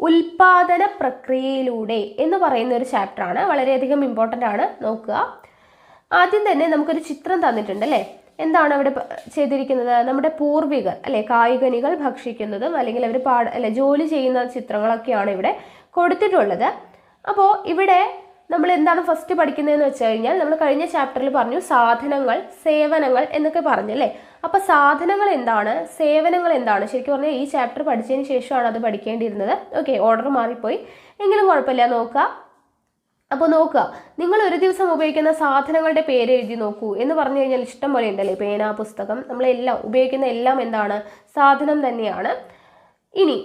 ഉൽപാദന പ്രക്രിയയിലൂടെ എന്ന് പറയുന്ന ഒരു ചാപ്റ്ററാണ്. വളരെയധികം ഇമ്പോർട്ടൻ്റ് ആണ്, നോക്കുക. ആദ്യം തന്നെ നമുക്കൊരു ചിത്രം തന്നിട്ടുണ്ട് അല്ലേ. എന്താണ് അവിടെ ചെയ്തിരിക്കുന്നത്? നമ്മുടെ പൂർവികർ അല്ലെ, കായികനികൾ ഭക്ഷിക്കുന്നതും അല്ലെങ്കിൽ അവർ ജോലി ചെയ്യുന്ന ചിത്രങ്ങളൊക്കെയാണ് ഇവിടെ കൊടുത്തിട്ടുള്ളത്. അപ്പോൾ ഇവിടെ നമ്മൾ എന്താണ് ഫസ്റ്റ് പഠിക്കുന്നതെന്ന് വെച്ച് കഴിഞ്ഞാൽ, നമ്മൾ കഴിഞ്ഞ ചാപ്റ്ററിൽ പറഞ്ഞു സാധനങ്ങൾ, സേവനങ്ങൾ എന്നൊക്കെ പറഞ്ഞല്ലേ. അപ്പോൾ സാധനങ്ങൾ എന്താണ്, സേവനങ്ങൾ എന്താണ്, ശരിക്കും പറഞ്ഞാൽ ഈ ചാപ്റ്റർ പഠിച്ചതിന് ശേഷമാണ് അത് പഠിക്കേണ്ടിയിരുന്നത്. ഓക്കെ, ഓർഡർ മാറിപ്പോയി, എങ്കിലും കുഴപ്പമില്ല, നോക്കുക. അപ്പോൾ നോക്കുക, നിങ്ങൾ ഒരു ദിവസം ഉപയോഗിക്കുന്ന സാധനങ്ങളുടെ പേര് എഴുതി നോക്കൂ എന്ന് പറഞ്ഞു കഴിഞ്ഞാൽ ഇഷ്ടം പോലെ ഉണ്ടല്ലേ. പേന, പുസ്തകം, നമ്മളെല്ലാം ഉപയോഗിക്കുന്ന എല്ലാം എന്താണ്, സാധനം തന്നെയാണ്. ഇനി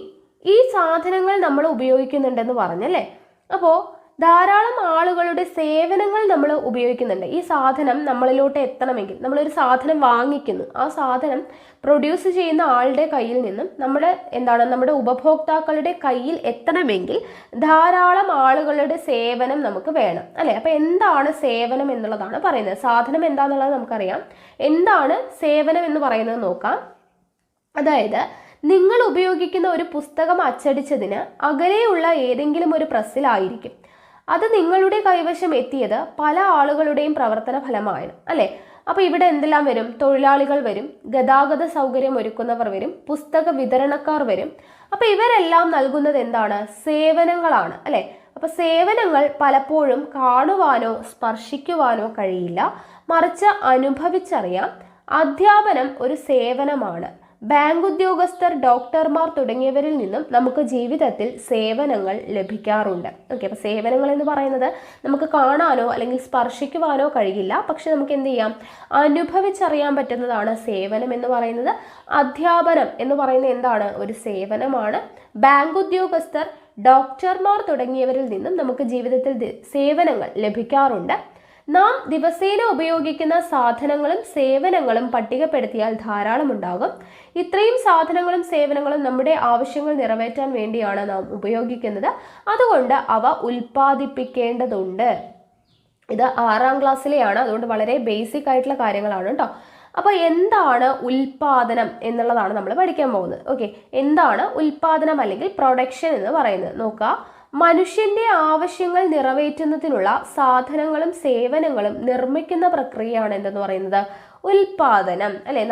ഈ സാധനങ്ങൾ നമ്മൾ ഉപയോഗിക്കുന്നുണ്ടെന്ന് പറഞ്ഞല്ലേ. അപ്പോൾ ധാരാളം ആളുകളുടെ സേവനങ്ങൾ നമ്മൾ ഉപയോഗിക്കുന്നുണ്ട്. ഈ സാധനം നമ്മളിലോട്ട് എത്തണമെങ്കിൽ, നമ്മളൊരു സാധനം വാങ്ങിക്കുന്നു, ആ സാധനം പ്രൊഡ്യൂസ് ചെയ്യുന്ന ആളുടെ കയ്യിൽ നിന്നും നമ്മുടെ ഉപഭോക്താക്കളുടെ കയ്യിൽ എത്തണമെങ്കിൽ ധാരാളം ആളുകളുടെ സേവനം നമുക്ക് വേണം അല്ലേ. അപ്പം എന്താണ് സേവനം എന്നുള്ളതാണ് പറയുന്നത്. സാധനം എന്താണെന്നുള്ളത് നമുക്കറിയാം, എന്താണ് സേവനം എന്ന് പറയുന്നത് നോക്കാം. അതായത് നിങ്ങൾ ഉപയോഗിക്കുന്ന ഒരു പുസ്തകം അച്ചടിച്ചതിന് അകലെയുള്ള ഏതെങ്കിലും ഒരു പ്രസ്സിലായിരിക്കും. അത് നിങ്ങളുടെ കൈവശം എത്തിയത് പല ആളുകളുടെയും പ്രവർത്തന ഫലമാണ് അല്ലേ. അപ്പോൾ ഇവിടെ എന്തെല്ലാം വരും? തൊഴിലാളികൾ വരും, ഗതാഗത സൗകര്യം ഒരുക്കുന്നവർ വരും, പുസ്തക വിതരണക്കാർ വരും. അപ്പോൾ ഇവരെല്ലാം നൽകുന്നത് എന്താണ്? സേവനങ്ങളാണ് അല്ലേ. അപ്പോൾ സേവനങ്ങൾ പലപ്പോഴും കാണുവാനോ സ്പർശിക്കുവാനോ കഴിയില്ല, മറിച്ച് അനുഭവിച്ചറിയാം. അധ്യാപനം ഒരു സേവനമാണ്. ബാങ്ക് ഉദ്യോഗസ്ഥർ, ഡോക്ടർമാർ തുടങ്ങിയവരിൽ നിന്നും നമുക്ക് ജീവിതത്തിൽ സേവനങ്ങൾ ലഭിക്കാറുണ്ട്. ഓക്കെ, അപ്പോൾ സേവനങ്ങൾ എന്ന് പറയുന്നത് നമുക്ക് കാണാനോ അല്ലെങ്കിൽ സ്പർശിക്കുവാനോ കഴിയില്ല, പക്ഷെ നമുക്ക് എന്ത് ചെയ്യാം? അനുഭവിച്ചറിയാൻ പറ്റുന്നതാണ് സേവനം എന്ന് പറയുന്നത്. അധ്യാപനം എന്ന് പറയുന്നത് എന്താണ്? ഒരു സേവനമാണ്. ബാങ്ക് ഉദ്യോഗസ്ഥർ, ഡോക്ടർമാർ തുടങ്ങിയവരിൽ നിന്നും നമുക്ക് ജീവിതത്തിൽ സേവനങ്ങൾ ലഭിക്കാറുണ്ട്. നാം ദിവസേന ഉപയോഗിക്കുന്ന സാധനങ്ങളും സേവനങ്ങളും പട്ടികപ്പെടുത്തിയാൽ ധാരാളം ഉണ്ടാകും. ഇത്രയും സാധനങ്ങളും സേവനങ്ങളും നമ്മുടെ ആവശ്യങ്ങൾ നിറവേറ്റാൻ വേണ്ടിയാണ് നാം ഉപയോഗിക്കുന്നത്. അതുകൊണ്ട് അവ ഉൽപ്പാദിപ്പിക്കേണ്ടതുണ്ട്. ഇത് 6ാം ക്ലാസ്സിലെയാണ്, അതുകൊണ്ട് വളരെ ബേസിക് ആയിട്ടുള്ള കാര്യങ്ങളാണ് കേട്ടോ. അപ്പോൾ എന്താണ് ഉൽപാദനം എന്നുള്ളതാണ് നമ്മൾ പഠിക്കാൻ പോകുന്നത്. ഓക്കെ, എന്താണ് ഉൽപാദനം അല്ലെങ്കിൽ പ്രൊഡക്ഷൻ എന്ന് പറയുന്നത് നോക്കുക. മനുഷ്യന്റെ ആവശ്യങ്ങൾ നിറവേറ്റുന്നതിനുള്ള സാധനങ്ങളും സേവനങ്ങളും നിർമ്മിക്കുന്ന പ്രക്രിയയാണ് എന്തെന്ന് പറയുന്നത്? ഉൽപാദനം അല്ലെ.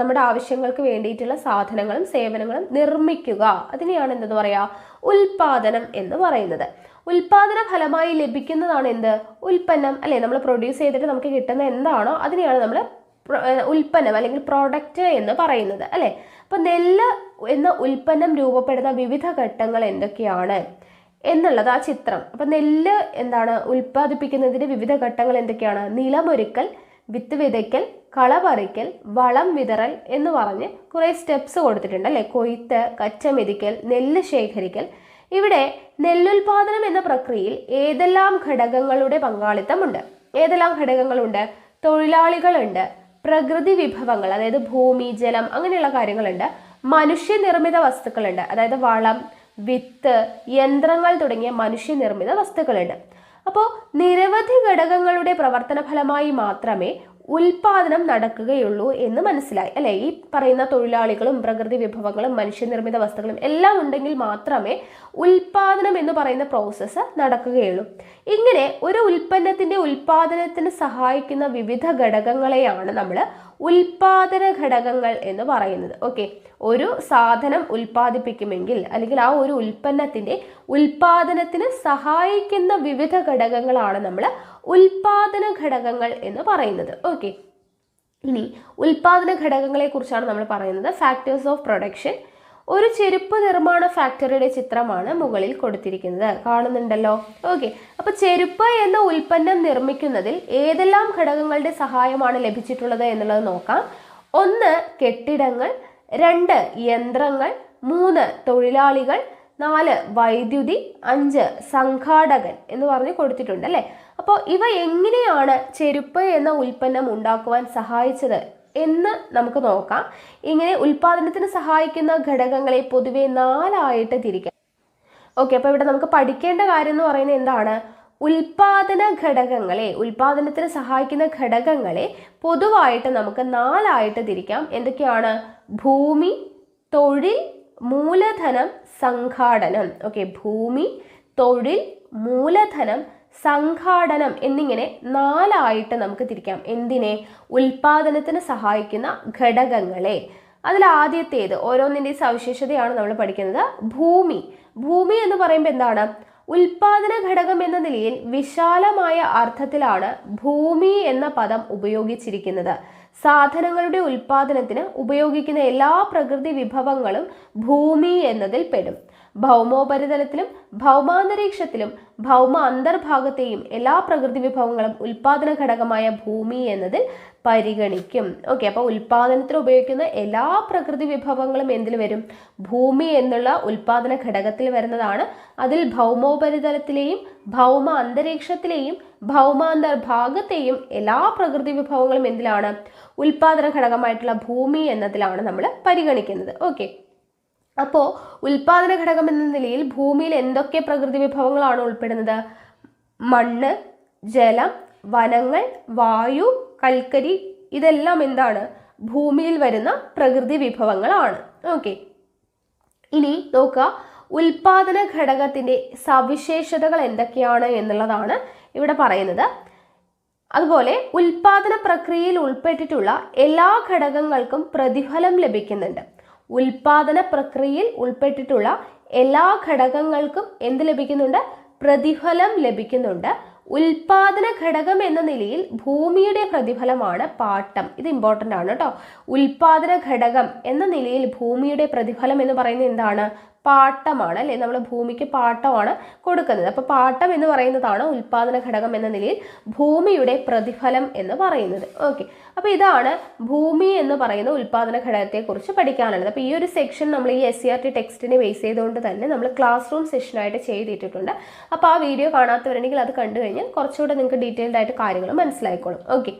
നമ്മുടെ ആവശ്യങ്ങൾക്ക് വേണ്ടിയിട്ടുള്ള സാധനങ്ങളും സേവനങ്ങളും നിർമ്മിക്കുക, അതിനെയാണ് എന്തെന്ന് പറയാ? ഉൽപാദനം എന്ന് പറയുന്നത്. ഉൽപാദന ഫലമായി ലഭിക്കുന്നതാണ് എന്ത്? ഉൽപ്പന്നം അല്ലെ. നമ്മൾ പ്രൊഡ്യൂസ് ചെയ്തിട്ട് നമുക്ക് കിട്ടുന്ന എന്താണോ അതിനെയാണ് നമ്മൾ ഉൽപ്പന്നം അല്ലെങ്കിൽ പ്രോഡക്റ്റ് എന്ന് പറയുന്നത് അല്ലെ. അപ്പൊ നെല്ല് എന്ന ഉൽപ്പന്നം രൂപപ്പെടുന്ന വിവിധ ഘട്ടങ്ങൾ എന്തൊക്കെയാണ് എന്നുള്ളത് ആ ചിത്രം. അപ്പൊ നെല്ല് എന്താണ് ഉൽപ്പാദിപ്പിക്കുന്നതിന്റെ വിവിധ ഘട്ടങ്ങൾ എന്തൊക്കെയാണ്? നിലമൊരുക്കൽ, വിത്ത് വിതയ്ക്കൽ, കളപറിക്കൽ, വളം വിതറൽ എന്ന് പറഞ്ഞ് കുറെ സ്റ്റെപ്സ് കൊടുത്തിട്ടുണ്ട് അല്ലെ. കൊയ്ത്ത്, കച്ചമെതിക്കൽ, നെല്ല് ശേഖരിക്കൽ. ഇവിടെ നെല്ലുൽപാദനം എന്ന പ്രക്രിയയിൽ ഏതെല്ലാം ഘടകങ്ങളുടെ പങ്കാളിത്തമുണ്ട്? ഏതെല്ലാം ഘടകങ്ങളുണ്ട്? തൊഴിലാളികളുണ്ട്, പ്രകൃതി വിഭവങ്ങൾ അതായത് ഭൂമി, ജലം, അങ്ങനെയുള്ള കാര്യങ്ങളുണ്ട്, മനുഷ്യനിർമ്മിത വസ്തുക്കളുണ്ട്, അതായത് വളം, വിത്ത്, യന്ത്രങ്ങൾ തുടങ്ങിയ മനുഷ്യനിർമ്മിത വസ്തുക്കളുണ്ട്. അപ്പോൾ നിരവധി ഘടകങ്ങളുടെ പ്രവർത്തന ഫലമായി മാത്രമേ ഉൽപാദനം നടക്കുകയുള്ളൂ എന്ന് മനസ്സിലായി അല്ലെ. ഈ പറയുന്ന തൊഴിലാളികളും പ്രകൃതി വിഭവങ്ങളും മനുഷ്യനിർമ്മിത വസ്തുക്കളും എല്ലാം ഉണ്ടെങ്കിൽ മാത്രമേ ഉൽപാദനം എന്ന് പറയുന്ന പ്രോസസ്സ് നടക്കുകയുള്ളൂ. ഇങ്ങനെ ഒരു ഉൽപ്പന്നത്തിന്റെ ഉൽപാദനത്തിന് സഹായിക്കുന്ന വിവിധ ഘടകങ്ങളെയാണ് നമ്മൾ ഉൽപാദന ഘടകങ്ങൾ എന്ന് പറയുന്നത്. ഓക്കെ, ഒരു സാധനം ഉൽപ്പാദിപ്പിക്കുമെങ്കിൽ അല്ലെങ്കിൽ ആ ഒരു ഉൽപ്പന്നത്തിന്റെ ഉൽപാദനത്തിന് സഹായിക്കുന്ന വിവിധ ഘടകങ്ങളാണ് നമ്മൾ ഉൽപാദന ഘടകങ്ങൾ എന്ന് പറയുന്നത്. ഓക്കെ, ഇനി ഉൽപാദന ഘടകങ്ങളെ കുറിച്ചാണ് നമ്മൾ പറയുന്നത്. Factors of production. ഒരു ചെരുപ്പ് നിർമ്മാണ ഫാക്ടറിയുടെ ചിത്രമാണ് മുകളിൽ കൊടുത്തിരിക്കുന്നത്, കാണുന്നുണ്ടല്ലോ. ഓക്കെ, അപ്പൊ ചെരുപ്പ് എന്ന ഉൽപ്പന്നം നിർമ്മിക്കുന്നതിൽ ഏതെല്ലാം ഘടകങ്ങളുടെ സഹായമാണ് ലഭിച്ചിട്ടുള്ളത് എന്നുള്ളത് നോക്കാം. 1 കെട്ടിടങ്ങൾ, 2 യന്ത്രങ്ങൾ, 3 തൊഴിലാളികൾ, 4 വൈദ്യുതി, 5 സംഘാടകൻ എന്ന് പറഞ്ഞ് കൊടുത്തിട്ടുണ്ട് അല്ലേ. അപ്പോൾ ഇവ എങ്ങനെയാണ് ചെരുപ്പ് എന്ന ഉൽപ്പന്നം ഉണ്ടാക്കുവാൻ സഹായിച്ചത് എന്ന് നമുക്ക് നോക്കാം. ഇങ്ങനെ ഉൽപാദനത്തിന് സഹായിക്കുന്ന ഘടകങ്ങളെ പൊതുവെ 4ആയിട്ട് തിരിക്കാം. ഓക്കെ, അപ്പോൾ ഇവിടെ നമുക്ക് പഠിക്കേണ്ട കാര്യം എന്ന് പറയുന്നത് എന്താണ്? ഉൽപാദന ഘടകങ്ങളെ, ഉൽപാദനത്തിന് സഹായിക്കുന്ന ഘടകങ്ങളെ പൊതുവായിട്ട് നമുക്ക് 4ആയിട്ട് തിരിക്കാം. എന്തൊക്കെയാണ്? ഭൂമി, തൊഴിൽ, മൂലധനം, സംഘാടനം. ഓക്കെ, ഭൂമി, തൊഴിൽ, മൂലധനം, സംഘാടനം എന്നിങ്ങനെ 4ആയിട്ട് നമുക്ക് തിരിക്കാം. എന്തിനെ? ഉൽപാദനത്തിന് സഹായിക്കുന്ന ഘടകങ്ങളെ. അതിൽ ആദ്യത്തേത്, ഓരോന്നിൻ്റെ സവിശേഷതയാണ് നമ്മൾ പഠിക്കുന്നത്. ഭൂമി. ഭൂമി എന്ന് പറയുമ്പോൾ എന്താണ്? ഉൽപാദന ഘടകം എന്ന നിലയിൽ വിശാലമായ അർത്ഥത്തിലാണ് ഭൂമി എന്ന പദം ഉപയോഗിച്ചിരിക്കുന്നത്. സാധനങ്ങളുടെ ഉൽപാദനത്തിന് ഉപയോഗിക്കുന്ന എല്ലാ പ്രകൃതി വിഭവങ്ങളും ഭൂമി എന്നതിൽ പെടും. ഭൗമോപരിതലത്തിലും ഭൗമാന്തരീക്ഷത്തിലും ഭൗമ അന്തർഭാഗത്തെയും എല്ലാ പ്രകൃതി വിഭവങ്ങളും ഉൽപാദന ഘടകമായ ഭൂമി എന്നതിൽ പരിഗണിക്കും. ഓക്കെ, അപ്പോൾ ഉൽപാദനത്തിന് ഉപയോഗിക്കുന്ന എല്ലാ പ്രകൃതി വിഭവങ്ങളും എന്തിൽ വരും? ഭൂമി എന്നുള്ള ഉൽപാദന ഘടകത്തിൽ വരുന്നതാണ്. അതിൽ ഭൗമോപരിതലത്തിലെയും ഭൗമ അന്തരീക്ഷത്തിലെയും ഭൗമാന്തർഭാഗത്തെയും എല്ലാ പ്രകൃതി വിഭവങ്ങളും എന്തിലാണ്? ഉൽപാദന ഘടകമായിട്ടുള്ള ഭൂമി എന്നതിലാണ് നമ്മൾ പരിഗണിക്കുന്നത്. ഓക്കെ, അപ്പോൾ ഉൽപാദന ഘടകം എന്ന നിലയിൽ ഭൂമിയിൽ എന്തൊക്കെ പ്രകൃതി വിഭവങ്ങളാണ് ഉൾപ്പെടുന്നത്? മണ്ണ്, ജലം, വനങ്ങൾ, വായു, കൽക്കരി, ഇതെല്ലാം എന്താണ്? ഭൂമിയിൽ വരുന്ന പ്രകൃതി വിഭവങ്ങളാണ്. ഓക്കെ, ഇനി നോക്കുക, ഉൽപാദന ഘടകത്തിൻ്റെ സവിശേഷതകൾ എന്തൊക്കെയാണ് എന്നുള്ളതാണ് ഇവിടെ പറയുന്നത്. അതുപോലെ ഉൽപാദന പ്രക്രിയയിൽ ഉൾപ്പെട്ടിട്ടുള്ള എല്ലാ ഘടകങ്ങൾക്കും പ്രതിഫലം ലഭിക്കുന്നുണ്ട്. ഉൽപാദന പ്രക്രിയയിൽ ഉൾപ്പെട്ടിട്ടുള്ള എല്ലാ ഘടകങ്ങൾക്കും എന്ത് ലഭിക്കുന്നുണ്ട്? പ്രതിഫലം ലഭിക്കുന്നുണ്ട്. ഉൽപാദന ഘടകം എന്ന നിലയിൽ ഭൂമിയുടെ പ്രതിഫലമാണ് പാട്ടം. ഇത് ഇമ്പോർട്ടൻ്റ് ആണ് കേട്ടോ. ഉൽപാദന ഘടകം എന്ന നിലയിൽ ഭൂമിയുടെ പ്രതിഫലം എന്ന് പറയുന്നത് എന്താണ്? പാട്ടമാണ്, അല്ലേ? നമ്മൾ ഭൂമിക്ക് പാട്ടമാണ് കൊടുക്കുന്നത്. അപ്പോൾ പാട്ടം എന്ന് പറയുന്നതാണ് ഉൽപാദന ഘടകം എന്ന നിലയിൽ ഭൂമിയുടെ പ്രതിഫലം എന്ന് പറയുന്നത്. ഓക്കെ, അപ്പോൾ ഇതാണ് ഭൂമി എന്ന് പറയുന്ന ഉൽപാദന ഘടകത്തെക്കുറിച്ച് പഠിക്കാനുള്ളത്. അപ്പോൾ ഈ ഒരു സെക്ഷൻ നമ്മൾ ഈ SCERT ടെക്സ്റ്റിനെ ബേസ് ചെയ്തുകൊണ്ട് തന്നെ നമ്മൾ ക്ലാസ് റൂം സെഷനായിട്ട് ചെയ്തിട്ടുണ്ട്. അപ്പോൾ ആ വീഡിയോ കാണാത്തവരുണ്ടെങ്കിൽ അത് കണ്ടു കഴിഞ്ഞാൽ കുറച്ചുകൂടെ നിങ്ങൾക്ക് ഡീറ്റെയിൽഡ് ആയിട്ട് കാര്യങ്ങൾ മനസ്സിലായിക്കോളും. ഓക്കെ,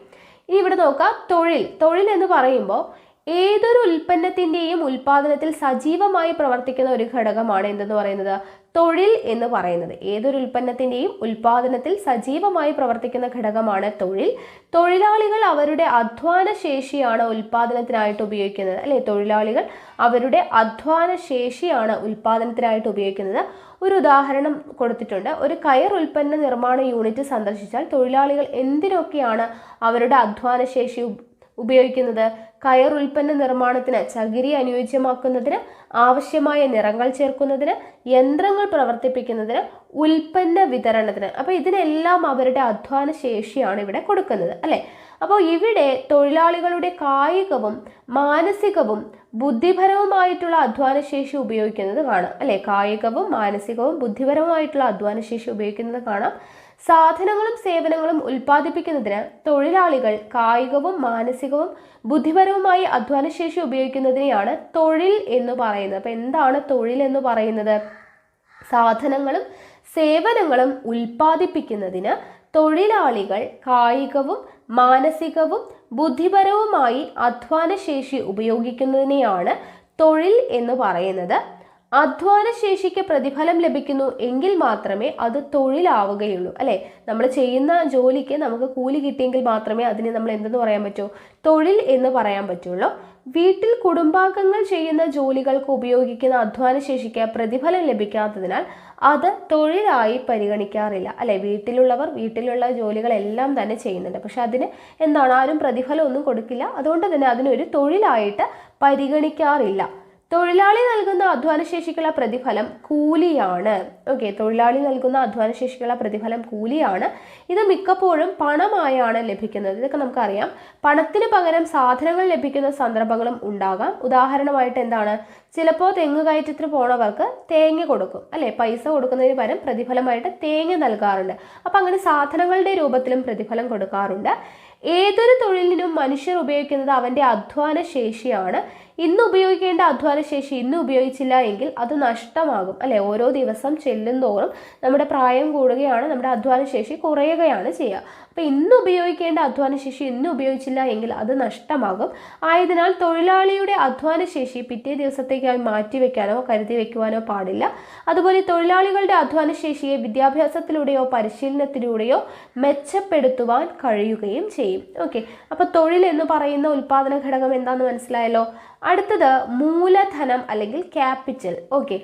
ഇനി ഇവിടെ നോക്കാം, തൊഴിൽ. തൊഴിൽ എന്ന് പറയുമ്പോൾ ഏതൊരു ഉൽപ്പന്നത്തിൻ്റെയും ഉൽപാദനത്തിൽ സജീവമായി പ്രവർത്തിക്കുന്ന ഒരു ഘടകമാണ് എന്തെന്ന് പറയുന്നത്? തൊഴിൽ എന്ന് പറയുന്നത്. ഏതൊരു ഉൽപ്പന്നത്തിൻ്റെയും ഉൽപാദനത്തിൽ സജീവമായി പ്രവർത്തിക്കുന്ന ഘടകമാണ് തൊഴിൽ. തൊഴിലാളികൾ അവരുടെ അധ്വാന ശേഷിയാണ് ഉൽപാദനത്തിനായിട്ട് ഉപയോഗിക്കുന്നത്, അല്ലേ? തൊഴിലാളികൾ അവരുടെ അധ്വാന ശേഷിയാണ് ഉൽപാദനത്തിനായിട്ട് ഉപയോഗിക്കുന്നത്. ഒരു ഉദാഹരണം കൊടുത്തിട്ടുണ്ട്. ഒരു കയർ ഉൽപ്പന്ന നിർമ്മാണ യൂണിറ്റ് സന്ദർശിച്ചാൽ തൊഴിലാളികൾ എന്തിനൊക്കെയാണ് അവരുടെ അധ്വാന ശേഷി ഉപയോഗിക്കുന്നത്? കയർ ഉൽപ്പന്ന നിർമ്മാണത്തിന് ചകിരി അനുയോജ്യമാക്കുന്നതിന്, ആവശ്യമായ നിറങ്ങൾ ചേർക്കുന്നതിന്, യന്ത്രങ്ങൾ പ്രവർത്തിപ്പിക്കുന്നതിന്, ഉൽപ്പന്ന വിതരണത്തിന്. അപ്പോൾ ഇതിനെല്ലാം അവരുടെ അധ്വാന ശേഷിയാണ് ഇവിടെ കൊടുക്കുന്നത്, അല്ലേ? അപ്പോൾ ഇവിടെ തൊഴിലാളികളുടെ കായികവും മാനസികവും ബുദ്ധിപരവുമായിട്ടുള്ള അധ്വാനശേഷി ഉപയോഗിക്കുന്നത് കാണാം, അല്ലേ? കായികവും മാനസികവും ബുദ്ധിപരവുമായിട്ടുള്ള അധ്വാനശേഷി ഉപയോഗിക്കുന്നത് കാണാം. സാധനങ്ങളും സേവനങ്ങളും ഉൽപ്പാദിപ്പിക്കുന്നതിന് തൊഴിലാളികൾ കായികവും മാനസികവും ബുദ്ധിപരവുമായി അധ്വാനശേഷി ഉപയോഗിക്കുന്നതിനെയാണ് തൊഴിൽ എന്ന് പറയുന്നത്. അപ്പോൾ എന്താണ് തൊഴിൽ എന്ന് പറയുന്നത്? സാധനങ്ങളും സേവനങ്ങളും ഉൽപ്പാദിപ്പിക്കുന്നതിന് തൊഴിലാളികൾ കായികവും മാനസികവും ബുദ്ധിപരവുമായി അധ്വാനശേഷി ഉപയോഗിക്കുന്നതിനെയാണ് തൊഴിൽ എന്ന് പറയുന്നത്. അധ്വാനശേഷിക്ക് പ്രതിഫലം ലഭിക്കുന്നു എങ്കിൽ മാത്രമേ അത് തൊഴിലാവുകയുള്ളൂ, അല്ലേ? നമ്മൾ ചെയ്യുന്ന ജോലിക്ക് നമുക്ക് കൂലി കിട്ടിയെങ്കിൽ മാത്രമേ അതിനെ നമ്മൾ എന്തെന്ന് പറയാൻ പറ്റൂ? തൊഴിൽ എന്ന് പറയാൻ പറ്റുള്ളൂ. വീട്ടിൽ കുടുംബാംഗങ്ങൾ ചെയ്യുന്ന ജോലികൾക്ക് ഉപയോഗിക്കുന്ന അധ്വാനശേഷിക്ക് പ്രതിഫലം ലഭിക്കാത്തതിനാൽ അത് തൊഴിലായി പരിഗണിക്കാറില്ല, അല്ലെ? വീട്ടിലുള്ള ജോലികളെല്ലാം തന്നെ ചെയ്യുന്നുണ്ട്, പക്ഷെ അതിന് എന്താണ്, ആരും പ്രതിഫലം ഒന്നും കൊടുക്കില്ല. അതുകൊണ്ട് തന്നെ അതിനൊരു തൊഴിലായിട്ട് പരിഗണിക്കാറില്ല. തൊഴിലാളി നൽകുന്ന അധ്വാനശേഷിക്കുള്ള പ്രതിഫലം കൂലിയാണ്. ഓക്കെ, തൊഴിലാളി നൽകുന്ന അധ്വാനശേഷിക്കുള്ള പ്രതിഫലം കൂലിയാണ്. ഇത് മിക്കപ്പോഴും പണമായാണ് ലഭിക്കുന്നത്. ഇതൊക്കെ നമുക്കറിയാം. പണത്തിന് പകരം സാധനങ്ങൾ ലഭിക്കുന്ന സന്ദർഭങ്ങളും ഉണ്ടാകാം. ഉദാഹരണമായിട്ട് എന്താണ്, ചിലപ്പോൾ തെങ്ങ് കയറ്റത്തിന് പോണവർക്ക് തേങ്ങ കൊടുക്കും, അല്ലെ? പൈസ കൊടുക്കുന്നതിന് പകരം പ്രതിഫലമായിട്ട് തേങ്ങ നൽകാറുണ്ട്. അപ്പം അങ്ങനെ സാധനങ്ങളുടെ രൂപത്തിലും പ്രതിഫലം കൊടുക്കാറുണ്ട്. ഏതൊരു തൊഴിലിനും മനുഷ്യർ ഉപയോഗിക്കുന്നത് അവൻ്റെ അധ്വാന ശേഷിയാണ്. ഇന്ന് ഉപയോഗിക്കേണ്ട അധ്വാനശേഷി ഇന്ന് ഉപയോഗിച്ചില്ല എങ്കിൽ അത് നഷ്ടമാകും, അല്ലെ? ഓരോ ദിവസം ചെല്ലുന്തോറും നമ്മുടെ പ്രായം കൂടുകയാണ്, നമ്മുടെ അധ്വാനശേഷി കുറയുകയാണ് ചെയ്യുക. അപ്പോൾ ഇന്ന് ഉപയോഗിക്കേണ്ട അധ്വാനശേഷി ഇന്ന് ഉപയോഗിച്ചില്ല എങ്കിൽ അത് നഷ്ടമാകും. ആയതിനാൽ തൊഴിലാളിയുടെ അധ്വാനശേഷി പിറ്റേ ദിവസത്തേക്കായി മാറ്റിവെക്കാനോ കരുതി വെക്കുവാനോ പാടില്ല. അതുപോലെ തൊഴിലാളികളുടെ അധ്വാനശേഷിയെ വിദ്യാഭ്യാസത്തിലൂടെയോ പരിശീലനത്തിലൂടെയോ മെച്ചപ്പെടുത്തുവാൻ കഴിയുകയും ചെയ്യും. ഓക്കെ, അപ്പോൾ തൊഴിൽ എന്ന് പറയുന്ന ഉൽപാദന ഘടകം എന്താണെന്ന് മനസ്സിലായല്ലോ. അടുത്തത് മൂലധനം അല്ലെങ്കിൽ ക്യാപിറ്റൽ. ഓക്കെ,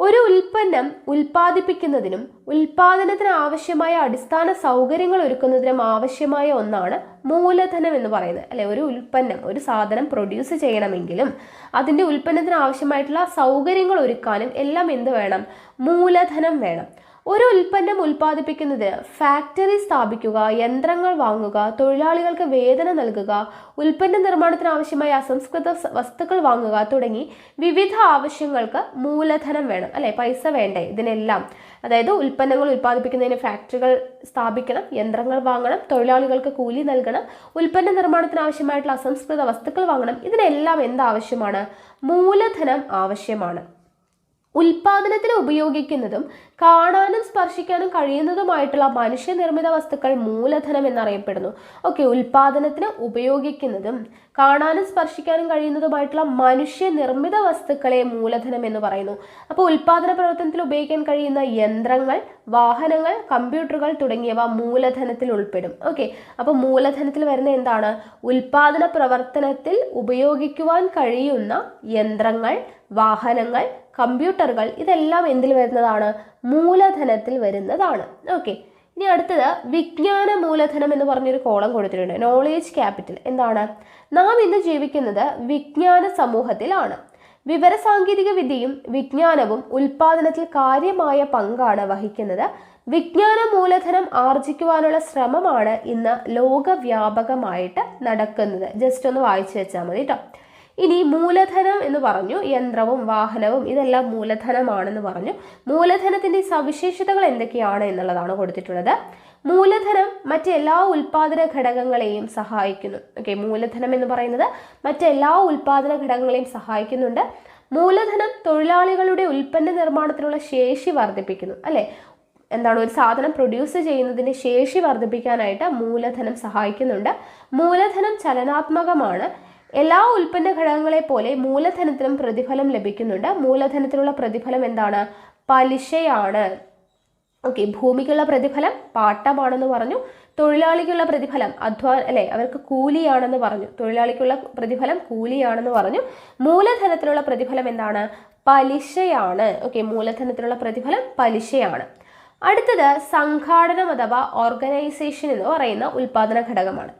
ഒരു ഉൽപ്പന്നം ഉൽപ്പാദിപ്പിക്കുന്നതിനും ഉൽപ്പാദനത്തിന് ആവശ്യമായ അടിസ്ഥാന സൗകര്യങ്ങൾ ഒരുക്കുന്നതിനും ആവശ്യമായ ഒന്നാണ് മൂലധനം എന്ന് പറയുന്നത്, അല്ലെ? ഒരു ഉൽപ്പന്നം, ഒരു സാധനം പ്രൊഡ്യൂസ് ചെയ്യണമെങ്കിലും അതിൻ്റെ ഉൽപ്പന്നത്തിന് ആവശ്യമായിട്ടുള്ള സൗകര്യങ്ങൾ ഒരുക്കാനും എല്ലാം എന്ത് വേണം? മൂലധനം വേണം. ഒരു ഉൽപ്പന്നം ഉൽപ്പാദിപ്പിക്കുന്നത് ഫാക്ടറി സ്ഥാപിക്കുക, യന്ത്രങ്ങൾ വാങ്ങുക, തൊഴിലാളികൾക്ക് വേതനം നൽകുക, ഉൽപ്പന്ന നിർമ്മാണത്തിന് ആവശ്യമായ അസംസ്കൃത വസ്തുക്കൾ വാങ്ങുക തുടങ്ങി വിവിധ ആവശ്യങ്ങൾക്ക് മൂലധനം വേണം, അല്ലെ? പൈസ വേണ്ടേ ഇതിനെല്ലാം? അതായത് ഉൽപ്പന്നങ്ങൾ ഉൽപ്പാദിപ്പിക്കുന്നതിന് ഫാക്ടറികൾ സ്ഥാപിക്കണം, യന്ത്രങ്ങൾ വാങ്ങണം, തൊഴിലാളികൾക്ക് കൂലി നൽകണം, ഉൽപ്പന്ന നിർമ്മാണത്തിന് ആവശ്യമായിട്ടുള്ള അസംസ്കൃത വസ്തുക്കൾ വാങ്ങണം. ഇതിനെല്ലാം എന്താവശ്യമാണ്? മൂലധനം ആവശ്യമാണ്. ഉൽപാദനത്തിന് ഉപയോഗിക്കുന്നതും കാണാനും സ്പർശിക്കാനും കഴിയുന്നതുമായിട്ടുള്ള മനുഷ്യനിർമ്മിത വസ്തുക്കൾ മൂലധനം എന്നറിയപ്പെടുന്നു. ഓക്കെ, ഉൽപാദനത്തിന് ഉപയോഗിക്കുന്നതും കാണാനും സ്പർശിക്കാനും കഴിയുന്നതുമായിട്ടുള്ള മനുഷ്യനിർമ്മിത വസ്തുക്കളെ മൂലധനം എന്ന് പറയുന്നു. അപ്പോൾ ഉൽപാദന പ്രവർത്തനത്തിൽ ഉപയോഗിക്കാൻ കഴിയുന്ന യന്ത്രങ്ങൾ, വാഹനങ്ങൾ, കമ്പ്യൂട്ടറുകൾ തുടങ്ങിയവ മൂലധനത്തിൽ ഉൾപ്പെടും. ഓക്കെ, അപ്പോൾ മൂലധനത്തിൽ വരുന്ന എന്താണ്? ഉൽപാദന പ്രവർത്തനത്തിൽ ഉപയോഗിക്കുവാൻ കഴിയുന്ന യന്ത്രങ്ങൾ, വാഹനങ്ങൾ, കമ്പ്യൂട്ടറുകൾ, ഇതെല്ലാം എന്തിൽ വരുന്നതാണ്? മൂലധനത്തിൽ വരുന്നതാണ്. ഓക്കെ, ഇനി അടുത്തത് വിജ്ഞാന മൂലധനം എന്ന് പറഞ്ഞൊരു കോളം കൊടുത്തിട്ടുണ്ട്. Knowledge capital. എന്താണ്? നാം ഇന്ന് ജീവിക്കുന്നത് വിജ്ഞാന സമൂഹത്തിലാണ്. വിവരസാങ്കേതിക വിദ്യയും വിജ്ഞാനവും ഉൽപാദനത്തിൽ കാര്യമായ പങ്കാണ് വഹിക്കുന്നത്. വിജ്ഞാന മൂലധനം ആർജിക്കുവാനുള്ള ശ്രമമാണ് ഇന്ന് ലോകവ്യാപകമായിട്ട് നടക്കുന്നത്. ജസ്റ്റ് ഒന്ന് വായിച്ചു വെച്ചാൽ മതി കേട്ടോ. ഇനി മൂലധനം എന്ന് പറഞ്ഞു, യന്ത്രവും വാഹനവും ഇതെല്ലാം മൂലധനമാണെന്ന് പറഞ്ഞു. മൂലധനത്തിന്റെ സവിശേഷതകൾ എന്തൊക്കെയാണ് എന്നുള്ളതാണ് കൊടുത്തിട്ടുള്ളത്. മൂലധനം മറ്റെല്ലാ ഉൽപാദന ഘടകങ്ങളെയും സഹായിക്കുന്നു. ഓക്കെ, മൂലധനം എന്ന് പറയുന്നത് മറ്റെല്ലാ ഉൽപാദന ഘടകങ്ങളെയും സഹായിക്കുന്നുണ്ട്. മൂലധനം തൊഴിലാളികളുടെ ഉൽപ്പന്ന നിർമ്മാണത്തിനുള്ള ശേഷി വർദ്ധിപ്പിക്കുന്നു, അല്ലെ? എന്താണ്? ഒരു സാധനം പ്രൊഡ്യൂസ് ചെയ്യുന്നതിന്റെ ശേഷി വർദ്ധിപ്പിക്കാനായിട്ട് മൂലധനം സഹായിക്കുന്നുണ്ട്. മൂലധനം ചലനാത്മകമാണ്. എല്ലാ ഉൽപ്പന്ന ഘടകങ്ങളെ പോലെ മൂലധനത്തിനും പ്രതിഫലം ലഭിക്കുന്നുണ്ട്. മൂലധനത്തിനുള്ള പ്രതിഫലം എന്താണ്? പലിശയാണ്. ഓക്കെ, ഭൂമിക്കുള്ള പ്രതിഫലം പാട്ടമാണെന്ന് പറഞ്ഞു. തൊഴിലാളിക്കുള്ള പ്രതിഫലം അല്ലെ, അവർക്ക് കൂലിയാണെന്ന് പറഞ്ഞു. തൊഴിലാളിക്കുള്ള പ്രതിഫലം കൂലിയാണെന്ന് പറഞ്ഞു. മൂലധനത്തിലുള്ള പ്രതിഫലം എന്താണ്? പലിശയാണ്. ഓക്കെ, മൂലധനത്തിലുള്ള പ്രതിഫലം പലിശയാണ്. അടുത്തത് സംഘാടനം അഥവാ ഓർഗനൈസേഷൻ എന്ന് പറയുന്ന ഉൽപാദന ഘടകമാണ്.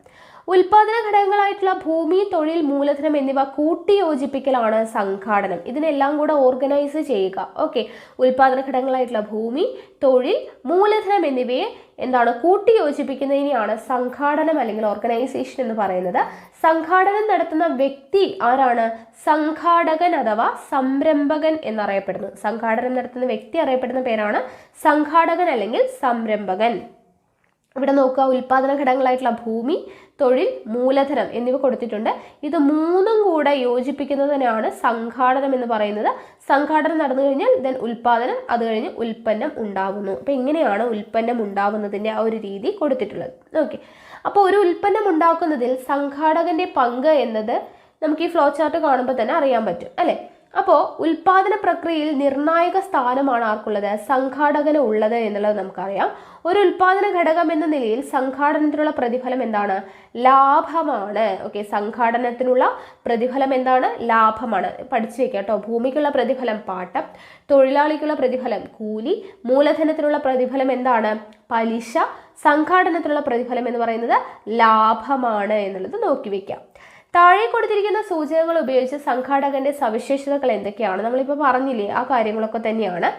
ഉൽപാദന ഘടകങ്ങളായിട്ടുള്ള ഭൂമി, തൊഴിൽ, മൂലധനം എന്നിവ കൂട്ടിയോജിപ്പിക്കലാണ് സംഘാടനം. ഇതിനെല്ലാം കൂടെ ഓർഗനൈസ് ചെയ്യുക. ഓക്കെ, ഉൽപാദന ഘടകങ്ങളായിട്ടുള്ള ഭൂമി, തൊഴിൽ, മൂലധനം എന്നിവയെ എന്താണ്? കൂട്ടിയോജിപ്പിക്കുന്നതിനെയാണ് സംഘാടനം അല്ലെങ്കിൽ ഓർഗനൈസേഷൻ എന്ന് പറയുന്നത്. സംഘാടനം നടത്തുന്ന വ്യക്തി ആരാണ്? സംഘാടകൻ അഥവാ സംരംഭകൻ എന്നറിയപ്പെടുന്നു. സംഘാടനം നടത്തുന്ന വ്യക്തി അറിയപ്പെടുന്ന പേരാണ് സംഘാടകൻ അല്ലെങ്കിൽ സംരംഭകൻ. ഇവിടെ നോക്കുക, ഉൽപാദന ഘടകങ്ങളായിട്ടുള്ള ഭൂമി, തൊഴിൽ, മൂലധനം എന്നിവ കൊടുത്തിട്ടുണ്ട്. ഇത് മൂന്നും കൂടെ യോജിപ്പിക്കുന്നതിനാണ് സംഘാടനം എന്ന് പറയുന്നത്. സംഘാടനം നടന്നു കഴിഞ്ഞാൽ ദെൻ ഉൽപാദനം, അത് കഴിഞ്ഞ് ഉൽപ്പന്നം ഉണ്ടാകുന്നു. അപ്പോൾ ഇങ്ങനെയാണ് ഉൽപ്പന്നം ഉണ്ടാകുന്നതിൻ്റെ ആ ഒരു രീതി കൊടുത്തിട്ടുള്ളത്. ഓക്കെ, അപ്പോൾ ഒരു ഉൽപ്പന്നം ഉണ്ടാക്കുന്നതിൽ സംഘാടകന്റെ പങ്ക് എന്നത് നമുക്ക് ഈ ഫ്ലോ ചാർട്ട് കാണുമ്പോൾ തന്നെ അറിയാൻ പറ്റും, അല്ലേ? അപ്പോൾ ഉൽപാദന പ്രക്രിയയിൽ നിർണായക സ്ഥാനമാണ് ആർക്കുള്ളത്? സംഘാടകന് ഉള്ളത് എന്നുള്ളത് നമുക്കറിയാം. ഒരു ഉൽപാദന ഘടകം എന്ന നിലയിൽ സംഘാടനത്തിനുള്ള പ്രതിഫലം എന്താണ്? ലാഭമാണ്. ഓക്കെ, സംഘാടനത്തിനുള്ള പ്രതിഫലം എന്താണ്? ലാഭമാണ്. പഠിച്ചു വെക്കുക കേട്ടോ. ഭൂമിക്കുള്ള പ്രതിഫലം പാട്ടം, തൊഴിലാളിക്കുള്ള പ്രതിഫലം കൂലി, മൂലധനത്തിനുള്ള പ്രതിഫലം എന്താണ്? പലിശ, സംഘാടനത്തിനുള്ള പ്രതിഫലം എന്ന് പറയുന്നത് ലാഭമാണ് എന്നുള്ളത് നോക്കി വെക്കാം. താഴെ കൊടുത്തിരിക്കുന്ന സൂചകങ്ങൾ ഉപയോഗിച്ച് സംഘാടകന്റെ സവിശേഷതകൾ എന്തൊക്കെയാണ്? നമ്മളിപ്പോൾ പറഞ്ഞില്ലേ, ആ കാര്യങ്ങളൊക്കെ തന്നെയാണ്.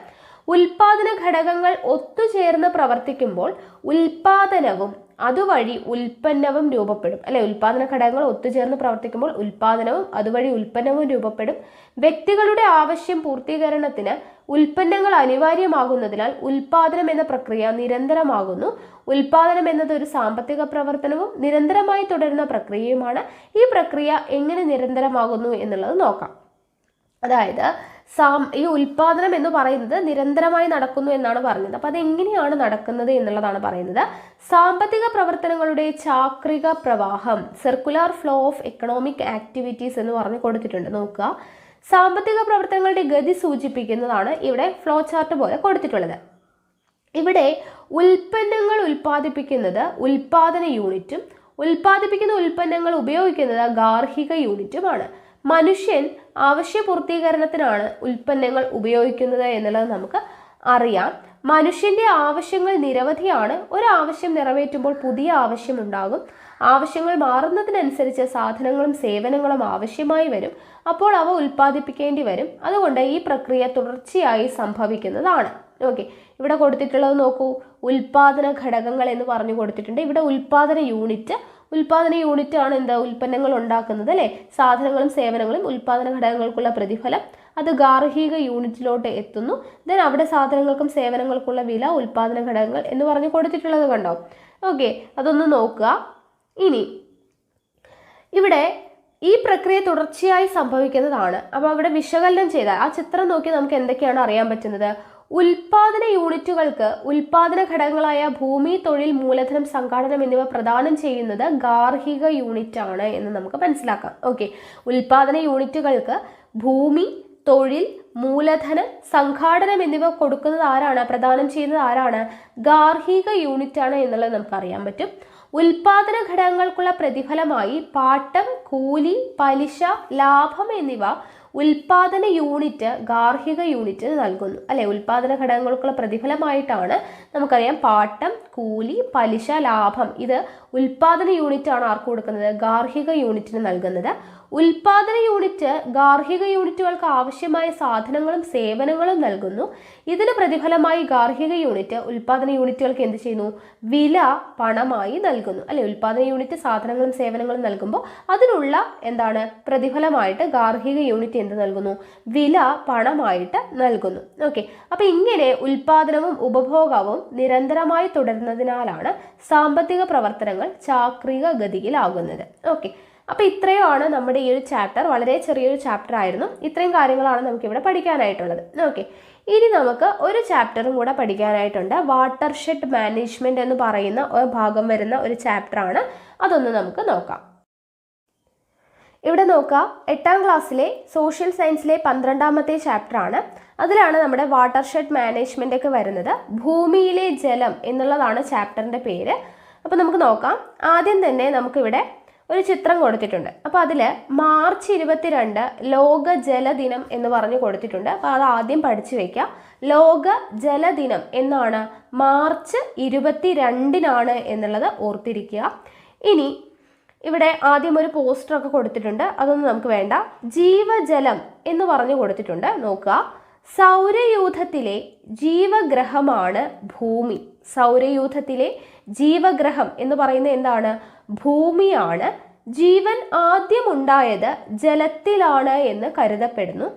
ഉൽപാദന ഘടകങ്ങൾ ഒത്തുചേർന്ന് പ്രവർത്തിക്കുമ്പോൾ ഉൽപാദനവും അതുവഴി ഉൽപ്പന്നവും രൂപപ്പെടും, അല്ലെ? ഉൽപാദന ഘടകങ്ങൾ ഒത്തുചേർന്ന് പ്രവർത്തിക്കുമ്പോൾ ഉൽപാദനവും അതുവഴി ഉൽപ്പന്നവും രൂപപ്പെടും. വ്യക്തികളുടെ ആവശ്യം പൂർത്തീകരണത്തിന് ഉൽപ്പന്നങ്ങൾ അനിവാര്യമാകുന്നതിനാൽ ഉൽപാദനം എന്ന പ്രക്രിയ നിരന്തരമാകുന്നു. ഉൽപാദനം എന്നത് ഒരു സാമ്പത്തിക പ്രവർത്തനവും നിരന്തരമായി തുടരുന്ന പ്രക്രിയയുമാണ്. ഈ പ്രക്രിയ എങ്ങനെ നിരന്തരമാകുന്നു എന്നുള്ളത് നോക്കാം. അതായത് ഈ ഉൽപാദനം എന്ന് പറയുന്നത് നിരന്തരമായി നടക്കുന്നു എന്നാണ് പറഞ്ഞത്. അപ്പോൾ അതെങ്ങനെയാണ് നടക്കുന്നത് എന്നുള്ളതാണ് പറയുന്നത്. സാമ്പത്തിക പ്രവർത്തനങ്ങളുടെ ചാക്രിക പ്രവാഹം, circular flow of economic activities എന്ന് പറഞ്ഞ് കൊടുത്തിട്ടുണ്ട്. നോക്കുക, സാമ്പത്തിക പ്രവർത്തനങ്ങളുടെ ഗതി സൂചിപ്പിക്കുന്നതാണ് ഇവിടെ ഫ്ലോ ചാർട്ട് പോലെ കൊടുത്തിട്ടുള്ളത്. ഇവിടെ ഉൽപ്പന്നങ്ങൾ ഉൽപ്പാദിപ്പിക്കുന്നത് ഉൽപാദന യൂണിറ്റും ഉൽപ്പാദിപ്പിക്കുന്ന ഉൽപ്പന്നങ്ങൾ ഉപയോഗിക്കുന്നത് ഗാർഹിക യൂണിറ്റുമാണ്. മനുഷ്യൻ ആവശ്യപൂർത്തീകരണത്തിനാണ് ഉൽപ്പന്നങ്ങൾ ഉപയോഗിക്കുന്നത് എന്നുള്ളത് നമുക്ക് അറിയാം. മനുഷ്യന്റെ ആവശ്യങ്ങൾ നിരവധിയാണ്. ഒരാവശ്യം നിറവേറ്റുമ്പോൾ പുതിയ ആവശ്യമുണ്ടാകും. ആവശ്യങ്ങൾ മാറുന്നതിനനുസരിച്ച് സാധനങ്ങളും സേവനങ്ങളും ആവശ്യമായി വരും. അപ്പോൾ അവ ഉൽപ്പാദിപ്പിക്കേണ്ടി വരും. അതുകൊണ്ട് ഈ പ്രക്രിയ തുടർച്ചയായി സംഭവിക്കുന്നതാണ്. ഓക്കെ, ഇവിടെ കൊടുത്തിട്ടുള്ളത് നോക്കൂ, ഉൽപാദന ഘടകങ്ങൾ എന്ന് പറഞ്ഞു കൊടുത്തിട്ടുണ്ട്. ഇവിടെ ഉൽപാദന യൂണിറ്റ് ആണ് എന്താ, ഉൽപ്പന്നങ്ങൾ ഉണ്ടാക്കുന്നത് അല്ലേ. സാധനങ്ങളും സേവനങ്ങളും ഉൽപാദന ഘടകങ്ങൾക്കുള്ള പ്രതിഫലം അത് ഗാർഹിക യൂണിറ്റിലോട്ട് എത്തുന്നു. ദെൻ അവിടെ സാധനങ്ങൾക്കും സേവനങ്ങൾക്കുള്ള വില, ഉൽപാദന ഘടകങ്ങൾ എന്ന് പറഞ്ഞു കൊടുത്തിട്ടുള്ളത് കണ്ടോ. ഓക്കെ, അതൊന്ന് നോക്കുക. ഇനി ഇവിടെ ഈ പ്രക്രിയ തുടർച്ചയായി സംഭവിക്കുന്നതാണ്. അപ്പോൾ അവിടെ വിശകലനം ചെയ്താൽ ആ ചിത്രം നോക്കി നമുക്ക് എന്തൊക്കെയാണ് അറിയാൻ പറ്റുന്നത്. ഉൽപാദന യൂണിറ്റുകൾക്ക് ഉൽപാദന ഘടകങ്ങളായ ഭൂമി, തൊഴിൽ, മൂലധനം, സംഘാടനം എന്നിവ പ്രദാനം ചെയ്യുന്നത് ഗാർഹിക യൂണിറ്റ് ആണ് എന്ന് നമുക്ക് മനസ്സിലാക്കാം. ഓക്കെ, ഉൽപാദന യൂണിറ്റുകൾക്ക് ഭൂമി, തൊഴിൽ, മൂലധനം, സംഘാടനം എന്നിവ കൊടുക്കുന്നത് ആരാണ്, പ്രദാനം ചെയ്യുന്നത് ആരാണ്, ഗാർഹിക യൂണിറ്റ് ആണ് എന്നുള്ളത് നമുക്ക് അറിയാൻ പറ്റും. ഉൽപാദന ഘടകങ്ങൾക്കുള്ള പ്രതിഫലമായി പാട്ടം, കൂലി, പലിശ, ലാഭം എന്നിവ ഉൽപാദന യൂണിറ്റ് ഗാർഹിക യൂണിറ്റിന് നൽകുന്നു അല്ലെ. ഉൽപാദന ഘടകങ്ങൾക്കുള്ള പ്രതിഫലമായിട്ടാണ് നമുക്കറിയാം പാട്ടം, കൂലി, പലിശ, ലാഭം ഇത് ഉൽപാദന യൂണിറ്റ് ആണ് ആർക്ക് കൊടുക്കുന്നത്, ഗാർഹിക യൂണിറ്റിന് നൽകുന്നത്. ഉൽപാദന യൂണിറ്റ് ഗാർഹിക യൂണിറ്റുകൾക്ക് ആവശ്യമായ സാധനങ്ങളും സേവനങ്ങളും നൽകുന്നു. ഇതിന് പ്രതിഫലമായി ഗാർഹിക യൂണിറ്റ് ഉൽപാദന യൂണിറ്റുകൾക്ക് എന്ത് ചെയ്യുന്നു, വില പണമായി നൽകുന്നു അല്ലെ. ഉൽപാദന യൂണിറ്റ് സാധനങ്ങളും സേവനങ്ങളും നൽകുമ്പോൾ അതിനുള്ള എന്താണ് പ്രതിഫലമായിട്ട് ഗാർഹിക യൂണിറ്റ് എന്ത് നൽകുന്നു, വില പണമായിട്ട് നൽകുന്നു. ഓക്കെ, അപ്പൊ ഇങ്ങനെ ഉൽപാദനവും ഉപഭോഗവും നിരന്തരമായി തുടരുന്നതിനാലാണ് സാമ്പത്തിക പ്രവർത്തനങ്ങൾ ചാക്രിക ഗതിയിലാകുന്നത്. ഓക്കെ, അപ്പോൾ ഇത്രയുമാണ് നമ്മുടെ ഈ ഒരു ചാപ്റ്റർ. വളരെ ചെറിയൊരു ചാപ്റ്റർ ആയിരുന്നു. ഇത്രയും കാര്യങ്ങളാണ് നമുക്കിവിടെ പഠിക്കാനായിട്ടുള്ളത്. ഓക്കെ, ഇനി നമുക്ക് ഒരു ചാപ്റ്ററും കൂടെ പഠിക്കാനായിട്ടുണ്ട്. വാട്ടർഷെഡ് മാനേജ്മെന്റ് എന്ന് പറയുന്ന ഒരു ഭാഗം വരുന്ന ഒരു ചാപ്റ്ററാണ്. അതൊന്ന് നമുക്ക് നോക്കാം. ഇവിടെ നോക്കാം, 8ാം ക്ലാസ്സിലെ സോഷ്യൽ സയൻസിലെ 12ാമത്തെ ചാപ്റ്ററാണ്. അതിലാണ് നമ്മുടെ വാട്ടർഷെഡ് മാനേജ്മെന്റ് ഒക്കെ വരുന്നത്. ഭൂമിയിലെ ജലം എന്നുള്ളതാണ് ചാപ്റ്ററിൻ്റെ പേര്. അപ്പോൾ നമുക്ക് നോക്കാം. ആദ്യം തന്നെ നമുക്കിവിടെ ഒരു ചിത്രം കൊടുത്തിട്ടുണ്ട്. അപ്പോൾ അതിൽ മാർച്ച് 22 ലോക ജലദിനം എന്ന് പറഞ്ഞു കൊടുത്തിട്ടുണ്ട്. അപ്പോൾ അത് ആദ്യം പഠിച്ചു വയ്ക്കുക. ലോക ജലദിനം എന്നാണ് മാർച്ച് 22 എന്നുള്ളത് ഓർത്തിരിക്കുക. ഇനി ഇവിടെ ആദ്യം ഒരു പോസ്റ്ററൊക്കെ കൊടുത്തിട്ടുണ്ട്. അതൊന്നും നമുക്ക് വേണ്ട. ജീവജലം എന്ന് പറഞ്ഞു കൊടുത്തിട്ടുണ്ട്. നോക്കുക, സൗരയൂഥത്തിലെ ജീവഗ്രഹമാണ് ഭൂമി. സൗരയൂഥത്തിലെ ജീവഗ്രഹം എന്ന് പറയുന്നത് എന്താണ്, ഭൂമിയാണ്. ജീവൻ ആദ്യമുണ്ടായത് ജലത്തിലാണ് എന്ന് കരുതപ്പെടുന്നു.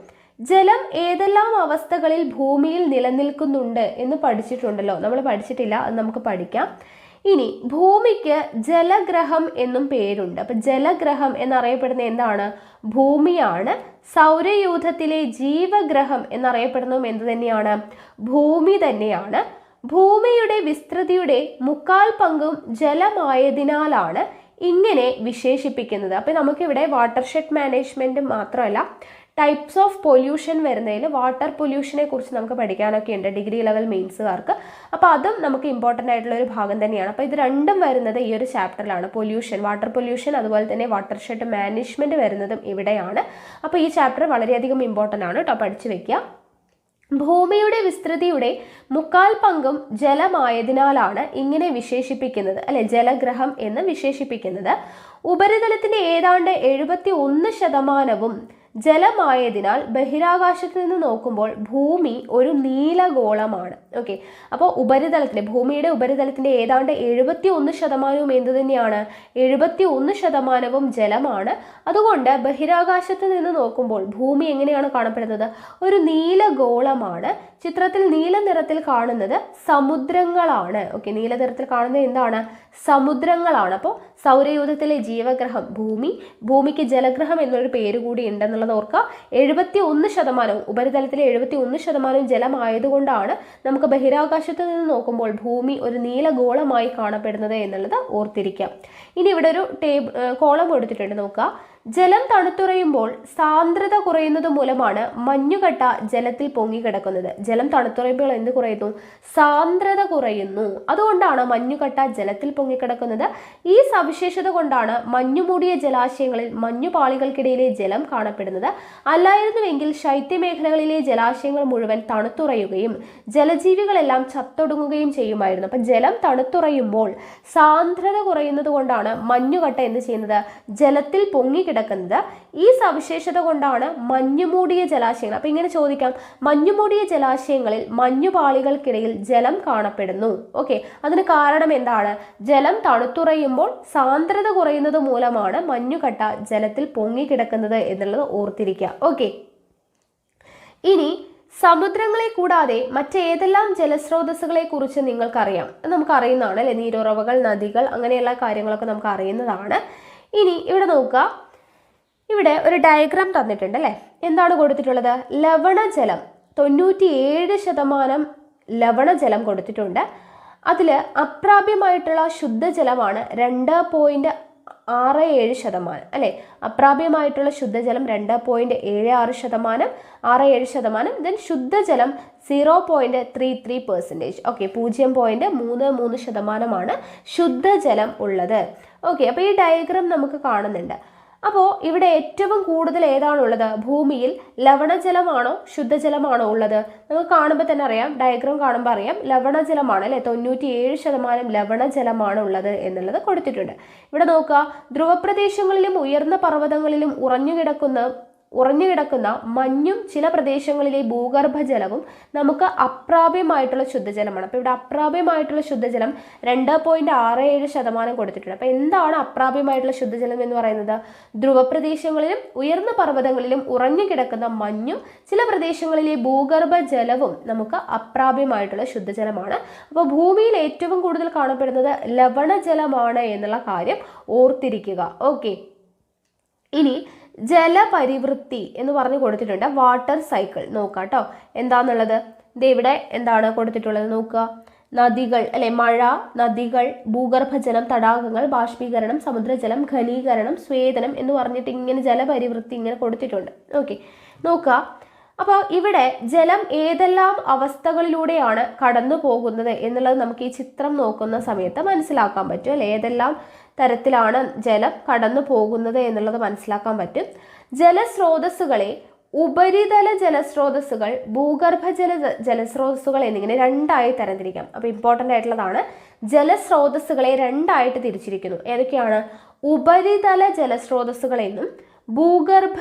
ജലം ഏതെല്ലാം അവസ്ഥകളിൽ ഭൂമിയിൽ നിലനിൽക്കുന്നുണ്ട് എന്ന് പഠിച്ചിട്ടുണ്ടല്ലോ, നമ്മൾ പഠിച്ചിട്ടില്ല, അത് നമുക്ക് പഠിക്കാം. ഇനി ഭൂമിക്ക് ജലഗ്രഹം എന്നും പേരുണ്ട്. അപ്പം ജലഗ്രഹം എന്നറിയപ്പെടുന്ന എന്താണ്, ഭൂമിയാണ്. സൗരയൂഥത്തിലെ ജീവഗ്രഹം എന്നറിയപ്പെടുന്നതും എന്ത് തന്നെയാണ്, ഭൂമി തന്നെയാണ്. ഭൂമിയുടെ വിസ്തൃതിയുടെ 1/4 പങ്കും ജലമായതിനാലാണ് ഇങ്ങനെ വിശേഷിപ്പിക്കുന്നത്. അപ്പം നമുക്കിവിടെ വാട്ടർഷെഡ് മാനേജ്മെന്റ് മാത്രമല്ല, ടൈപ്സ് ഓഫ് പൊല്യൂഷൻ വരുന്നതിൽ വാട്ടർ പൊല്യൂഷനെ കുറിച്ച് നമുക്ക് പഠിക്കാനൊക്കെ ഉണ്ട് ഡിഗ്രി ലെവൽ മെയിൻസുകാർക്ക്. അപ്പോൾ അതും നമുക്ക് ഇമ്പോർട്ടൻ്റ് ആയിട്ടുള്ള ഒരു ഭാഗം തന്നെയാണ്. അപ്പോൾ ഇത് രണ്ടും വരുന്നത് ഈ ഒരു ചാപ്റ്ററിലാണ്. പൊല്യൂഷൻ, വാട്ടർ പൊല്യൂഷൻ, അതുപോലെ തന്നെ വാട്ടർഷെഡ് മാനേജ്മെന്റ് വരുന്നതും ഇവിടെയാണ്. അപ്പോൾ ഈ ചാപ്റ്റർ വളരെയധികം ഇമ്പോർട്ടൻ്റ് ആണ് കേട്ടോ, പഠിച്ചു വെക്കുക. ഭൂമിയുടെ വിസ്തൃതിയുടെ 1/4 പങ്കും ജലമായതിനാലാണ് ഇങ്ങനെ വിശേഷിപ്പിക്കുന്നത് അല്ലെ, ജലഗ്രഹം എന്ന് വിശേഷിപ്പിക്കുന്നത്. ഉപരിതലത്തിന്റെ ഏതാണ്ട് 71% ജലമായതിനാൽ ബഹിരാകാശത്ത് നിന്ന് നോക്കുമ്പോൾ ഭൂമി ഒരു നീലഗോളമാണ്. ഓക്കെ, അപ്പോൾ ഉപരിതലത്തിന്റെ, ഭൂമിയുടെ ഉപരിതലത്തിന്റെ ഏതാണ്ട് 71% എന്ത് തന്നെയാണ്, 71% ജലമാണ്. അതുകൊണ്ട് ബഹിരാകാശത്ത് നിന്ന് നോക്കുമ്പോൾ ഭൂമി എങ്ങനെയാണ് കാണപ്പെടുന്നത്, ഒരു നീലഗോളമാണ്. ചിത്രത്തിൽ നീല നിറത്തിൽ കാണുന്നത് സമുദ്രങ്ങളാണ്. ഓക്കെ, നീല നിറത്തിൽ കാണുന്നത് എന്താണ്, സമുദ്രങ്ങളാണ്. അപ്പോൾ സൗരയൂഥത്തിലെ ജീവഗ്രഹം ഭൂമി, ഭൂമിക്ക് ജലഗ്രഹം എന്നൊരു പേര് കൂടി ഉണ്ടെന്നുള്ളത് ഓർക്കുക. 71% ഉപരിതലത്തിലെ 71% ജലമായതുകൊണ്ടാണ് നമുക്ക് ബഹിരാകാശത്ത് നിന്ന് നോക്കുമ്പോൾ ഭൂമി ഒരു നീലഗോളമായി കാണപ്പെടുന്നത് എന്നുള്ളത് ഓർത്തിരിക്കാം. ഇനി ഇവിടെ ഒരു കോളം കൊടുത്തിട്ടുണ്ട് നോക്കുക. ജലം തണുത്തുറയുമ്പോൾ സാന്ദ്രത കുറയുന്നത് മൂലമാണ് മഞ്ഞുകട്ട ജലത്തിൽ പൊങ്ങിക്കിടക്കുന്നത്. ജലം തണുത്തുറയുമ്പോൾ എന്ത് കുറയുന്നു? സാന്ദ്രത കുറയുന്നു. അതുകൊണ്ടാണ് മഞ്ഞുകട്ട ജലത്തിൽ പൊങ്ങിക്കിടക്കുന്നത്. ഈ സവിശേഷത കൊണ്ടാണ് മഞ്ഞുമൂടിയ ജലാശയങ്ങളിൽ മഞ്ഞുപാളികൾക്കിടയിലെ ജലം കാണപ്പെടുന്നത്. അല്ലായിരുന്നുവെങ്കിൽ ശൈത്യമേഖലകളിലെ ജലാശയങ്ങൾ മുഴുവൻ തണുത്തുറയുകയും ജലജീവികളെല്ലാം ചത്തൊടുങ്ങുകയും ചെയ്യുമായിരുന്നു. അപ്പം ജലം തണുത്തുറയുമ്പോൾ സാന്ദ്രത കുറയുന്നത് കൊണ്ടാണ് മഞ്ഞുകട്ട എന്ത് ചെയ്യുന്നത്? ജലത്തിൽ പൊങ്ങിക്കിടക്കുന്നത്. ഈ സവിശേഷത കൊണ്ടാണ് മഞ്ഞുമൂടിയ ജലാശയങ്ങൾ. അപ്പം ഇങ്ങനെ ചോദിക്കാം, മഞ്ഞുമൂടിയ ജലാശയങ്ങളിൽ മഞ്ഞുപാളികൾക്കിടയിൽ ജലം കാണപ്പെടുന്നു. ഓക്കെ, അതിന് കാരണം എന്താണ്? ജലം തണുത്തുറയുമ്പോൾ സാന്ദ്രത കുറയുന്നത് മൂലമാണ് മഞ്ഞുകട്ട ജലത്തിൽ പൊങ്ങിക്കിടക്കുന്നത് എന്നുള്ളത് ഓർത്തിരിക്കുക. ഓക്കെ, ഇനി സമുദ്രങ്ങളെ കൂടാതെ മറ്റേതെല്ലാം ജലസ്രോതസ്സുകളെ കുറിച്ച് നിങ്ങൾക്കറിയാം? നമുക്ക് അറിയുന്നതാണ് അല്ലെ, നീരുറവകൾ, നദികൾ, അങ്ങനെയുള്ള കാര്യങ്ങളൊക്കെ നമുക്ക് അറിയുന്നതാണ്. ഇനി ഇവിടെ നോക്കുക, ഇവിടെ ഒരു ഡയഗ്രാം തന്നിട്ടുണ്ട് അല്ലേ. എന്താണ് കൊടുത്തിട്ടുള്ളത്? ലവണജലം 97% ലവണജലം കൊടുത്തിട്ടുണ്ട്. അതിൽ അപ്രാപ്യമായിട്ടുള്ള ശുദ്ധജലമാണ് 2.67% അല്ലെ. അപ്രാപ്യമായിട്ടുള്ള ശുദ്ധജലം 2.76%, 67%. ദെൻ ശുദ്ധജലം 0.33%. ഓക്കെ, 0.33% ശുദ്ധജലം ഉള്ളത്. ഓക്കെ, അപ്പോൾ ഈ ഡയഗ്രാം നമുക്ക് കാണുന്നുണ്ട്. അപ്പോൾ ഇവിടെ ഏറ്റവും കൂടുതൽ ഏതാണുള്ളത്? ഭൂമിയിൽ ലവണജലമാണോ ശുദ്ധജലമാണോ ഉള്ളത്? നമുക്ക് കാണുമ്പോൾ തന്നെ അറിയാം, ഡയഗ്രാം കാണുമ്പോൾ അറിയാം, ലവണജലമാണ് അല്ലെ. 97% ലവണജലമാണ് ഉള്ളത് എന്നുള്ളത് കൊടുത്തിട്ടുണ്ട്. ഇവിടെ നോക്കുക, ധ്രുവപ്രദേശങ്ങളിലും ഉയർന്ന പർവ്വതങ്ങളിലും ഉറഞ്ഞുകിടക്കുന്ന മഞ്ഞും ചില പ്രദേശങ്ങളിലെ ഭൂഗർഭജലവും നമുക്ക് അപ്രാപ്യമായിട്ടുള്ള ശുദ്ധജലമാണ്. അപ്പോൾ ഇവിടെ അപ്രാപ്യമായിട്ടുള്ള ശുദ്ധജലം 2.67% കൊടുത്തിട്ടുണ്ട്. അപ്പോൾ എന്താണ് അപ്രാപ്യമായിട്ടുള്ള ശുദ്ധജലം എന്ന് പറയുന്നത്? ധ്രുവപ്രദേശങ്ങളിലും ഉയർന്ന പർവ്വതങ്ങളിലും ഉറഞ്ഞുകിടക്കുന്ന മഞ്ഞും ചില പ്രദേശങ്ങളിലെ ഭൂഗർഭജലവും നമുക്ക് അപ്രാപ്യമായിട്ടുള്ള ശുദ്ധജലമാണ്. അപ്പോൾ ഭൂമിയിൽ ഏറ്റവും കൂടുതൽ കാണപ്പെടുന്നത് ലവണജലമാണ് എന്നുള്ള കാര്യം ഓർത്തിരിക്കുക. ഓക്കെ, ഇനി ജലപരിവൃത്തി എന്ന് പറഞ്ഞു കൊടുത്തിട്ടുണ്ട്. വാട്ടർ സൈക്കിൾ നോക്കാം കേട്ടോ, എന്താന്നുള്ളത്. ഇവിടെ എന്താണ് കൊടുത്തിട്ടുള്ളത് നോക്കുക. നദികൾ അല്ലെ, മഴ, നദികൾ, ഭൂഗർഭജലം, തടാകങ്ങൾ, ബാഷ്പീകരണം, സമുദ്രജലം, ഘനീകരണം, സ്വേദനം എന്ന് പറഞ്ഞിട്ട് ഇങ്ങനെ ജലപരിവൃത്തി ഇങ്ങനെ കൊടുത്തിട്ടുണ്ട്. ഓക്കെ, നോക്കുക. അപ്പോൾ ഇവിടെ ജലം ഏതെല്ലാം അവസ്ഥകളിലൂടെയാണ് കടന്നു പോകുന്നത് എന്നുള്ളത് നമുക്ക് ഈ ചിത്രം നോക്കുന്ന സമയത്ത് മനസ്സിലാക്കാൻ പറ്റും അല്ലെ. ഏതെല്ലാം തരത്തിലാണ് ജലം കടന്നു പോകുന്നത് എന്നുള്ളത് മനസ്സിലാക്കാൻ പറ്റും. ജലസ്രോതസ്സുകളെ ഉപരിതല ജലസ്രോതസ്സുകൾ, ഭൂഗർഭ ജലസ്രോതസ്സുകൾ എന്നിങ്ങനെ രണ്ടായി തരംതിരിക്കാം. അപ്പോൾ ഇമ്പോർട്ടൻ്റ് ആയിട്ടുള്ളതാണ്, ജലസ്രോതസ്സുകളെ രണ്ടായിട്ട് തിരിച്ചിരിക്കുന്നു. ഏതൊക്കെയാണ്? ഉപരിതല ജലസ്രോതസ്സുകൾ എന്നും ഭൂഗർഭ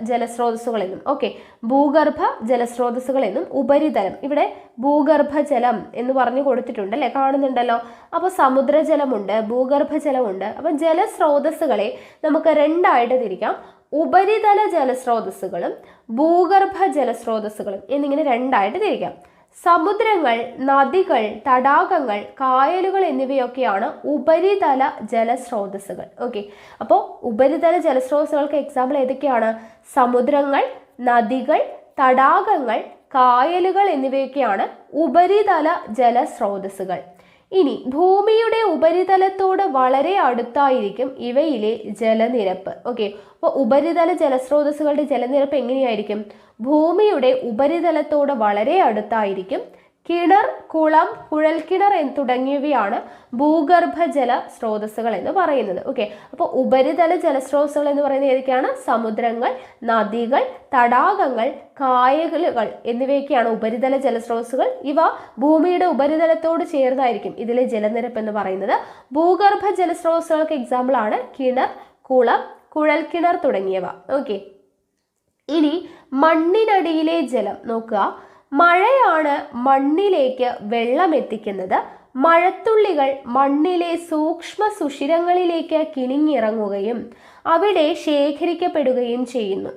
ജലസ്രോതസ്സുകൾ എന്നും. ഓക്കെ, ഭൂഗർഭ ജലസ്രോതസ്സുകൾ എന്നും ഉപരിതലം. ഇവിടെ ഭൂഗർഭജലം എന്ന് പറഞ്ഞു കൊടുത്തിട്ടുണ്ട് അല്ലെ, കാണുന്നുണ്ടല്ലോ. അപ്പോൾ സമുദ്രജലമുണ്ട്, ഭൂഗർഭജലമുണ്ട്. അപ്പം ജലസ്രോതസ്സുകളെ നമുക്ക് രണ്ടായിട്ട് തിരിക്കാം. ഉപരിതല ജലസ്രോതസ്സുകളും ഭൂഗർഭ ജലസ്രോതസ്സുകളും എന്നിങ്ങനെ രണ്ടായിട്ട് തിരിക്കാം. സമുദ്രങ്ങൾ, നദികൾ, തടാകങ്ങൾ, കായലുകൾ എന്നിവയൊക്കെയാണ് ഉപരിതല ജലസ്രോതസ്സുകൾ. ഓക്കെ, അപ്പോൾ ഉപരിതല ജലസ്രോതസ്സുകൾക്ക് എക്സാമ്പിൾ ഏതൊക്കെയാണ്? സമുദ്രങ്ങൾ, നദികൾ, തടാകങ്ങൾ, കായലുകൾ എന്നിവയൊക്കെയാണ് ഉപരിതല ജലസ്രോതസ്സുകൾ. ഇനി ഭൂമിയുടെ ഉപരിതലത്തോട് വളരെ അടുത്തായിരിക്കും ഇവയിലെ ജലനിരപ്പ്. ഓക്കെ, അപ്പോൾ ഉപരിതല ജലസ്രോതസ്സുകളുടെ ജലനിരപ്പ് എങ്ങനെയായിരിക്കും? ഭൂമിയുടെ ഉപരിതലത്തോട് വളരെ അടുത്തായിരിക്കും. കിണർ, കുളം, കുഴൽക്കിണർ തുടങ്ങിയവയാണ് ഭൂഗർഭ ജല സ്രോതസ്സുകൾ എന്ന് പറയുന്നത്. ഓക്കെ, അപ്പോൾ ഉപരിതല ജലസ്രോതസ്സുകൾ എന്ന് പറയുന്നത് ഏതൊക്കെയാണ്? സമുദ്രങ്ങൾ, നദികൾ, തടാകങ്ങൾ, കായലുകൾ എന്നിവയൊക്കെയാണ് ഉപരിതല ജലസ്രോതസ്സുകൾ. ഇവ ഭൂമിയുടെ ഉപരിതലത്തോട് ചേർന്നായിരിക്കും ഇതിലെ ജലനിരപ്പ് എന്ന് പറയുന്നത്. ഭൂഗർഭ ജലസ്രോതസ്സുകൾക്ക് എക്സാമ്പിൾ ആണ് കിണർ, കുളം, കുഴൽക്കിണർ തുടങ്ങിയവ. ഓക്കെ, ഇനി മണ്ണിനടിയിലെ ജലം നോക്കുക. മഴയാണ് മണ്ണിലേക്ക് വെള്ളം എത്തിക്കുന്നത്. മഴത്തുള്ളികൾ മണ്ണിലെ സൂക്ഷ്മ സുഷിരങ്ങളിലേക്ക് കിണിങ്ങിറങ്ങുകയും അവിടെ ശേഖരിക്കപ്പെടുകയും ചെയ്യുന്നു.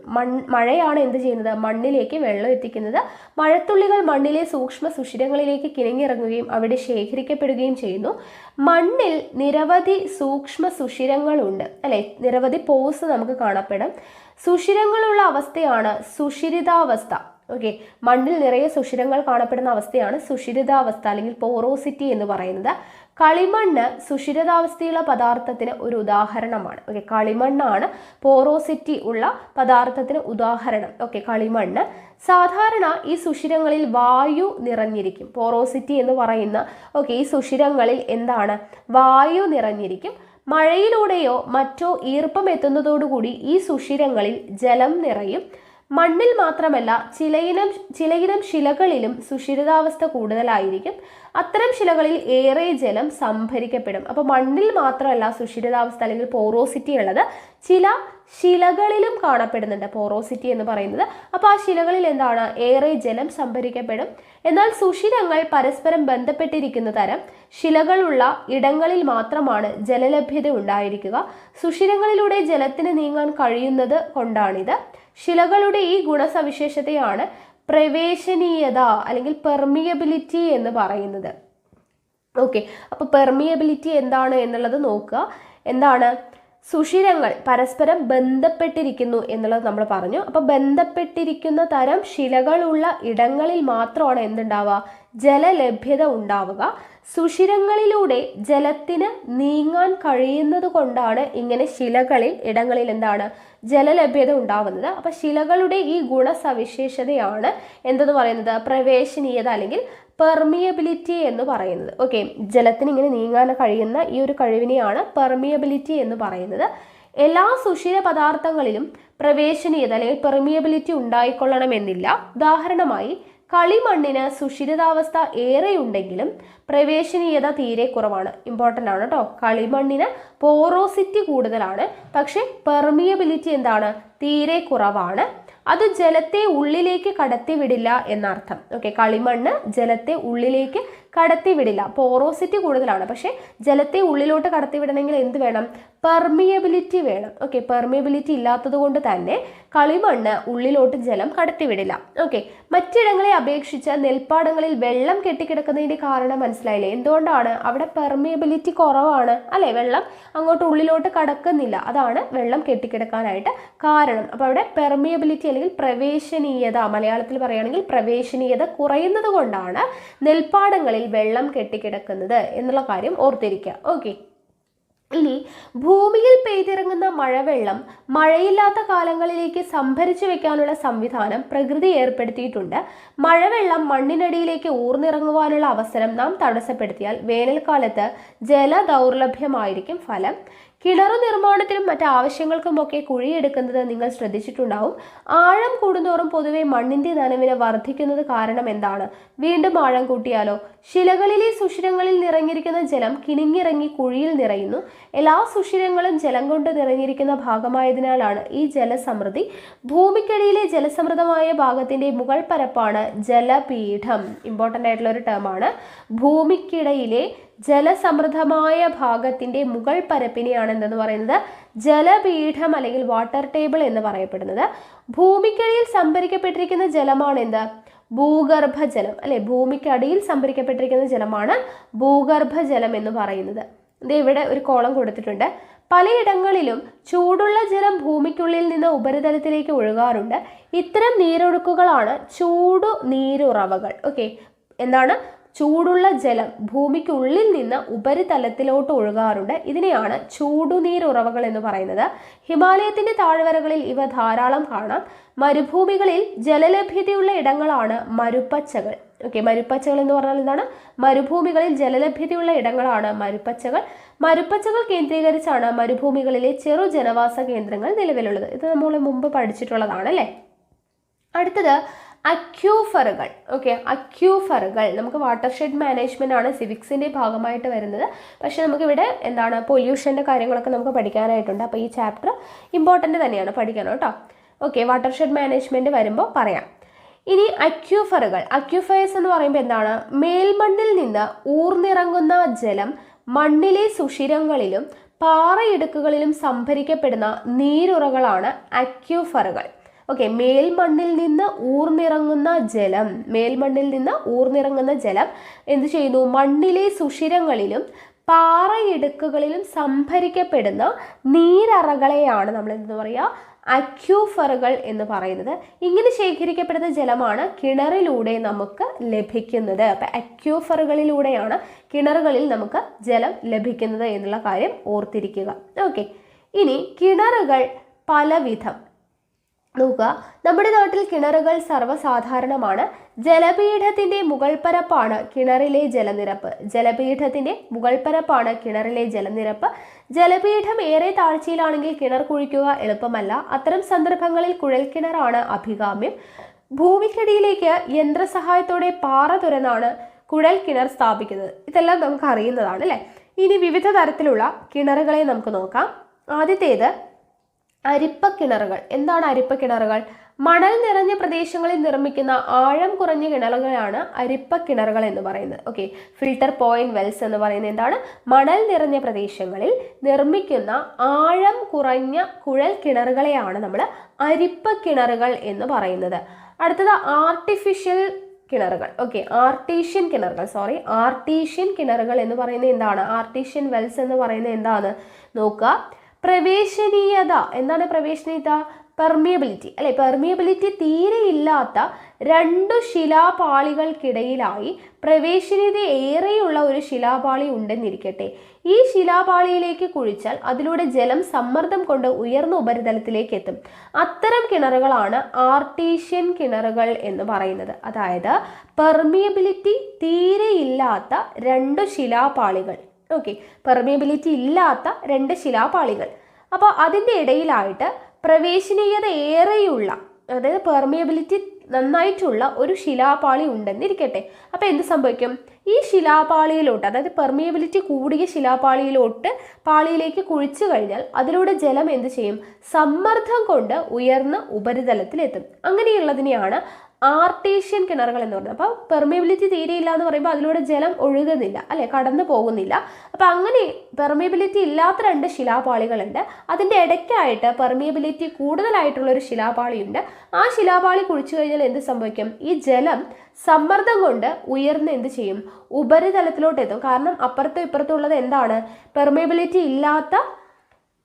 മഴയാണ് എന്ത് ചെയ്യുന്നത്? മണ്ണിലേക്ക് വെള്ളം എത്തിക്കുന്നത്. മഴത്തുള്ളികൾ മണ്ണിലെ സൂക്ഷ്മ സുഷിരങ്ങളിലേക്ക് കിണിങ്ങിറങ്ങുകയും അവിടെ ശേഖരിക്കപ്പെടുകയും ചെയ്യുന്നു. മണ്ണിൽ നിരവധി സൂക്ഷ്മ സുഷിരങ്ങളുണ്ട് അല്ലെ, നിരവധി പോസ് നമുക്ക് കാണപ്പെടും. സുഷിരങ്ങളുള്ള അവസ്ഥയാണ് സുഷിരിതാവസ്ഥ. ഓക്കെ, മണ്ണിൽ നിറയെ സുഷിരങ്ങൾ കാണപ്പെടുന്ന അവസ്ഥയാണ് സുഷിരിതാവസ്ഥ അല്ലെങ്കിൽ പോറോസിറ്റി എന്ന് പറയുന്നത്. കളിമണ്ണ് സുഷിരിതാവസ്ഥയുള്ള പദാർത്ഥത്തിന് ഒരു ഉദാഹരണമാണ്. ഓക്കെ, കളിമണ്ണാണ് പോറോസിറ്റി ഉള്ള പദാർത്ഥത്തിന് ഉദാഹരണം. ഓക്കെ, കളിമണ്ണ്. സാധാരണ ഈ സുഷിരങ്ങളിൽ വായു നിറഞ്ഞിരിക്കും. പോറോസിറ്റി എന്ന് പറയുന്ന ഈ സുഷിരങ്ങളിൽ എന്താണ്? വായു നിറഞ്ഞിരിക്കും. മഴയിലൂടെയോ മറ്റോ ഈർപ്പം എത്തുന്നതോടുകൂടി ഈ സുഷിരങ്ങളിൽ ജലം നിറയും. മണ്ണിൽ മാത്രമല്ല ചിലയിനം ശിലകളിലും സുഷിരിതാവസ്ഥ കൂടുതലായിരിക്കും. അത്തരം ശിലകളിൽ ഏറെ ജലം സംഭരിക്കപ്പെടും. അപ്പോൾ മണ്ണിൽ മാത്രമല്ല സുഷിരിതാവസ്ഥ അല്ലെങ്കിൽ പോറോസിറ്റി ഉള്ളത്, ചില ശിലകളിലും കാണപ്പെടുന്നുണ്ട് പോറോസിറ്റി എന്ന് പറയുന്നത്. അപ്പോൾ ആ ശിലകളിൽ എന്താണ്? ഏറെ ജലം സംഭരിക്കപ്പെടും. എന്നാൽ സുഷിരങ്ങൾ പരസ്പരം ബന്ധപ്പെട്ടിരിക്കുന്ന തരം ശിലകളുള്ള ഇടങ്ങളിൽ മാത്രമാണ് ജലലഭ്യത ഉണ്ടായിരിക്കുക. സുഷിരങ്ങളിലൂടെ ജലത്തിന് നീങ്ങാൻ കഴിയുന്നത് കൊണ്ടാണിത്. ശിലകളുടെ ഈ ഗുണസവിശേഷതയാണ് പ്രവേശനീയത അല്ലെങ്കിൽ പെർമിയബിലിറ്റി എന്ന് പറയുന്നത്. ഓക്കെ, അപ്പോൾ പെർമിയബിലിറ്റി എന്താണ് എന്നുള്ളത് നോക്കുക. എന്താണ്? സുഷിരങ്ങൾ പരസ്പരം ബന്ധപ്പെട്ടിരിക്കുന്നു എന്നുള്ളത് നമ്മൾ പറഞ്ഞു. അപ്പോൾ ബന്ധപ്പെട്ടിരിക്കുന്ന തരം ശിലകളുള്ള ഇടങ്ങളിൽ മാത്രമാണ് എന്തുണ്ടാവുക? ജലലഭ്യത ഉണ്ടാവുക. സുഷിരങ്ങളിലൂടെ ജലത്തിന് നീങ്ങാൻ കഴിയുന്നത് കൊണ്ടാണ് ഇങ്ങനെ ഇടങ്ങളിൽ എന്താണ്? ജലലഭ്യത ഉണ്ടാവുന്നത്. അപ്പൊ ശിലകളുടെ ഈ ഗുണസവിശേഷതയാണ് എന്തെന്ന് പറയുന്നത്? പ്രവേശനീയത അല്ലെങ്കിൽ പെർമിയബിലിറ്റി എന്ന് പറയുന്നത്. ഓക്കെ, ജലത്തിന് ഇങ്ങനെ നീങ്ങാൻ കഴിയുന്ന ഈ ഒരു കഴിവിനെയാണ് പെർമിയബിലിറ്റി എന്ന് പറയുന്നത്. എല്ലാ സുഷിര പദാർത്ഥങ്ങളിലും പ്രവേശനീയത അല്ലെങ്കിൽ പെർമിയബിലിറ്റി ഉണ്ടായിക്കൊള്ളണമെന്നില്ല. ഉദാഹരണമായി കളിമണ്ണിന് സുഷിരിതാവസ്ഥ ഏറെയുണ്ടെങ്കിലും പ്രവേശനീയത തീരെ കുറവാണ്. ഇമ്പോർട്ടൻ്റ് ആണ് കേട്ടോ. കളിമണ്ണിന് പോറോസിറ്റി കൂടുതലാണ്, പക്ഷെ പെർമിയബിലിറ്റി എന്താണ്? തീരെ കുറവാണ്. അത് ജലത്തെ ഉള്ളിലേക്ക് കടത്തിവിടില്ല എന്നർത്ഥം. ഓക്കെ, കളിമണ്ണ് ജലത്തെ ഉള്ളിലേക്ക് കടത്തിവിടില്ല. പോറോസിറ്റി കൂടുതലാണ്, പക്ഷെ ജലത്തെ ഉള്ളിലോട്ട് കടത്തിവിടണമെങ്കിൽ എന്ത് വേണം? പെർമിയബിലിറ്റി വേണം. ഓക്കെ, പെർമിയബിലിറ്റി ഇല്ലാത്തത് കൊണ്ട് തന്നെ കളിമണ്ണ് ഉള്ളിലോട്ട് ജലം കടത്തിവിടില്ല. ഓക്കെ, മറ്റിടങ്ങളെ അപേക്ഷിച്ച് നെൽപ്പാടങ്ങളിൽ വെള്ളം കെട്ടിക്കിടക്കുന്നതിന്റെ കാരണം മനസ്സിലായില്ലേ? എന്തുകൊണ്ടാണ്? അവിടെ പെർമിയബിലിറ്റി കുറവാണ് അല്ലെ? വെള്ളം അങ്ങോട്ട് ഉള്ളിലോട്ട് കടക്കുന്നില്ല. അതാണ് വെള്ളം കെട്ടിക്കിടക്കാനായിട്ട് കാരണം. അപ്പോൾ അവിടെ പെർമിയബിലിറ്റി അല്ലെങ്കിൽ പ്രവേശനീയത, മലയാളത്തിൽ പറയുകയാണെങ്കിൽ പ്രവേശനീയത കുറയുന്നത് കൊണ്ടാണ് നെൽപ്പാടങ്ങളിൽ വെള്ളം കെട്ടിക്കിടക്കുന്നത് എന്നുള്ള കാര്യം ഓർത്തിരിക്കുക. ഓക്കെ, ഇനി ഭൂമിയിൽ പെയ്തിറങ്ങുന്ന മഴവെള്ളം മഴയില്ലാത്ത കാലങ്ങളിലേക്ക് സംഭരിച്ചു വെക്കാനുള്ള സംവിധാനം പ്രകൃതി ഏർപ്പെടുത്തിയിട്ടുണ്ട്. മഴവെള്ളം മണ്ണിനടിയിലേക്ക് ഊർന്നിറങ്ങുവാനുള്ള അവസരം നാം തടസ്സപ്പെടുത്തിയാൽ വേനൽക്കാലത്ത് ജലദൗർലഭ്യമായിരിക്കും ഫലം. കിണറു നിർമ്മാണത്തിനും മറ്റ് ആവശ്യങ്ങൾക്കുമൊക്കെ കുഴിയെടുക്കുന്നത് നിങ്ങൾ ശ്രദ്ധിച്ചിട്ടുണ്ടാവും. ആഴം കൂടുന്തോറും പൊതുവെ മണ്ണിന്റെ നനവിന് വർദ്ധിക്കുന്നത് കാരണം എന്താണ്? വീണ്ടും ആഴം കൂട്ടിയാലോ? ശിലകളിലെ സുഷിരങ്ങളിൽ നിറഞ്ഞിരിക്കുന്ന ജലം കിണിങ്ങിറങ്ങി കുഴിയിൽ നിറയുന്നു. എല്ലാ സുഷിരങ്ങളും ജലം കൊണ്ട് നിറഞ്ഞിരിക്കുന്ന ഭാഗമായതിനാലാണ് ഈ ജലസമൃദ്ധി. ഭൂമിക്കടിയിലെ ജലസമൃദ്ധമായ ഭാഗത്തിന്റെ മുകൾ പരപ്പാണ് ജലപീഠം. ഇമ്പോർട്ടൻ്റ് ആയിട്ടുള്ള ഒരു ടേമാണ്. ഭൂമിക്കിടയിലെ ജലസമൃദ്ധമായ ഭാഗത്തിന്റെ മുകൾ പരപ്പിനെയാണ് എന്തെന്ന് പറയുന്നത്? ജലപീഠം അല്ലെങ്കിൽ വാട്ടർ ടേബിൾ എന്ന് പറയപ്പെടുന്നത്. ഭൂമിക്കടിയിൽ സംഭരിക്കപ്പെട്ടിരിക്കുന്ന ജലമാണ് എന്ത്? ഭൂഗർഭജലം അല്ലെ? ഭൂമിക്കടിയിൽ സംഭരിക്കപ്പെട്ടിരിക്കുന്ന ജലമാണ് ഭൂഗർഭജലം എന്ന് പറയുന്നത്. ഇവിടെ ഒരു കോളം കൊടുത്തിട്ടുണ്ട്. പലയിടങ്ങളിലും ചൂടുള്ള ജലം ഭൂമിക്കുള്ളിൽ നിന്ന് ഉപരിതലത്തിലേക്ക് ഒഴുകാറുണ്ട്. ഇത്തരം നീരൊഴുക്കുകളാണ് ചൂടുനീരുറവകൾ. ഓക്കെ, എന്താണ്? ചൂടുള്ള ജലം ഭൂമിക്കുള്ളിൽ നിന്ന് ഉപരിതലത്തിലോട്ട് ഒഴുകാറുണ്ട്. ഇതിനെയാണ് ചൂടുനീരുറവകൾ എന്ന് പറയുന്നത്. ഹിമാലയത്തിന്റെ താഴ്വരകളിൽ ഇവ ധാരാളം കാണാം. മരുഭൂമികളിൽ ജലലഭ്യതയുള്ള ഇടങ്ങളാണ് മരുപ്പച്ചകൾ. ഓക്കെ, മരുപ്പച്ചകൾ എന്ന് പറഞ്ഞാൽ എന്താണ്? മരുഭൂമികളിൽ ജലലഭ്യതയുള്ള ഇടങ്ങളാണ് മരുപ്പച്ചകൾ. മരുപ്പച്ചകൾ കേന്ദ്രീകരിച്ചാണ് മരുഭൂമികളിലെ ചെറു ജനവാസ കേന്ദ്രങ്ങൾ നിലവിലുള്ളത്. ഇത് നമ്മൾ മുമ്പ് പഠിച്ചിട്ടുള്ളതാണ് അല്ലേ? അടുത്തത് അക്യൂഫറുകൾ. ഓക്കെ, അക്യൂഫറുകൾ നമുക്ക് വാട്ടർഷെഡ് മാനേജ്മെന്റ് ആണ് സിവിക്സിന്റെ ഭാഗമായിട്ട് വരുന്നത്. പക്ഷെ നമുക്കിവിടെ എന്താണ് പൊല്യൂഷന്റെ കാര്യങ്ങളൊക്കെ നമുക്ക് പഠിക്കാനായിട്ടുണ്ട്. അപ്പോൾ ഈ ചാപ്റ്റർ ഇമ്പോർട്ടൻ്റ് തന്നെയാണ് പഠിക്കണം കേട്ടോ. ഓക്കെ, വാട്ടർഷെഡ് മാനേജ്മെന്റ് വരുമ്പോൾ പറയാം. ഇനി അക്യൂഫറുകൾ, അക്യൂഫയേഴ്സ് എന്ന് പറയുമ്പോൾ എന്താണ്? മേൽമണ്ണിൽ നിന്ന് ഊർന്നിറങ്ങുന്ന ജലം മണ്ണിലെ സുഷിരങ്ങളിലും പാറയിടുക്കുകളിലും സംഭരിക്കപ്പെടുന്ന നീരുറകളാണ് അക്യൂഫറുകൾ. ഓക്കെ, മേൽമണ്ണിൽ നിന്ന് ഊർന്നിറങ്ങുന്ന ജലം എന്ത് ചെയ്യുന്നു? മണ്ണിലെ സുഷിരങ്ങളിലും പാറയിടുക്കുകളിലും സംഭരിക്കപ്പെടുന്ന നീരറകളെയാണ് നമ്മൾ എന്താ പറയുക, അക്യൂഫറുകൾ എന്ന് പറയുന്നത്. ഇങ്ങനെ ശേഖരിക്കപ്പെടുന്ന ജലമാണ് കിണറിലൂടെ നമുക്ക് ലഭിക്കുന്നത്. അപ്പം അക്യൂഫറുകളിലൂടെയാണ് കിണറുകളിൽ നമുക്ക് ജലം ലഭിക്കുന്നത് എന്നുള്ള കാര്യം ഓർത്തിരിക്കുക. ഓക്കെ, ഇനി കിണറുകൾ പലവിധം നോക്കുക. നമ്മുടെ നാട്ടിൽ കിണറുകൾ സർവ്വസാധാരണമാണ്. ജലപീഠത്തിന്റെ മുകൾപ്പരപ്പാണ് കിണറിലെ ജലനിരപ്പ്. ജലപീഠത്തിന്റെ മുകൾപ്പരപ്പാണ് കിണറിലെ ജലനിരപ്പ്. ജലപീഠം ഏറെ താഴ്ചയിലാണെങ്കിൽ കിണർ കുഴിക്കുക എളുപ്പമല്ല. അത്തരം സന്ദർഭങ്ങളിൽ കുഴൽക്കിണറാണ് അഭികാമ്യം. ഭൂമിക്കടിയിലേക്ക് യന്ത്രസഹായത്തോടെ പാറ തുരന്നാണ് കുഴൽ കിണർ സ്ഥാപിക്കുന്നത്. ഇതെല്ലാം നമുക്ക് അറിയുന്നതാണ് അല്ലേ. ഇനി വിവിധ തരത്തിലുള്ള കിണറുകളെ നമുക്ക് നോക്കാം. ആദ്യത്തേത് അരിപ്പക്കിണറുകൾ. എന്താണ് അരിപ്പക്കിണറുകൾ? മണൽ നിറഞ്ഞ പ്രദേശങ്ങളിൽ നിർമ്മിക്കുന്ന ആഴം കുറഞ്ഞ കിണറുകളാണ് അരിപ്പക്കിണറുകൾ എന്ന് പറയുന്നത്. ഓക്കെ, ഫിൽട്ടർ പോയിന്റ് വെൽസ് എന്ന് പറയുന്നത് എന്താണ്? മണൽ നിറഞ്ഞ പ്രദേശങ്ങളിൽ നിർമ്മിക്കുന്ന ആഴം കുറഞ്ഞ കുഴൽ കിണറുകളെയാണ് നമ്മൾ അരിപ്പക്കിണറുകൾ എന്ന് പറയുന്നത്. അടുത്തത് ആർട്ടിഫിഷ്യൽ കിണറുകൾ. ഓക്കെ, ആർട്ടീഷ്യൻ കിണറുകൾ എന്ന് പറയുന്നത് എന്താണ്? ആർട്ടീഷ്യൻ വെൽസ് എന്ന് പറയുന്നത് എന്താണ് നോക്കുക. പ്രവേശനീയത. എന്താണ് പ്രവേശനീയത? പെർമിയബിലിറ്റി അല്ലെ. പെർമിയബിലിറ്റി തീരെ ഇല്ലാത്ത രണ്ടു ശിലാപാളികൾക്കിടയിലായി പ്രവേശനീയത ഏറെയുള്ള ഒരു ശിലാപാളി ഉണ്ടെന്നിരിക്കട്ടെ. ഈ ശിലാപാളിയിലേക്ക് കുഴിച്ചാൽ അതിലൂടെ ജലം സമ്മർദ്ദം കൊണ്ട് ഉയർന്ന ഉപരിതലത്തിലേക്ക് എത്തും. അത്തരം കിണറുകളാണ് ആർട്ടീഷ്യൻ കിണറുകൾ എന്ന് പറയുന്നത്. അതായത് പെർമിയബിലിറ്റി തീരെ ഇല്ലാത്ത രണ്ട് ശിലാപാളികൾ. ഓക്കെ, പെർമിയബിലിറ്റി ഇല്ലാത്ത രണ്ട് ശിലാപാളികൾ. അപ്പോൾ അതിൻ്റെ ഇടയിലായിട്ട് പ്രവേശനീയത ഏറെയുള്ള, അതായത് പെർമിയബിലിറ്റി നന്നായിട്ടുള്ള ഒരു ശിലാപാളി ഉണ്ടെന്നിരിക്കട്ടെ. അപ്പോൾ എന്ത് സംഭവിക്കും? ഈ ശിലാപാളിയിലോട്ട്, അതായത് പെർമിയബിലിറ്റി കൂടിയ പാളിയിലേക്ക് കുഴിച്ചു കഴിഞ്ഞാൽ അതിലൂടെ ജലം എന്ത് ചെയ്യും? സമ്മർദ്ദം കൊണ്ട് ഉയർന്ന ഉപരിതലത്തിലെത്തും. അങ്ങനെയുള്ളതിനെയാണ് ആർട്ടീഷ്യൻ കിണറുകൾ എന്ന് പറയുന്നത്. അപ്പോൾ പെർമിയബിലിറ്റി തീരെയില്ല എന്ന് പറയുമ്പോൾ അതിലൂടെ ജലം ഒഴുകുന്നില്ല അല്ലെ, കടന്നു പോകുന്നില്ല. അപ്പം അങ്ങനെ പെർമിയബിലിറ്റി ഇല്ലാത്ത രണ്ട് ശിലാപാളികളുണ്ട്. അതിൻ്റെ ഇടയ്ക്കായിട്ട് പെർമിയബിലിറ്റി കൂടുതലായിട്ടുള്ള ഒരു ശിലാപാളിയുണ്ട്. ആ ശിലാപാളി കുഴിച്ചു കഴിഞ്ഞാൽ എന്ത് സംഭവിക്കും? ഈ ജലം സമ്മർദ്ദം കൊണ്ട് ഉയർന്ന് എന്ത് ചെയ്യും? ഉപരിതലത്തിലോട്ട് എത്തും. കാരണം അപ്പുറത്തും ഇപ്പുറത്തും ഉള്ളത് എന്താണ്? പെർമിയബിലിറ്റി ഇല്ലാത്ത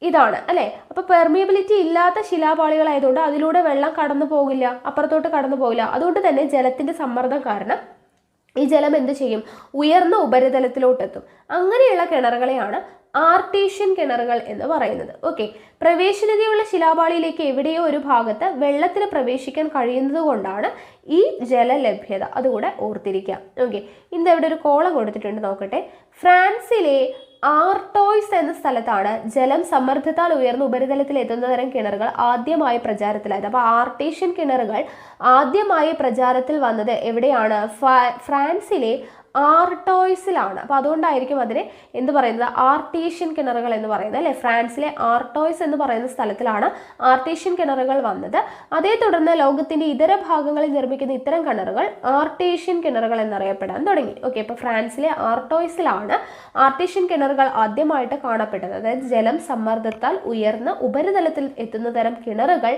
ഇതാണ് അല്ലെ. അപ്പൊ പെർമിയബിലിറ്റി ഇല്ലാത്ത ശിലാപാളികളായതുകൊണ്ട് അതിലൂടെ വെള്ളം കടന്നു പോകില്ല, അപ്പുറത്തോട്ട് കടന്നു പോകില്ല. അതുകൊണ്ട് തന്നെ ജലത്തിന്റെ സമ്മർദ്ദം കാരണം ഈ ജലം എന്ത് ചെയ്യും? ഉയർന്ന ഉപരിതലത്തിലോട്ടെത്തും. അങ്ങനെയുള്ള കിണറുകളെയാണ് ആർട്ടീഷ്യൻ കിണറുകൾ എന്ന് പറയുന്നത്. ഓക്കെ, പ്രവേശനീയതയുള്ള ശിലാപാളിയിലേക്ക് എവിടെയോ ഒരു ഭാഗത്ത് വെള്ളത്തിന് പ്രവേശിക്കാൻ കഴിയുന്നത് കൊണ്ടാണ് ഈ ജലലഭ്യത. അതുകൂടെ ഓർത്തിരിക്കാം. ഓക്കെ, ഇന്ന് ഇവിടെ ഒരു കോളം കൊടുത്തിട്ടുണ്ട്, നോക്കട്ടെ. ഫ്രാൻസിലെ ആർട്ടോയ്സ് എന്ന സ്ഥലത്താണ് ജലം സമ്മർദ്ദത്താൽ ഉയർന്ന ഉപരിതലത്തിൽ എത്തുന്ന തരം കിണറുകൾ ആദ്യമായി പ്രചാരത്തിലായത്. അപ്പോൾ ആർട്ടീഷ്യൻ കിണറുകൾ ആദ്യമായി പ്രചാരത്തിൽ വന്നത് എവിടെയാണ്? ഫ്രാൻസിലെ ആർട്ടോയ്സിലാണ്. അപ്പോൾ അതുകൊണ്ടായിരിക്കും അതിനെ എന്ത് പറയുന്നത്? ആർട്ടീഷ്യൻ കിണറുകൾ എന്ന് പറയുന്നത് അല്ലെ. ഫ്രാൻസിലെ ആർട്ടോയ്സ് എന്ന് പറയുന്ന സ്ഥലത്തിലാണ് ആർട്ടീഷ്യൻ കിണറുകൾ വന്നത്. അതേ തുടർന്ന് ലോകത്തിന്റെ ഇതര ഭാഗങ്ങളിൽ നിർമ്മിക്കുന്ന ഇത്തരം കിണറുകൾ ആർട്ടീഷ്യൻ കിണറുകൾ എന്നറിയപ്പെടാൻ തുടങ്ങി. ഓക്കെ, ഇപ്പോൾ ഫ്രാൻസിലെ ആർട്ടോയ്സിലാണ് ആർട്ടീഷ്യൻ കിണറുകൾ ആദ്യമായിട്ട് കാണപ്പെട്ടത്. അതായത് ജലം സമ്മർദ്ദത്താൽ ഉയർന്ന ഉപരിതലത്തിൽ എത്തുന്ന തരം കിണറുകൾ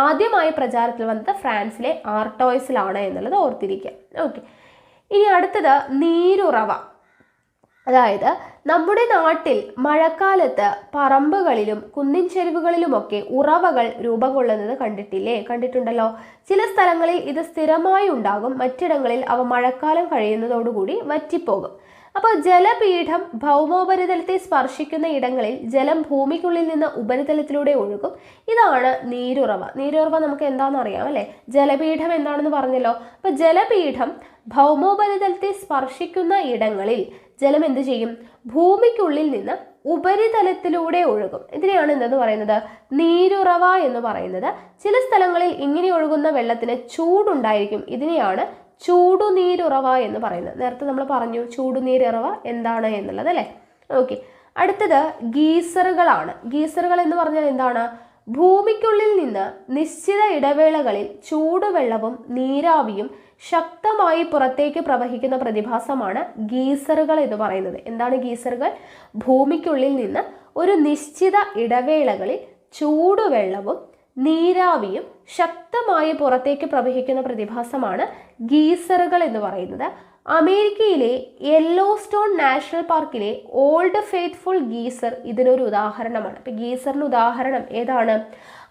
ആദ്യമായി പ്രചാരത്തിൽ വന്നത് ഫ്രാൻസിലെ ആർട്ടോയ്സിലാണ് എന്നുള്ളത് ഓർത്തിരിക്കുക. ഓക്കെ, ഇനി അടുത്തത് നീരുറവ. അതായത് നമ്മുടെ നാട്ടിൽ മഴക്കാലത്ത് പറമ്പുകളിലും കുന്നിൻ ചെരുവുകളിലുമൊക്കെ ഉറവകൾ രൂപം കൊള്ളുന്നത് കണ്ടിട്ടുണ്ടല്ലോ. ചില സ്ഥലങ്ങളിൽ ഇത് സ്ഥിരമായി ഉണ്ടാകും, മറ്റിടങ്ങളിൽ അവ മഴക്കാലം കഴിയുന്നതോടുകൂടി വറ്റിപ്പോകും. അപ്പോൾ ജലപീഠം ഭൗമോപരിതലത്തെ സ്പർശിക്കുന്ന ഇടങ്ങളിൽ ജലം ഭൂമിക്കുള്ളിൽ നിന്ന് ഉപരിതലത്തിലൂടെ ഒഴുകും. ഇതാണ് നീരുറവ. നീരുറവ നമുക്ക് എന്താണെന്ന് അറിയാം അല്ലെ. ജലപീഠം എന്താണെന്ന് പറഞ്ഞല്ലോ. അപ്പോൾ ജലപീഠം ഭൗമോപരിതലത്തെ സ്പർശിക്കുന്ന ഇടങ്ങളിൽ ജലം എന്ത് ചെയ്യും? ഭൂമിക്കുള്ളിൽ നിന്ന് ഉപരിതലത്തിലൂടെ ഒഴുകും. ഇതിനെയാണ് എന്തെന്ന് പറയുന്നത്? നീരുറവ എന്ന് പറയുന്നത്. ചില സ്ഥലങ്ങളിൽ ഇങ്ങനെ ഒഴുകുന്ന വെള്ളത്തിന് ചൂടുണ്ടായിരിക്കും. ഇതിനെയാണ് ചൂടുനീരുറവ എന്ന് പറയുന്നത്. നേരത്തെ നമ്മൾ പറഞ്ഞു ചൂടുനീരുറവ എന്താണ് എന്നുള്ളത് അല്ലേ. ഓക്കെ, അടുത്തത് ഗീസറുകളാണ്. ഗീസറുകൾ എന്ന് പറഞ്ഞാൽ എന്താണ്? ഭൂമിക്കുള്ളിൽ നിന്ന് നിശ്ചിത ഇടവേളകളിൽ ചൂടുവെള്ളവും നീരാവിയും ശക്തമായി പുറത്തേക്ക് പ്രവഹിക്കുന്ന പ്രതിഭാസമാണ് ഗീസറുകൾ എന്ന് പറയുന്നത്. എന്താണ് ഗീസറുകൾ? ഭൂമിക്കുള്ളിൽ നിന്ന് ഒരു നിശ്ചിത ഇടവേളകളിൽ ചൂടുവെള്ളവും നീരാവിയും ശക്തമായി പുറത്തേക്ക് പ്രവഹിക്കുന്ന പ്രതിഭാസമാണ് ഗീസറുകൾ എന്ന് പറയുന്നത്. അമേരിക്കയിലെ യെല്ലോസ്റ്റോൺ നാഷണൽ പാർക്കിലെ ഓൾഡ് ഫെയ്ത്ത്ഫുൾ ഗീസർ ഇതിനൊരു ഉദാഹരണമാണ്. അപ്പം ഗീസറിന് ഉദാഹരണം ഏതാണ്?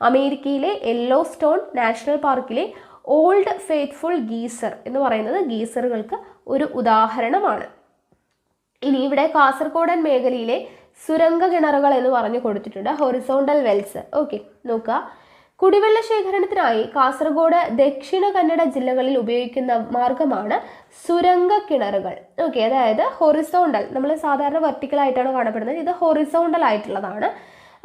അമേരിക്കയിലെ യെല്ലോസ്റ്റോൺ നാഷണൽ പാർക്കിലെ ഓൾഡ് ഫെയ്ത്ത്ഫുൾ ഗീസർ എന്ന് പറയുന്നത് ഗീസറുകൾക്ക് ഒരു ഉദാഹരണമാണ്. ഇനി ഇവിടെ കാസർഗോഡൻ മേഖലയിലെ സുരംഗ കിണറുകൾ എന്ന് പറഞ്ഞു കൊടുത്തിട്ടുണ്ട്, ഹൊറിസോണ്ടൽ വെൽസ്. ഓക്കെ, നോക്കുക. കുടിവെള്ള ശേഖരണത്തിനായി കാസർഗോഡ്, ദക്ഷിണ കന്നഡ ജില്ലകളിൽ ഉപയോഗിക്കുന്ന മാർഗമാണ് സുരംഗ കിണറുകൾ. ഓക്കെ, അതായത് ഹൊറിസോണ്ടൽ, നമ്മൾ സാധാരണ വെർട്ടിക്കലായിട്ടാണ് കാണപ്പെടുന്നത്, ഇത് ഹൊറിസോണ്ടൽ ആയിട്ടുള്ളതാണ്.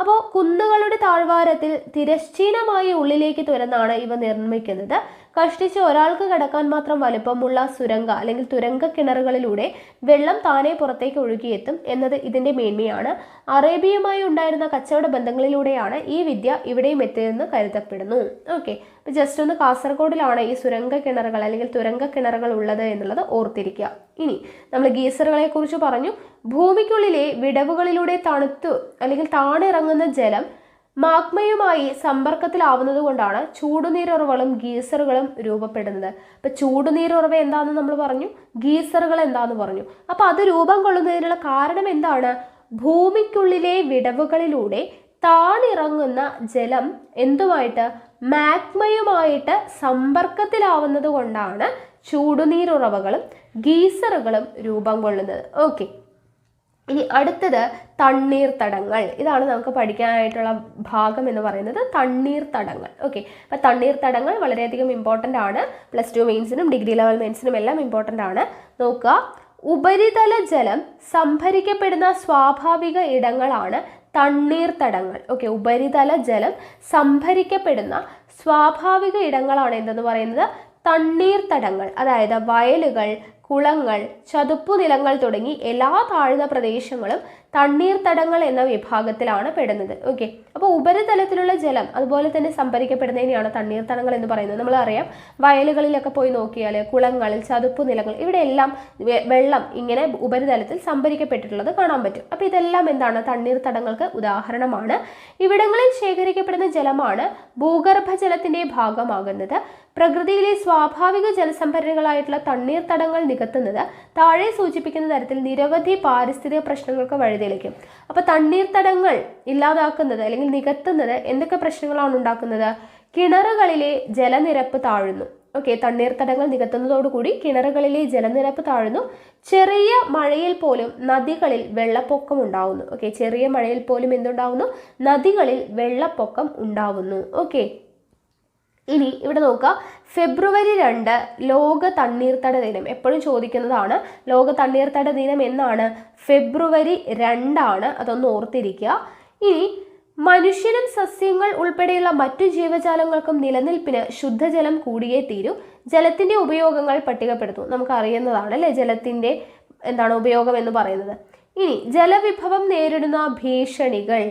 അപ്പോൾ കുന്നുകളുടെ താഴ്വാരത്തിൽ തിരശ്ചീനമായി ഉള്ളിലേക്ക് തുരന്നാണ് ഇവ നിർമ്മിക്കുന്നത്. കഷ്ടിച്ച് ഒരാൾക്ക് കടക്കാൻ മാത്രം വലുപ്പമുള്ള സുരംഗ അല്ലെങ്കിൽ തുരങ്ക കിണറുകളിലൂടെ വെള്ളം താനെ പുറത്തേക്ക് ഒഴുകിയെത്തും എന്നത് ഇതിൻ്റെ മേന്മയാണ്. അറേബ്യയുമായി ഉണ്ടായിരുന്ന കച്ചവട ബന്ധങ്ങളിലൂടെയാണ് ഈ വിദ്യ ഇവിടെയും എത്തിയതെന്ന് കരുതപ്പെടുന്നു. ഓക്കെ, അപ്പോൾ ജസ്റ്റ് ഒന്ന് കാസർഗോഡിലാണ് ഈ സുരംഗ കിണറുകൾ അല്ലെങ്കിൽ തുരങ്ക കിണറുകൾ ഉള്ളത് എന്നുള്ളത് ഓർത്തിരിക്കുക. ഇനി നമ്മൾ ഗീസറുകളെ കുറിച്ച് പറഞ്ഞു. ഭൂമിക്കുള്ളിലെ വിടവുകളിലൂടെ തണുത്തു അല്ലെങ്കിൽ താണിറങ്ങുന്ന ജലം മാഗ്മയുമായി സമ്പർക്കത്തിലാവുന്നത് കൊണ്ടാണ് ചൂടുനീരുറവകളും ഗീസറുകളും രൂപപ്പെടുന്നത്. അപ്പം ചൂടുനീരുറവ എന്താണെന്ന് നമ്മൾ പറഞ്ഞു, ഗീസറുകൾ എന്താണെന്ന് പറഞ്ഞു. അപ്പം അത് രൂപം കൊള്ളുന്നതിനുള്ള കാരണം എന്താണ്? ഭൂമിക്കുള്ളിലെ വിടവുകളിലൂടെ താണിറങ്ങുന്ന ജലം എന്തുമായിട്ട്? മാഗ്മയുമായിട്ട് സമ്പർക്കത്തിലാവുന്നത് കൊണ്ടാണ് ചൂടുനീരുറവകളും ഗീസറുകളും രൂപം കൊള്ളുന്നത്. ഓക്കെ, ഇനി അടുത്തത് തണ്ണീർത്തടങ്ങൾ. ഇതാണ് നമുക്ക് പഠിക്കാനായിട്ടുള്ള ഭാഗം എന്ന് പറയുന്നത്, തണ്ണീർത്തടങ്ങൾ. ഓക്കെ, അപ്പം തണ്ണീർത്തടങ്ങൾ വളരെയധികം ഇമ്പോർട്ടൻ്റ് ആണ്. +2 മെയിൻസിനും ഡിഗ്രി ലെവൽ മെയിൻസിനും എല്ലാം ഇമ്പോർട്ടൻ്റ് ആണ്. നോക്കുക, ഉപരിതല ജലം സംഭരിക്കപ്പെടുന്ന സ്വാഭാവിക ഇടങ്ങളാണ് തണ്ണീർത്തടങ്ങൾ. ഓക്കെ, ഉപരിതല ജലം സംഭരിക്കപ്പെടുന്ന സ്വാഭാവിക ഇടങ്ങളാണ് എന്തെന്ന് പറയുന്നത്? തണ്ണീർത്തടങ്ങൾ. അതായത് വയലുകൾ, കുളങ്ങൾ, ചതുപ്പു നിലങ്ങൾ തുടങ്ങി എല്ലാ താഴ്ന്ന പ്രദേശങ്ങളും തണ്ണീർത്തടങ്ങൾ എന്ന വിഭാഗത്തിലാണ് പെടുന്നത്. ഓക്കെ, അപ്പോൾ ഉപരിതലത്തിലുള്ള ജലം അതുപോലെ തന്നെ സംഭരിക്കപ്പെടുന്നതിനെയാണ് തണ്ണീർത്തടങ്ങൾ എന്ന് പറയുന്നത്. നമ്മളറിയാം, വയലുകളിലൊക്കെ പോയി നോക്കിയാൽ കുളങ്ങളിൽ, ചതുപ്പു നിലങ്ങൾ, ഇവിടെ എല്ലാം വെള്ളം ഇങ്ങനെ ഉപരിതലത്തിൽ സംഭരിക്കപ്പെട്ടിട്ടുള്ളത് കാണാൻ പറ്റും. അപ്പോൾ ഇതെല്ലാം എന്താണ്? തണ്ണീർത്തടങ്ങൾക്ക് ഉദാഹരണമാണ്. ഇവിടങ്ങളിൽ ശേഖരിക്കപ്പെടുന്ന ജലമാണ് ഭൂഗർഭജലത്തിന്റെ ഭാഗമാകുന്നത്. പ്രകൃതിയിലെ സ്വാഭാവിക ജലസംഭരണികളായിട്ടുള്ള തണ്ണീർത്തടങ്ങൾ നികത്തുന്നത് താഴെ സൂചിപ്പിക്കുന്ന തരത്തിൽ നിരവധി പാരിസ്ഥിതിക പ്രശ്നങ്ങൾക്ക് വഴിതെളിക്കും. അപ്പോൾ തണ്ണീർത്തടങ്ങൾ ഇല്ലാതാക്കുന്നത് അല്ലെങ്കിൽ നികത്തുന്നത് എന്തൊക്കെ പ്രശ്നങ്ങളാണ് ഉണ്ടാക്കുന്നത്? കിണറുകളിലെ ജലനിരപ്പ് താഴുന്നു. ഓക്കെ, തണ്ണീർത്തടങ്ങൾ നികത്തുന്നതോടുകൂടി കിണറുകളിലെ ജലനിരപ്പ് താഴുന്നു. ചെറിയ മഴയിൽ പോലും നദികളിൽ വെള്ളപ്പൊക്കം ഉണ്ടാവുന്നു. ഓക്കെ, ചെറിയ മഴയിൽ പോലും എന്തുണ്ടാവുന്നു? നദികളിൽ വെള്ളപ്പൊക്കം ഉണ്ടാവുന്നു. ഓക്കെ, ഇനി ഇവിടെ നോക്കുക, ഫെബ്രുവരി 2 ലോക തണ്ണീർത്തട ദിനം. എപ്പോഴും ചോദിക്കുന്നതാണ്, ലോക തണ്ണീർത്തട ദിനം എന്നാണ്? ഫെബ്രുവരി 2 ആണ്. അതൊന്ന് ഓർത്തിരിക്കുക. ഇനി മനുഷ്യനും സസ്യങ്ങൾ ഉൾപ്പെടെയുള്ള മറ്റു ജീവജാലങ്ങൾക്കും നിലനിൽപ്പിന് ശുദ്ധജലം കൂടിയേ തീരൂ. ജലത്തിന്റെ ഉപയോഗങ്ങൾ പട്ടികപ്പെടുത്തും. നമുക്ക് അറിയുന്നതാണ് അല്ലേ ജലത്തിന്റെ എന്താണ് ഉപയോഗം എന്ന് പറയുന്നത്. ഇനി ജലവിഭവം നേരിടുന്ന ഭീഷണികൾ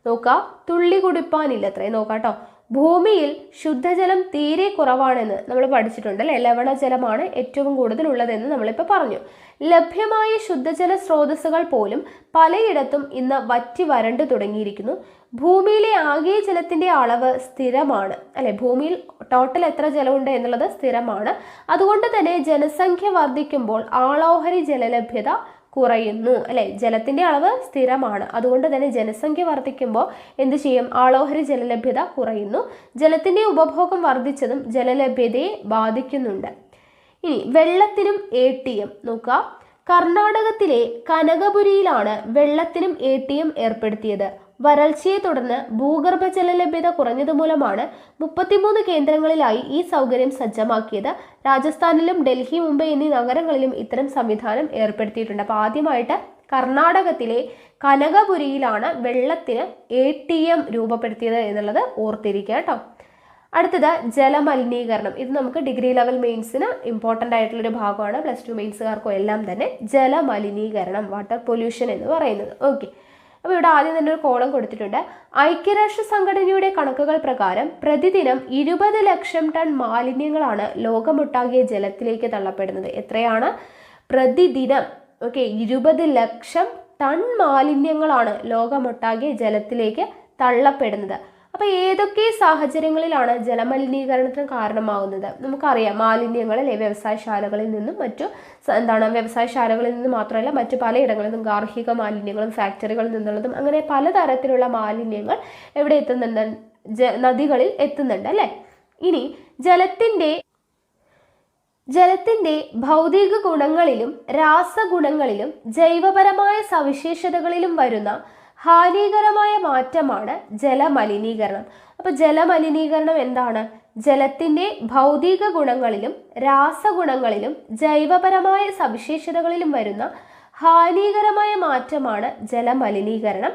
നോക്കാം. തുള്ളി കുടിപ്പാനില്ലത്രേ. നോക്കാം കേട്ടോ. ഭൂമിയിൽ ശുദ്ധജലം തീരെ കുറവാണെന്ന് നമ്മൾ പഠിച്ചിട്ടുണ്ട് അല്ലേ. ലവണജലമാണ് ഏറ്റവും കൂടുതൽ ഉള്ളതെന്ന് നമ്മളിപ്പോൾ പറഞ്ഞു. ലഭ്യമായ ശുദ്ധജല സ്രോതസ്സുകൾ പോലും പലയിടത്തും ഇന്ന് വറ്റി വരണ്ടു തുടങ്ങിയിരിക്കുന്നു. ഭൂമിയിലെ ആകെ ജലത്തിന്റെ അളവ് സ്ഥിരമാണ് അല്ലെ. ഭൂമിയിൽ ടോട്ടൽ എത്ര ജലമുണ്ട് എന്നുള്ളത് സ്ഥിരമാണ്. അതുകൊണ്ട് തന്നെ ജനസംഖ്യ വർദ്ധിക്കുമ്പോൾ ആളോഹരി ജലലഭ്യത കുറയുന്നു അല്ലെ. ജലത്തിന്റെ അളവ് സ്ഥിരമാണ്, അതുകൊണ്ട് തന്നെ ജനസംഖ്യ വർദ്ധിക്കുമ്പോൾ എന്ത് ചെയ്യും? ആളോഹരി ജലലഭ്യത കുറയുന്നു. ജലത്തിന്റെ ഉപഭോഗം വർദ്ധിച്ചതും ജലലഭ്യതയെ ബാധിക്കുന്നുണ്ട്. ഇനി വെള്ളത്തിനും ATM നോക്കുക. കർണാടകത്തിലെ കനകപുരിയിലാണ് വെള്ളത്തിനും ATM ഏർപ്പെടുത്തിയത്. വരൾച്ചയെ തുടർന്ന് ഭൂഗർഭജല ലഭ്യത കുറഞ്ഞതുമൂലമാണ് 33 കേന്ദ്രങ്ങളിലായി ഈ സൗകര്യം സജ്ജമാക്കിയത്. രാജസ്ഥാനിലും ഡൽഹി, മുംബൈ എന്നീ നഗരങ്ങളിലും ഇത്തരം സംവിധാനം ഏർപ്പെടുത്തിയിട്ടുണ്ട്. അപ്പോൾ ആദ്യമായിട്ട് കർണാടകത്തിലെ കനകപുരിയിലാണ് വെള്ളത്തിന് ATM രൂപപ്പെടുത്തിയത് എന്നുള്ളത് ഓർത്തിരിക്കുക കേട്ടോ. അടുത്തത് ജലമലിനീകരണം. ഇത് നമുക്ക് ഡിഗ്രി ലെവൽ മെയിൻസിന് ഇമ്പോർട്ടൻ്റ് ആയിട്ടുള്ളൊരു ഭാഗമാണ്. +2 മെയിൻസുകാർക്കും എല്ലാം തന്നെ ജലമലിനീകരണം, വാട്ടർ പൊല്യൂഷൻ എന്ന് പറയുന്നത്. ഓക്കെ, അപ്പോൾ ഇവിടെ ആദ്യം തന്നെ ഒരു കോളം കൊടുത്തിട്ടുണ്ട്. ഐക്യരാഷ്ട്ര സംഘടനയുടെ കണക്കുകൾ പ്രകാരം പ്രതിദിനം 20 ലക്ഷം ടൺ മാലിന്യങ്ങളാണ് ലോകമൊട്ടാകെ ജലത്തിലേക്ക് തള്ളപ്പെടുന്നത്. എത്രയാണ്? പ്രതിദിനം. ഓക്കെ, 20 ലക്ഷം ടൺ മാലിന്യങ്ങളാണ് ലോകമൊട്ടാകെ ജലത്തിലേക്ക് തള്ളപ്പെടുന്നത്. അപ്പോൾ ഏതൊക്കെ സാഹചര്യങ്ങളിലാണ് ജലമലിനീകരണത്തിന് കാരണമാകുന്നത്? നമുക്കറിയാം, മാലിന്യങ്ങൾ അല്ലെ വ്യവസായശാലകളിൽ നിന്നും വ്യവസായശാലകളിൽ നിന്നും മാത്രമല്ല മറ്റു പലയിടങ്ങളിൽ നിന്നും, ഗാർഹിക മാലിന്യങ്ങളും ഫാക്ടറികളിൽ നിന്നുള്ളതും അങ്ങനെ പലതരത്തിലുള്ള മാലിന്യങ്ങൾ എവിടെ എത്തുന്നുണ്ട്? നദികളിൽ എത്തുന്നുണ്ട് അല്ലേ. ഇനി ജലത്തിന്റെ ഭൗതിക ഗുണങ്ങളിലും രാസഗുണങ്ങളിലും ജൈവപരമായ സവിശേഷതകളിലും വരുന്ന ഹാനികരമായ മാറ്റമാണ് ജലമലിനീകരണം. അപ്പോൾ ജലമലിനീകരണം എന്താണ്? ജലത്തിന്റെ ഭൗതിക ഗുണങ്ങളിലും രാസഗുണങ്ങളിലും ജൈവപരമായ സവിശേഷതകളിലും വരുന്ന ഹാനികരമായ മാറ്റമാണ് ജലമലിനീകരണം.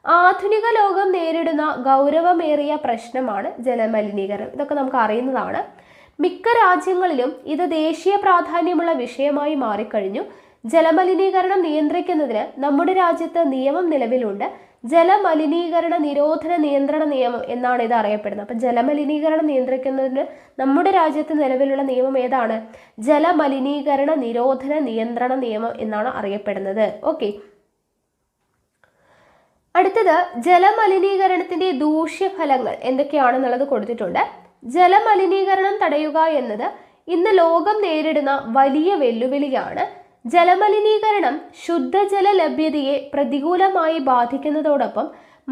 ആധുനിക ലോകം നേരിടുന്ന ഗൗരവമേറിയ പ്രശ്നമാണ് ജലമലിനീകരണം. ഇതൊക്കെ നമുക്ക് അറിയുന്നതാണ്. മിക്ക രാജ്യങ്ങളിലും ഇത് ദേശീയ പ്രാധാന്യമുള്ള വിഷയമായി മാറിക്കഴിഞ്ഞു. ജലമലിനീകരണം നിയന്ത്രിക്കുന്നതിന് നമ്മുടെ രാജ്യത്ത് നിയമം നിലവിലുണ്ട്. ജലമലിനീകരണ നിരോധന നിയന്ത്രണ നിയമം എന്നാണ് ഇത് അറിയപ്പെടുന്നത്. അപ്പം ജലമലിനീകരണം നിയന്ത്രിക്കുന്നതിന് നമ്മുടെ രാജ്യത്ത് നിലവിലുള്ള നിയമം ഏതാണ്? ജലമലിനീകരണ നിരോധന നിയന്ത്രണ നിയമം എന്നാണ് അറിയപ്പെടുന്നത്. ഓക്കെ, അടുത്തത് ജലമലിനീകരണത്തിന്റെ ദൂഷ്യഫലങ്ങൾ എന്തൊക്കെയാണെന്നുള്ളത് കൊടുത്തിട്ടുണ്ട്. ജലമലിനീകരണം തടയുക എന്നത് ഇന്ന് ലോകം നേരിടുന്ന വലിയ വെല്ലുവിളിയാണ്. ജലമലിനീകരണം ശുദ്ധജല ലഭ്യതയെ പ്രതികൂലമായി ബാധിക്കുന്നതോടൊപ്പം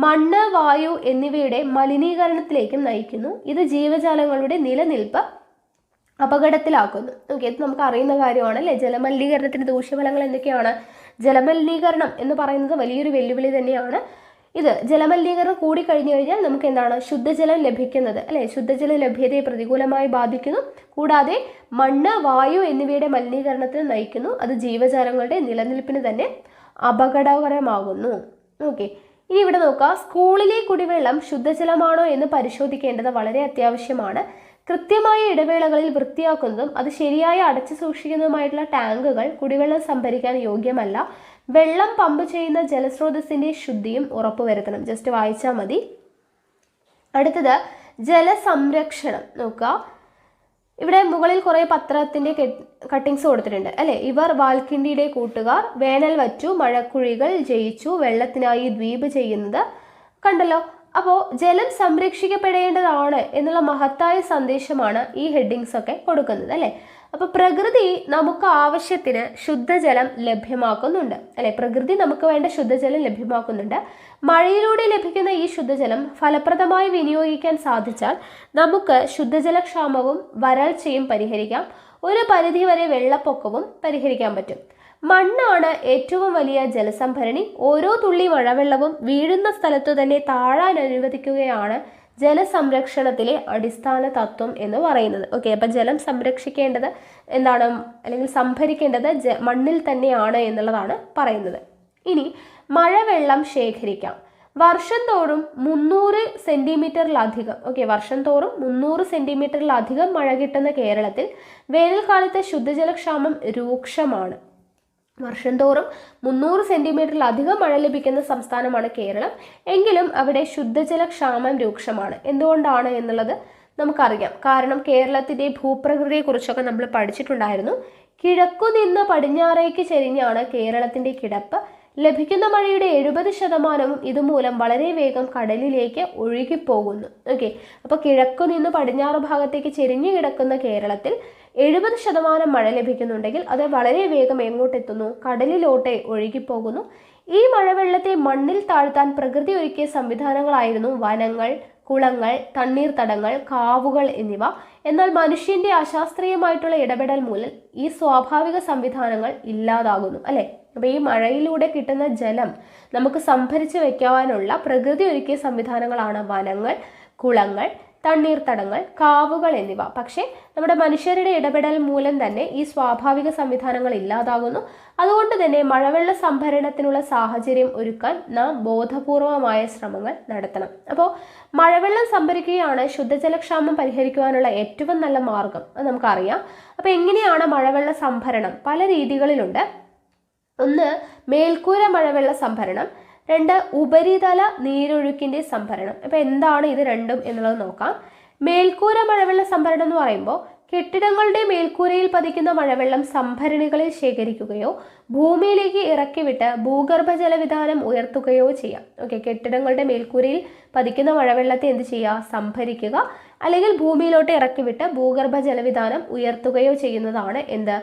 മണ്ണ്, വായു എന്നിവയുടെ മലിനീകരണത്തിലേക്കും നയിക്കുന്നു. ഇത് ജീവജാലങ്ങളുടെ നിലനിൽപ്പ് അപകടത്തിലാക്കുന്നു. ഓക്കെ, ഇത് നമുക്ക് അറിയുന്ന കാര്യമാണ് അല്ലേ. ജലമലിനീകരണത്തിന്റെ ദൂഷ്യഫലങ്ങൾ എന്തൊക്കെയാണ്? ജലമലിനീകരണം എന്ന് പറയുന്നത് വലിയൊരു വെല്ലുവിളി തന്നെയാണ്. ഇത് ജലമലിനീകരണം കൂടിക്കഴിഞ്ഞു കഴിഞ്ഞാൽ നമുക്ക് എന്താണ്? ശുദ്ധജലം ലഭിക്കുന്നത് അല്ലെ, ശുദ്ധജല ലഭ്യതയെ പ്രതികൂലമായി ബാധിക്കുന്നു. കൂടാതെ മണ്ണ്, വായു എന്നിവയുടെ മലിനീകരണത്തിന് നയിക്കുന്നു. അത് ജീവജാലങ്ങളുടെ നിലനിൽപ്പിന് തന്നെ അപകടകരമാകുന്നു. ഓക്കെ, ഇനി ഇവിടെ നോക്കുക. സ്കൂളിലെ കുടിവെള്ളം ശുദ്ധജലമാണോ എന്ന് പരിശോധിക്കേണ്ടത് വളരെ അത്യാവശ്യമാണ്. കൃത്യമായ ഇടവേളകളിൽ വൃത്തിയാക്കുന്നതും അത് ശരിയായി അടച്ചു സൂക്ഷിക്കുന്നതുമായിട്ടുള്ള ടാങ്കുകൾ കുടിവെള്ളം സംഭരിക്കാൻ യോഗ്യമല്ല. വെള്ളം പമ്പ് ചെയ്യുന്ന ജലസ്രോതസ്സിന്റെ ശുദ്ധിയും ഉറപ്പുവരുത്തണം. ജസ്റ്റ് വായിച്ചാൽ മതി. അടുത്തത് ജലസംരക്ഷണം നോക്കുക. ഇവിടെ മുകളിൽ കുറേ പത്രത്തിന്റെ കട്ടിങ്സ് കൊടുത്തിട്ടുണ്ട് അല്ലെ. ഇവർ വാൽക്കിണ്ടിയുടെ കൂട്ടുകാർ, വേനൽ വറ്റു, മഴക്കുഴികൾ ജയിച്ചു, വെള്ളത്തിനായി ദ്വീപ് ചെയ്യുന്നത് കണ്ടല്ലോ. അപ്പോൾ ജലം സംരക്ഷിക്കപ്പെടേണ്ടതാണ് എന്നുള്ള മഹത്തായ സന്ദേശമാണ് ഈ ഹെഡിങ്സ് ഒക്കെ കൊടുക്കുന്നത് അല്ലെ. അപ്പോൾ പ്രകൃതി നമുക്ക് ആവശ്യത്തിന് ശുദ്ധജലം ലഭ്യമാക്കുന്നുണ്ട് അല്ലെ. പ്രകൃതി നമുക്ക് വേണ്ട ശുദ്ധജലം ലഭ്യമാക്കുന്നുണ്ട്. മഴയിലൂടെ ലഭിക്കുന്ന ഈ ശുദ്ധജലം ഫലപ്രദമായി വിനിയോഗിക്കാൻ സാധിച്ചാൽ നമുക്ക് ശുദ്ധജലക്ഷാമവും വരൾച്ചയും പരിഹരിക്കാം. ഒരു പരിധിവരെ വെള്ളപ്പൊക്കവും പരിഹരിക്കാൻ പറ്റും. മണ്ണാണ് ഏറ്റവും വലിയ ജലസംഭരണി. ഓരോ തുള്ളി മഴവെള്ളവും വീഴുന്ന സ്ഥലത്തു തന്നെ താഴാൻ അനുവദിക്കുകയാണ് ജലസംരക്ഷണത്തിലെ അടിസ്ഥാന തത്വം എന്ന് പറയുന്നത്. ഓക്കെ, അപ്പം ജലം സംരക്ഷിക്കേണ്ടത് എന്താണ്, അല്ലെങ്കിൽ സംഭരിക്കേണ്ടത് മണ്ണിൽ തന്നെയാണ് എന്നുള്ളതാണ് പറയുന്നത്. ഇനി മഴവെള്ളം ശേഖരിക്കാം. വർഷം തോറും 300 സെന്റിമീറ്ററിലധികം വർഷം തോറും 300 സെന്റിമീറ്ററിലധികം മഴ കിട്ടുന്ന കേരളത്തിൽ വേനൽക്കാലത്തെ ശുദ്ധജലക്ഷാമം രൂക്ഷമാണ്. വർഷം തോറും 300 സെന്റിമീറ്ററിലധികം മഴ ലഭിക്കുന്ന സംസ്ഥാനമാണ് കേരളം. എങ്കിലും അവിടെ ശുദ്ധജലക്ഷാമം രൂക്ഷമാണ്. എന്തുകൊണ്ടാണ് എന്നുള്ളത് നമുക്കറിയാം. കാരണം കേരളത്തിൻ്റെ ഭൂപ്രകൃതിയെക്കുറിച്ചൊക്കെ നമ്മൾ പഠിച്ചിട്ടുണ്ടായിരുന്നു. കിഴക്കുനിന്ന് പടിഞ്ഞാറേക്ക് ചെരിഞ്ഞാണ് കേരളത്തിൻ്റെ കിടപ്പ്. ലഭിക്കുന്ന മഴയുടെ 70% ഇതുമൂലം വളരെ വേഗം കടലിലേക്ക് ഒഴുകിപ്പോകുന്നു. ഓക്കെ, അപ്പോൾ കിഴക്കു നിന്ന് പടിഞ്ഞാറ് ഭാഗത്തേക്ക് ചെരിഞ്ഞു കിടക്കുന്ന കേരളത്തിൽ 70% മഴ ലഭിക്കുന്നുണ്ടെങ്കിൽ അത് വളരെ വേഗം എങ്ങോട്ടെത്തുന്നു? കടലിലോട്ട് ഒഴുകിപ്പോകുന്നു. ഈ മഴവെള്ളത്തെ മണ്ണിൽ താഴ്ത്താൻ പ്രകൃതി ഒരുക്കിയ സംവിധാനങ്ങളായിരുന്നു വനങ്ങൾ, കുളങ്ങൾ, തണ്ണീർത്തടങ്ങൾ, കാവുകൾ എന്നിവ. എന്നാൽ മനുഷ്യന്റെ അശാസ്ത്രീയമായിട്ടുള്ള ഇടപെടൽ മൂലം ഈ സ്വാഭാവിക സംവിധാനങ്ങൾ ഇല്ലാതാകുന്നു അല്ലെ. അപ്പോൾ ഈ മഴയിലൂടെ കിട്ടുന്ന ജലം നമുക്ക് സംഭരിച്ചു വെക്കാനുള്ള പ്രകൃതി ഒരുക്കിയ സംവിധാനങ്ങളാണ് വനങ്ങൾ, കുളങ്ങൾ, തണ്ണീർത്തടങ്ങൾ, കാവുകൾ എന്നിവ. പക്ഷേ നമ്മുടെ മനുഷ്യരുടെ ഇടപെടൽ മൂലം തന്നെ ഈ സ്വാഭാവിക സംവിധാനങ്ങൾ ഇല്ലാതാകുന്നു. അതുകൊണ്ട് തന്നെ മഴവെള്ള സംഭരണത്തിനുള്ള സാഹചര്യം ഒരുക്കാൻ നാം ബോധപൂർവമായ ശ്രമങ്ങൾ നടത്തണം. അപ്പോൾ മഴവെള്ളം സംഭരിക്കുകയാണ് ശുദ്ധജലക്ഷാമം പരിഹരിക്കുവാനുള്ള ഏറ്റവും നല്ല മാർഗം. അത് നമുക്കറിയാം. അപ്പോൾ എങ്ങനെയാണ് മഴവെള്ള സംഭരണം? പല രീതികളിലുണ്ട്. ഒന്ന്, മേൽക്കൂര മഴവെള്ള സംഭരണം. 2, ഉപരിതല നീരൊഴുക്കിൻ്റെ സംഭരണം. അപ്പോൾ എന്താണ് ഇത് രണ്ടും എന്നുള്ളത് നോക്കാം. മേൽക്കൂര മഴവെള്ള സംഭരണം എന്ന് പറയുമ്പോൾ കെട്ടിടങ്ങളുടെ മേൽക്കൂരയിൽ പതിക്കുന്ന മഴവെള്ളം സംഭരണികളിൽ ശേഖരിക്കുകയോ ഭൂമിയിലേക്ക് ഇറക്കിവിട്ട് ഭൂഗർഭജല വിതാനം ഉയർത്തുകയോ ചെയ്യാം. ഓക്കെ, കെട്ടിടങ്ങളുടെ മേൽക്കൂരയിൽ പതിക്കുന്ന മഴവെള്ളത്തെ എന്ത് ചെയ്യുക? സംഭരിക്കുക, അല്ലെങ്കിൽ ഭൂമിയിലോട്ട് ഇറക്കിവിട്ട് ഭൂഗർഭജല വിതാനം ഉയർത്തുകയോ ചെയ്യുന്നതാണ് എന്ത്?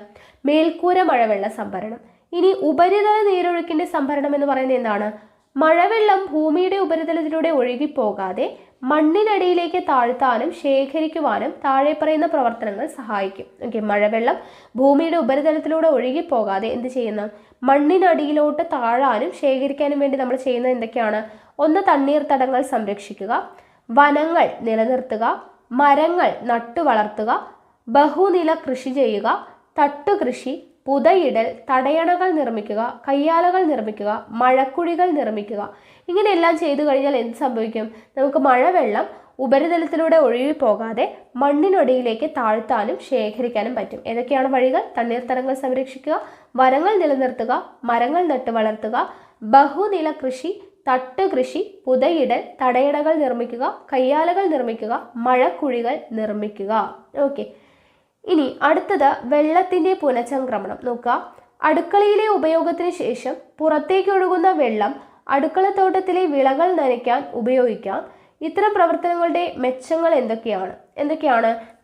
മേൽക്കൂര മഴവെള്ള സംഭരണം. ഇനി ഉപരിതല നീരൊഴുക്കിന്റെ സംഭരണം എന്ന് പറയുന്നത് എന്താണ്? മഴവെള്ളം ഭൂമിയുടെ ഉപരിതലത്തിലൂടെ ഒഴുകിപ്പോകാതെ മണ്ണിനടിയിലേക്ക് താഴ്ത്താനും ശേഖരിക്കുവാനും താഴെ പറയുന്ന പ്രവർത്തനങ്ങൾ സഹായിക്കും. ഓക്കെ, മഴവെള്ളം ഭൂമിയുടെ ഉപരിതലത്തിലൂടെ ഒഴുകിപ്പോകാതെ എന്ത് ചെയ്യുന്നു? മണ്ണിനടിയിലോട്ട് താഴാനും ശേഖരിക്കാനും വേണ്ടി നമ്മൾ ചെയ്യുന്നത് എന്തൊക്കെയാണ്? ഒന്ന്, തണ്ണീർത്തടങ്ങൾ സംരക്ഷിക്കുക, വനങ്ങൾ നിലനിർത്തുക, മരങ്ങൾ നട്ടു വളർത്തുക, ബഹുനില കൃഷി ചെയ്യുക, തട്ടുകൃഷി, പുതയിടൽ, തടയണകൾ നിർമ്മിക്കുക, കയ്യാലകൾ നിർമ്മിക്കുക, മഴക്കുഴികൾ നിർമ്മിക്കുക. ഇങ്ങനെയെല്ലാം ചെയ്തു കഴിഞ്ഞാൽ എന്ത് സംഭവിക്കും? നമുക്ക് മഴവെള്ളം ഉപരിതലത്തിലൂടെ ഒഴുകിപ്പോകാതെ മണ്ണിനടിയിലേക്ക് താഴ്ത്താനും ശേഖരിക്കാനും പറ്റും. ഏതൊക്കെയാണ് വഴികൾ? തണ്ണീർത്തടങ്ങൾ സംരക്ഷിക്കുക, വനങ്ങൾ നിലനിർത്തുക, മരങ്ങൾ നട്ടു വളർത്തുക, ബഹുനില കൃഷി, തട്ടുകൃഷി, പുതയിടൽ, തടയണകൾ നിർമ്മിക്കുക, കയ്യാലകൾ നിർമ്മിക്കുക, മഴക്കുഴികൾ നിർമ്മിക്കുക. ഓക്കെ, ഇനി അടുത്തത് വെള്ളത്തിന്റെ പുനഃചംക്രമണം നോക്കുക. അടുക്കളയിലെ ഉപയോഗത്തിന് ശേഷം പുറത്തേക്ക് ഒഴുകുന്ന വെള്ളം അടുക്കളത്തോട്ടത്തിലെ വിളകൾ നനയ്ക്കാൻ ഉപയോഗിക്കാം. ഇത്തരം പ്രവർത്തനങ്ങളുടെ മെച്ചങ്ങൾ എന്തൊക്കെയാണ്?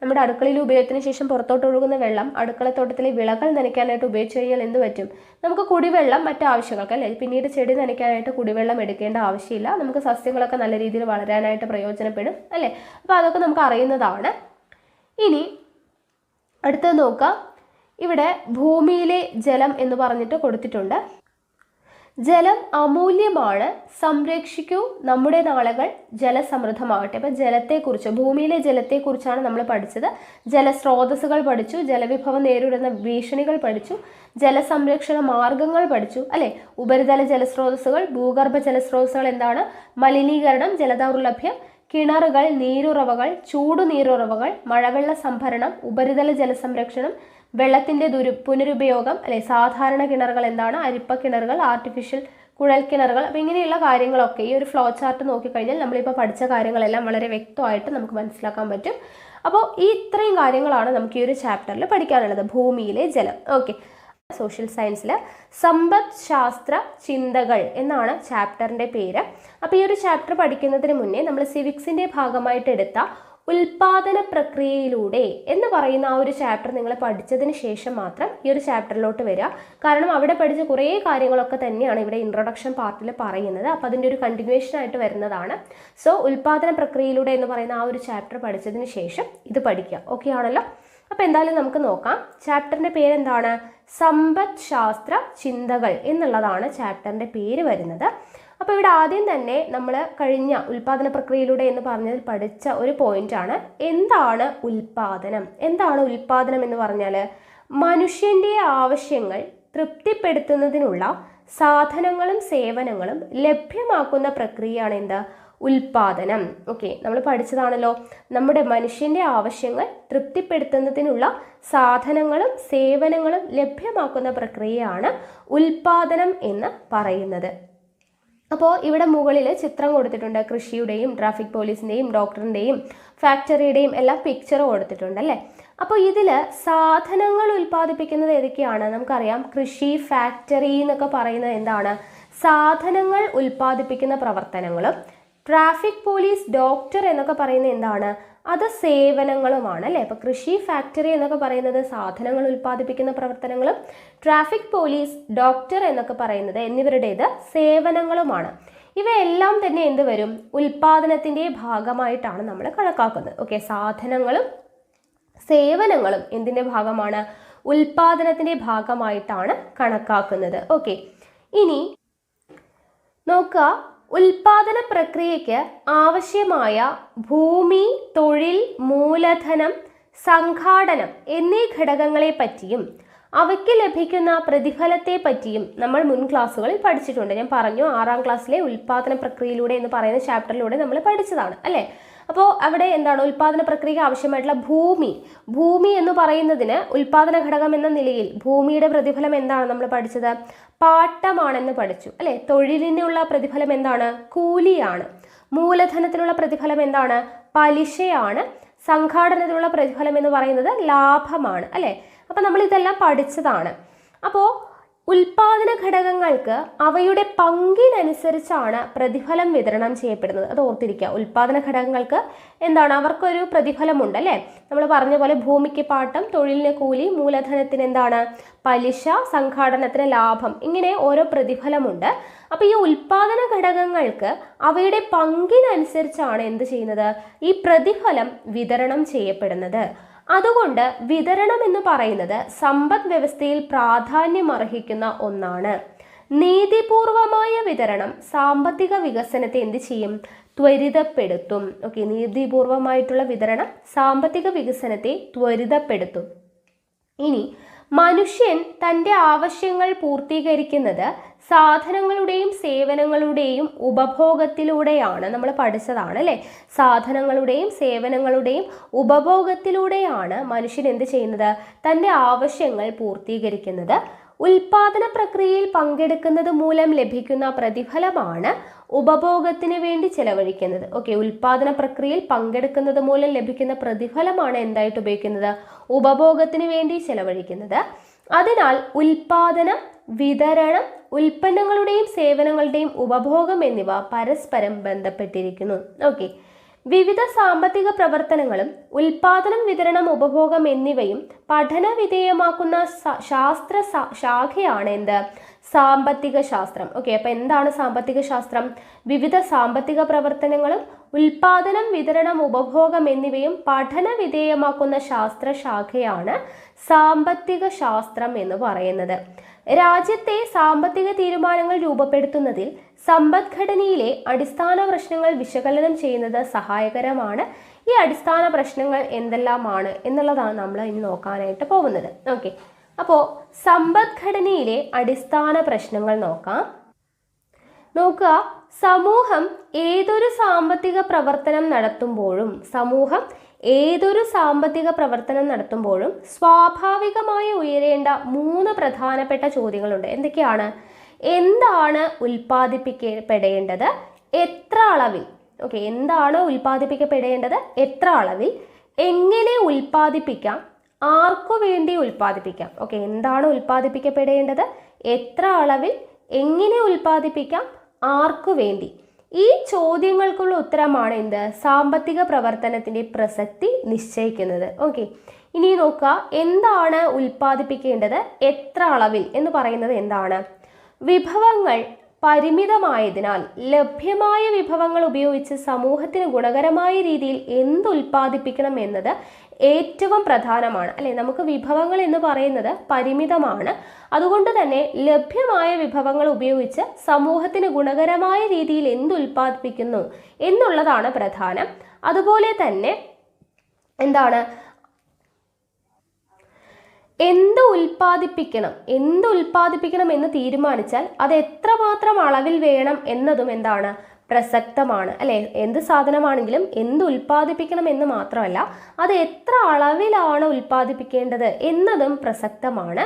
നമ്മുടെ അടുക്കളയിലെ ഉപയോഗത്തിന് ശേഷം പുറത്തോട്ട് ഒഴുകുന്ന വെള്ളം അടുക്കളത്തോട്ടത്തിലെ വിളകൾ നനയ്ക്കാനായിട്ട് ഉപയോഗിച്ച് കഴിഞ്ഞാൽ എന്ത് പറ്റും? നമുക്ക് കുടിവെള്ളം മറ്റാവശ്യങ്ങൾക്ക്, അല്ലേ, പിന്നീട് ചെടി നനയ്ക്കാനായിട്ട് കുടിവെള്ളം എടുക്കേണ്ട ആവശ്യമില്ല. നമുക്ക് സസ്യങ്ങളൊക്കെ നല്ല രീതിയിൽ വളരാനായിട്ട് പ്രയോജനപ്പെടും, അല്ലേ? അപ്പോൾ അതൊക്കെ നമുക്ക് അറിയുന്നതാണ്. ഇനി അടുത്തത് നോക്കാം. ഇവിടെ ഭൂമിയിലെ ജലം എന്ന് പറഞ്ഞിട്ട് കൊടുത്തിട്ടുണ്ട്. ജലം അമൂല്യമാണ്, സംരക്ഷിക്കൂ നമ്മുടെ നാളുകൾ ജലസമൃദ്ധമാകട്ടെ. അപ്പം ജലത്തെക്കുറിച്ച്, ഭൂമിയിലെ ജലത്തെക്കുറിച്ചാണ് നമ്മൾ പഠിച്ചത്. ജലസ്രോതസ്സുകൾ പഠിച്ചു, ജലവിഭവം നേരിടുന്ന ഭീഷണികൾ പഠിച്ചു, ജലസംരക്ഷണ മാർഗങ്ങൾ പഠിച്ചു, അല്ലെ? ഉപരിതല ജലസ്രോതസ്സുകൾ, ഭൂഗർഭ ജലസ്രോതസ്സുകൾ എന്താണ്? മലിനീകരണം, ജലദൗർലഭ്യം, കിണറുകൾ, നീരുറവകൾ, ചൂടുനീരുറവകൾ, മഴവെള്ള സംഭരണം, ഉപരിതല ജലസംരക്ഷണം, വെള്ളത്തിന്റെ പുനരുപയോഗം, അല്ലെ? സാധാരണ കിണറുകൾ എന്താണ്? അരിപ്പ കിണറുകൾ, ആർട്ടിഫിഷ്യൽ കുഴൽ കിണറുകൾ. അപ്പം ഇങ്ങനെയുള്ള കാര്യങ്ങളൊക്കെ ഈ ഒരു ഫ്ലോ ചാർട്ട് നോക്കിക്കഴിഞ്ഞാൽ നമ്മളിപ്പോൾ പഠിച്ച കാര്യങ്ങളെല്ലാം വളരെ വ്യക്തമായിട്ട് നമുക്ക് മനസ്സിലാക്കാൻ പറ്റും. അപ്പോൾ ഈ ഇത്രയും കാര്യങ്ങളാണ് നമുക്ക് ഈ ഒരു ചാപ്റ്ററിൽ പഠിക്കാനുള്ളത്, ഭൂമിയിലെ ജലം. ഓക്കെ, സോഷ്യൽ സയൻസിൽ സമ്പദ് ശാസ്ത്ര ചിന്തകൾ എന്നാണ് ചാപ്റ്ററിൻ്റെ പേര്. അപ്പോൾ ഈ ഒരു ചാപ്റ്റർ പഠിക്കുന്നതിന് മുന്നേ നമ്മൾ സിവിക്സിൻ്റെ ഭാഗമായിട്ട് എടുത്ത ഉൽപാദന പ്രക്രിയയിലൂടെ എന്ന് പറയുന്ന ആ ഒരു ചാപ്റ്റർ നിങ്ങൾ പഠിച്ചതിന് ശേഷം മാത്രം ഈ ഒരു ചാപ്റ്ററിലോട്ട് വരിക. കാരണം അവിടെ പഠിച്ച കുറേ കാര്യങ്ങളൊക്കെ തന്നെയാണ് ഇവിടെ ഇൻട്രൊഡക്ഷൻ പാർട്ടിൽ പറയുന്നത്. അപ്പോൾ അതിൻ്റെ ഒരു കണ്ടിന്യൂഷൻ ആയിട്ട് വരുന്നതാണ്. സോ ഉൽപാദന പ്രക്രിയയിലൂടെ എന്ന് പറയുന്ന ആ ഒരു ചാപ്റ്റർ പഠിച്ചതിന് ശേഷം ഇത് പഠിക്കുക. ഓക്കെ ആണല്ലോ? അപ്പോൾ എന്തായാലും നമുക്ക് നോക്കാം. ചാപ്റ്ററിൻ്റെ പേരെന്താണ്? സമ്പദ് ശാസ്ത്ര ചിന്തകൾ എന്നുള്ളതാണ് ചാപ്റ്ററിൻ്റെ പേര് വരുന്നത്. അപ്പോൾ ഇവിടെ ആദ്യം തന്നെ നമ്മൾ കഴിഞ്ഞ ഉൽപാദന പ്രക്രിയയിലൂടെ എന്ന് പറഞ്ഞതിൽ പഠിച്ച ഒരു പോയിന്റാണ് എന്താണ് ഉൽപാദനം. എന്താണ് ഉൽപാദനം എന്ന് പറഞ്ഞാൽ മനുഷ്യൻ്റെ ആവശ്യങ്ങൾ തൃപ്തിപ്പെടുത്തുന്നതിനുള്ള സാധനങ്ങളും സേവനങ്ങളും ലഭ്യമാക്കുന്ന പ്രക്രിയയാണ് എന്ത്? ഉൽപാദനം. ഓക്കെ, നമ്മൾ പഠിച്ചതാണല്ലോ. നമ്മുടെ മനുഷ്യൻ്റെ ആവശ്യങ്ങൾ തൃപ്തിപ്പെടുത്തുന്നതിനുള്ള സാധനങ്ങളും സേവനങ്ങളും ലഭ്യമാക്കുന്ന പ്രക്രിയയാണ് ഉൽപാദനം എന്ന് പറയുന്നത്. അപ്പോൾ ഇവിടെ മുകളിൽ ചിത്രം കൊടുത്തിട്ടുണ്ട്. കൃഷിയുടെയും ട്രാഫിക് പോലീസിൻ്റെയും ഡോക്ടറിൻ്റെയും ഫാക്ടറിയുടെയും എല്ലാം പിക്ചർ കൊടുത്തിട്ടുണ്ട്, അല്ലേ? അപ്പോൾ ഇതിൽ സാധനങ്ങൾ ഉൽപ്പാദിപ്പിക്കുന്നത് ഏതൊക്കെയാണ്? നമുക്കറിയാം, കൃഷി, ഫാക്ടറി എന്നൊക്കെ പറയുന്നത് എന്താണ്? സാധനങ്ങൾ ഉൽപ്പാദിപ്പിക്കുന്ന പ്രവർത്തനങ്ങളും ട്രാഫിക് പോലീസ്, ഡോക്ടർ എന്നൊക്കെ പറയുന്നത് എന്താണ്? അത് സേവനങ്ങളുമാണ്, അല്ലേ? അപ്പോൾ കൃഷി, ഫാക്ടറി എന്നൊക്കെ പറയുന്നത് സാധനങ്ങൾ ഉൽപ്പാദിപ്പിക്കുന്ന പ്രവർത്തനങ്ങളും ട്രാഫിക് പോലീസ്, ഡോക്ടർ എന്നൊക്കെ പറയുന്നത് എന്നിവരുടേത് സേവനങ്ങളുമാണ്. ഇവയെല്ലാം തന്നെ എന്ത് വരും? ഉൽപാദനത്തിൻ്റെ ഭാഗമായിട്ടാണ് നമ്മൾ കണക്കാക്കുന്നത്. ഓക്കെ, സാധനങ്ങളും സേവനങ്ങളും എന്തിൻ്റെ ഭാഗമാണ്? ഉൽപാദനത്തിൻ്റെ ഭാഗമായിട്ടാണ് കണക്കാക്കുന്നത്. ഓക്കെ, ഇനി നോക്കുക. ഉൽപാദന പ്രക്രിയയ്ക്ക് ആവശ്യമായ ഭൂമി, തൊഴിൽ, മൂലധനം, സംഘാടനം എന്നീ ഘടകങ്ങളെ പറ്റിയും അവയ്ക്ക് ലഭിക്കുന്ന പ്രതിഫലത്തെ പറ്റിയും നമ്മൾ മുൻ ക്ലാസ്സുകളിൽ പഠിച്ചിട്ടുണ്ട്. ഞാൻ പറഞ്ഞു, 6ാം ക്ലാസ്സിലെ ഉൽപാദന പ്രക്രിയയിലൂടെ എന്ന് പറയുന്ന ചാപ്റ്ററിലൂടെ നമ്മൾ പഠിച്ചതാണ്, അല്ലേ? അപ്പോൾ അവിടെ എന്താണ്? ഉൽപാദന പ്രക്രിയയ്ക്ക് ആവശ്യമായിട്ടുള്ള ഭൂമി എന്ന് പറയുന്നതിന് ഉൽപാദന ഘടകം എന്ന നിലയിൽ ഭൂമിയുടെ പ്രതിഫലം എന്താണ് നമ്മൾ പഠിച്ചത്? പാട്ടമാണെന്ന് പഠിച്ചു, അല്ലേ? തൊഴിലിനുള്ള പ്രതിഫലം എന്താണ്? കൂലിയാണ്. മൂലധനത്തിനുള്ള പ്രതിഫലം എന്താണ്? പലിശയാണ്. സംഘാടനത്തിലുള്ള പ്രതിഫലം എന്ന് പറയുന്നത് ലാഭമാണ് അല്ലേ. അപ്പം നമ്മൾ ഇതെല്ലാം പഠിച്ചതാണ്. അപ്പോൾ ഉൽപാദന ഘടകങ്ങൾക്ക് അവയുടെ പങ്കിനനുസരിച്ചാണ് പ്രതിഫലം വിതരണം ചെയ്യപ്പെടുന്നത്. അത് ഓർത്തിരിക്കുക. ഉൽപാദന ഘടകങ്ങൾക്ക് എന്താണ്, അവർക്കൊരു പ്രതിഫലമുണ്ട് അല്ലേ. നമ്മൾ പറഞ്ഞ പോലെ ഭൂമിക്ക് പാട്ടം, തൊഴിലിന് കൂലി, മൂലധനത്തിന് എന്താണ് പലിശ, സംഘാടനത്തിന് ലാഭം, ഇങ്ങനെ ഓരോ പ്രതിഫലമുണ്ട്. അപ്പോൾ ഈ ഉൽപാദന ഘടകങ്ങൾക്ക് അവയുടെ പങ്കിനനുസരിച്ചാണ് എന്ത് ചെയ്യുന്നത്, ഈ പ്രതിഫലം വിതരണം ചെയ്യപ്പെടുന്നത്. അതുകൊണ്ട് വിതരണം എന്ന് പറയുന്നത് സമ്പദ് വ്യവസ്ഥയിൽ പ്രാധാന്യമർഹിക്കുന്ന ഒന്നാണ്. നീതിപൂർവമായ വിതരണം സാമ്പത്തിക വികസനത്തെ എന്ത് ചെയ്യും, ത്വരിതപ്പെടുത്തും. ഓക്കെ, നീതിപൂർവമായിട്ടുള്ള വിതരണം സാമ്പത്തിക വികസനത്തെ ത്വരിതപ്പെടുത്തും. ഇനി മനുഷ്യൻ തൻ്റെ ആവശ്യങ്ങൾ പൂർത്തീകരിക്കുന്നത് സാധനങ്ങളുടെയും സേവനങ്ങളുടെയും ഉപഭോഗത്തിലൂടെയാണ്. നമ്മൾ പഠിച്ചതാണ് അല്ലേ. സാധനങ്ങളുടെയും സേവനങ്ങളുടെയും ഉപഭോഗത്തിലൂടെയാണ് മനുഷ്യൻ എന്ത് ചെയ്യുന്നത്, തൻ്റെ ആവശ്യങ്ങൾ പൂർത്തീകരിക്കുന്നത്. ഉൽപാദന പ്രക്രിയയിൽ പങ്കെടുക്കുന്നത് മൂലം ലഭിക്കുന്ന പ്രതിഫലമാണ് ഉപഭോഗത്തിന് വേണ്ടി ചെലവഴിക്കുന്നത്. ഓക്കെ, ഉൽപാദന പ്രക്രിയയിൽ പങ്കെടുക്കുന്നത് മൂലം ലഭിക്കുന്ന പ്രതിഫലമാണ് എന്തായിട്ട് ഉപയോഗിക്കുന്നത്, ഉപഭോഗത്തിന് വേണ്ടി ചെലവഴിക്കുന്നത്. അതിനാൽ ഉൽപാദനം, വിതരണം, ഉൽപ്പന്നങ്ങളുടെയും സേവനങ്ങളുടെയും ഉപഭോഗം എന്നിവ പരസ്പരം ബന്ധപ്പെട്ടിരിക്കുന്നു. ഓക്കെ, വിവിധ സാമ്പത്തിക പ്രവർത്തനങ്ങളും ഉൽപാദനം, വിതരണം, ഉപഭോഗം എന്നിവയും പഠന വിധേയമാക്കുന്ന ശാസ്ത്ര ശാഖയാണ് എന്ത്, സാമ്പത്തിക ശാസ്ത്രം. ഓക്കെ, അപ്പോൾ എന്താണ് സാമ്പത്തിക ശാസ്ത്രം? വിവിധ സാമ്പത്തിക പ്രവർത്തനങ്ങളും ഉൽപാദനം, വിതരണം, ഉപഭോഗം എന്നിവയും പഠന വിധേയമാക്കുന്ന ശാസ്ത്രശാഖയാണ് സാമ്പത്തിക ശാസ്ത്രം എന്ന് പറയുന്നത്. രാജ്യത്തെ സാമ്പത്തിക തീരുമാനങ്ങൾ രൂപപ്പെടുത്തുന്നതിൽ സമ്പദ്ഘടനയിലെ അടിസ്ഥാന പ്രശ്നങ്ങൾ വിശകലനം ചെയ്യുന്നത് സഹായകരമാണ്. ഈ അടിസ്ഥാന പ്രശ്നങ്ങൾ എന്തെല്ലാമാണ് എന്നുള്ളതാണ് നമ്മൾ ഇനി നോക്കാനായിട്ട് പോകുന്നത്. ഓക്കെ, അപ്പോൾ സമ്പദ്ഘടനയിലെ അടിസ്ഥാന പ്രശ്നങ്ങൾ നോക്കുക. സമൂഹം ഏതൊരു സാമ്പത്തിക പ്രവർത്തനം നടത്തുമ്പോഴും സ്വാഭാവികമായി ഉയരേണ്ട 3 പ്രധാനപ്പെട്ട ചോദ്യങ്ങളുണ്ട്. എന്തൊക്കെയാണ്? എന്താണ് ഉൽപ്പാദിപ്പിക്കപ്പെടേണ്ടത്, എത്ര അളവിൽ? ഓക്കെ, എന്താണ് ഉൽപ്പാദിപ്പിക്കപ്പെടേണ്ടത്, എത്ര അളവിൽ, എങ്ങനെ ഉൽപ്പാദിപ്പിക്കാം, ആർക്കു വേണ്ടി ഉൽപ്പാദിപ്പിക്കാം? ഓക്കെ, എന്താണ് ഉൽപ്പാദിപ്പിക്കപ്പെടേണ്ടത്, എത്ര അളവിൽ, എങ്ങനെ ഉൽപ്പാദിപ്പിക്കാം, ആർക്കു വേണ്ടി? ഈ ചോദ്യങ്ങൾക്കുള്ള ഉത്തരമാണ് എന്ത്, സാമ്പത്തിക പ്രവർത്തനത്തിൻ്റെ പ്രസക്തി നിശ്ചയിക്കുന്നത്. ഓക്കെ, ഇനി നോക്കുക, എന്താണ് ഉൽപ്പാദിപ്പിക്കേണ്ടത്, എത്ര അളവിൽ എന്ന് പറയുന്നത് എന്താണ്? വിഭവങ്ങൾ പരിമിതമായതിനാൽ ലഭ്യമായ വിഭവങ്ങൾ ഉപയോഗിച്ച് സമൂഹത്തിന് ഗുണകരമായ രീതിയിൽ എന്തുൽപ്പാദിപ്പിക്കണം എന്നത് ഏറ്റവും പ്രധാനമാണ് അല്ലേ. നമുക്ക് വിഭവങ്ങൾ എന്ന് പറയുന്നത് പരിമിതമാണ്. അതുകൊണ്ട് തന്നെ ലഭ്യമായ വിഭവങ്ങൾ ഉപയോഗിച്ച് സമൂഹത്തിന് ഗുണകരമായ രീതിയിൽ എന്തുൽപ്പാദിപ്പിക്കുന്നു എന്നുള്ളതാണ് പ്രധാനം. അതുപോലെ തന്നെ എന്താണ്, എന്ത് ഉൽപ്പാദിപ്പിക്കണം എന്ന് തീരുമാനിച്ചാൽ അത് എത്രമാത്രം അളവിൽ വേണം എന്നതും എന്താണ്, പ്രസക്തമാണ് അല്ലേ. എന്ത് സാധനമാണെങ്കിലും എന്ത് ഉൽപ്പാദിപ്പിക്കണം എന്ന് മാത്രമല്ല, അത് എത്ര അളവിലാണ് ഉൽപ്പാദിപ്പിക്കേണ്ടത് എന്നതും പ്രസക്തമാണ്.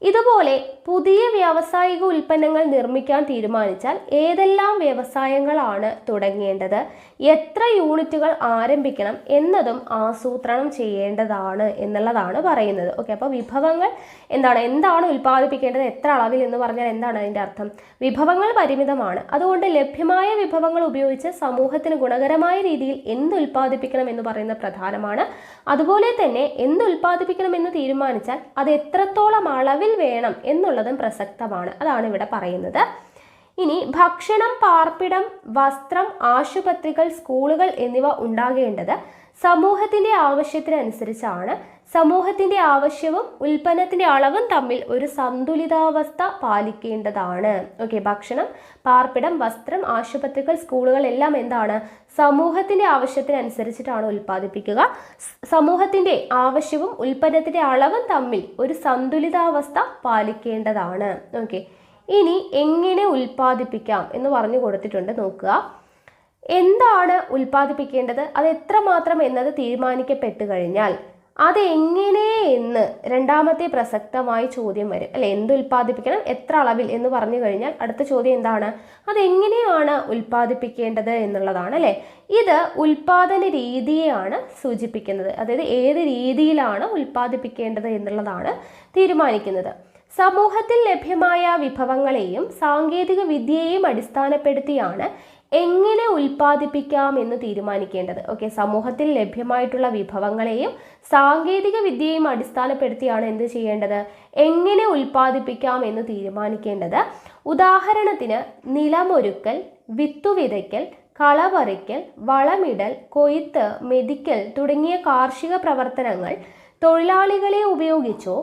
ഇതുപോലെ പുതിയ വ്യാവസായിക ഉൽപ്പന്നങ്ങൾ നിർമ്മിക്കാൻ തീരുമാനിച്ചാൽ ഏതെല്ലാം വ്യവസായങ്ങളാണ് തുടങ്ങേണ്ടത്, എത്ര യൂണിറ്റുകൾ ആരംഭിക്കണം എന്നതും ആസൂത്രണം ചെയ്യേണ്ടതാണ് എന്നുള്ളതാണ് പറയുന്നത്. ഓക്കെ, അപ്പോൾ വിഭവങ്ങൾ എന്താണ് ഉൽപ്പാദിപ്പിക്കേണ്ടത്, എത്ര അളവിൽ എന്ന് പറഞ്ഞാൽ എന്താണ് അതിൻ്റെ അർത്ഥം? വിഭവങ്ങൾ പരിമിതമാണ്. അതുകൊണ്ട് ലഭ്യമായ വിഭവങ്ങൾ ഉപയോഗിച്ച് സമൂഹത്തിന് ഗുണകരമായ രീതിയിൽ എന്ത് ഉൽപ്പാദിപ്പിക്കണം എന്ന് പറയുന്നത് പ്രധാനമാണ്. അതുപോലെ തന്നെ എന്ത് ഉൽപ്പാദിപ്പിക്കണം എന്ന് തീരുമാനിച്ചാൽ അത് എത്രത്തോളം അളവിൽ വേണം എന്നുള്ളതും പ്രസക്തമാണ്. അതാണ് ഇവിടെ പറയുന്നത്. ഇനി ഭക്ഷണം, പാർപ്പിടം, വസ്ത്രം, ആശുപത്രികൾ, സ്കൂളുകൾ എന്നിവ ഉണ്ടാകേണ്ടത് സമൂഹത്തിന്റെ ആവശ്യത്തിനനുസരിച്ചാണ്. സമൂഹത്തിന്റെ ആവശ്യവും ഉൽപ്പന്നത്തിന്റെ അളവും തമ്മിൽ ഒരു സന്തുലിതാവസ്ഥ പാലിക്കേണ്ടതാണ്. ഓക്കെ, ഭക്ഷണം, പാർപ്പിടം, വസ്ത്രം, ആശുപത്രികൾ, സ്കൂളുകൾ എല്ലാം എന്താണ്, സമൂഹത്തിന്റെ ആവശ്യത്തിനനുസരിച്ചിട്ടാണ് ഉൽപ്പാദിപ്പിക്കുക. സമൂഹത്തിന്റെ ആവശ്യവും ഉൽപ്പന്നത്തിന്റെ അളവും തമ്മിൽ ഒരു സന്തുലിതാവസ്ഥ പാലിക്കേണ്ടതാണ്. ഓക്കെ, ഇനി എങ്ങനെ ഉൽപ്പാദിപ്പിക്കാം എന്ന് പറഞ്ഞു കൊടുത്തിട്ടുണ്ട്. നോക്കുക, എന്താണ് ഉൽപ്പാദിപ്പിക്കേണ്ടത്, അത് എത്രമാത്രം എന്നത് തീരുമാനിക്കപ്പെട്ടു കഴിഞ്ഞാൽ അതെങ്ങനെ എന്ന് രണ്ടാമത്തെ പ്രസക്തമായ ചോദ്യം വരും അല്ലെ. എന്ത് ഉൽപ്പാദിപ്പിക്കണം, എത്ര അളവിൽ എന്ന് പറഞ്ഞു കഴിഞ്ഞാൽ അടുത്ത ചോദ്യം എന്താണ്, അതെങ്ങനെയാണ് ഉൽപ്പാദിപ്പിക്കേണ്ടത് എന്നുള്ളതാണ് അല്ലെ. ഇത് ഉൽപാദന രീതിയെയാണ് സൂചിപ്പിക്കുന്നത്. അതായത് ഏത് രീതിയിലാണ് ഉൽപ്പാദിപ്പിക്കേണ്ടത് എന്നുള്ളതാണ് തീരുമാനിക്കുന്നത്. സമൂഹത്തിൽ ലഭ്യമായ വിഭവങ്ങളെയും സാങ്കേതിക വിദ്യയെയും അടിസ്ഥാനപ്പെടുത്തിയാണ് എങ്ങനെ ഉൽപ്പാദിപ്പിക്കാം എന്ന് തീരുമാനിക്കേണ്ടത്. ഓക്കെ, സമൂഹത്തിൽ ലഭ്യമായിട്ടുള്ള വിഭവങ്ങളെയും സാങ്കേതിക വിദ്യയെയും അടിസ്ഥാനപ്പെടുത്തിയാണ് എന്ത് ചെയ്യേണ്ടത്, എങ്ങനെ ഉൽപ്പാദിപ്പിക്കാം എന്ന് തീരുമാനിക്കേണ്ടത്. ഉദാഹരണത്തിന് നിലമൊരുക്കൽ, വിത്തുവിതയ്ക്കൽ, കളപറിക്കൽ, വളമിടൽ, കൊയ്ത്ത്, മെതിക്കൽ തുടങ്ങിയ കാർഷിക പ്രവർത്തനങ്ങൾ തൊഴിലാളികളെ ഉപയോഗിച്ചോ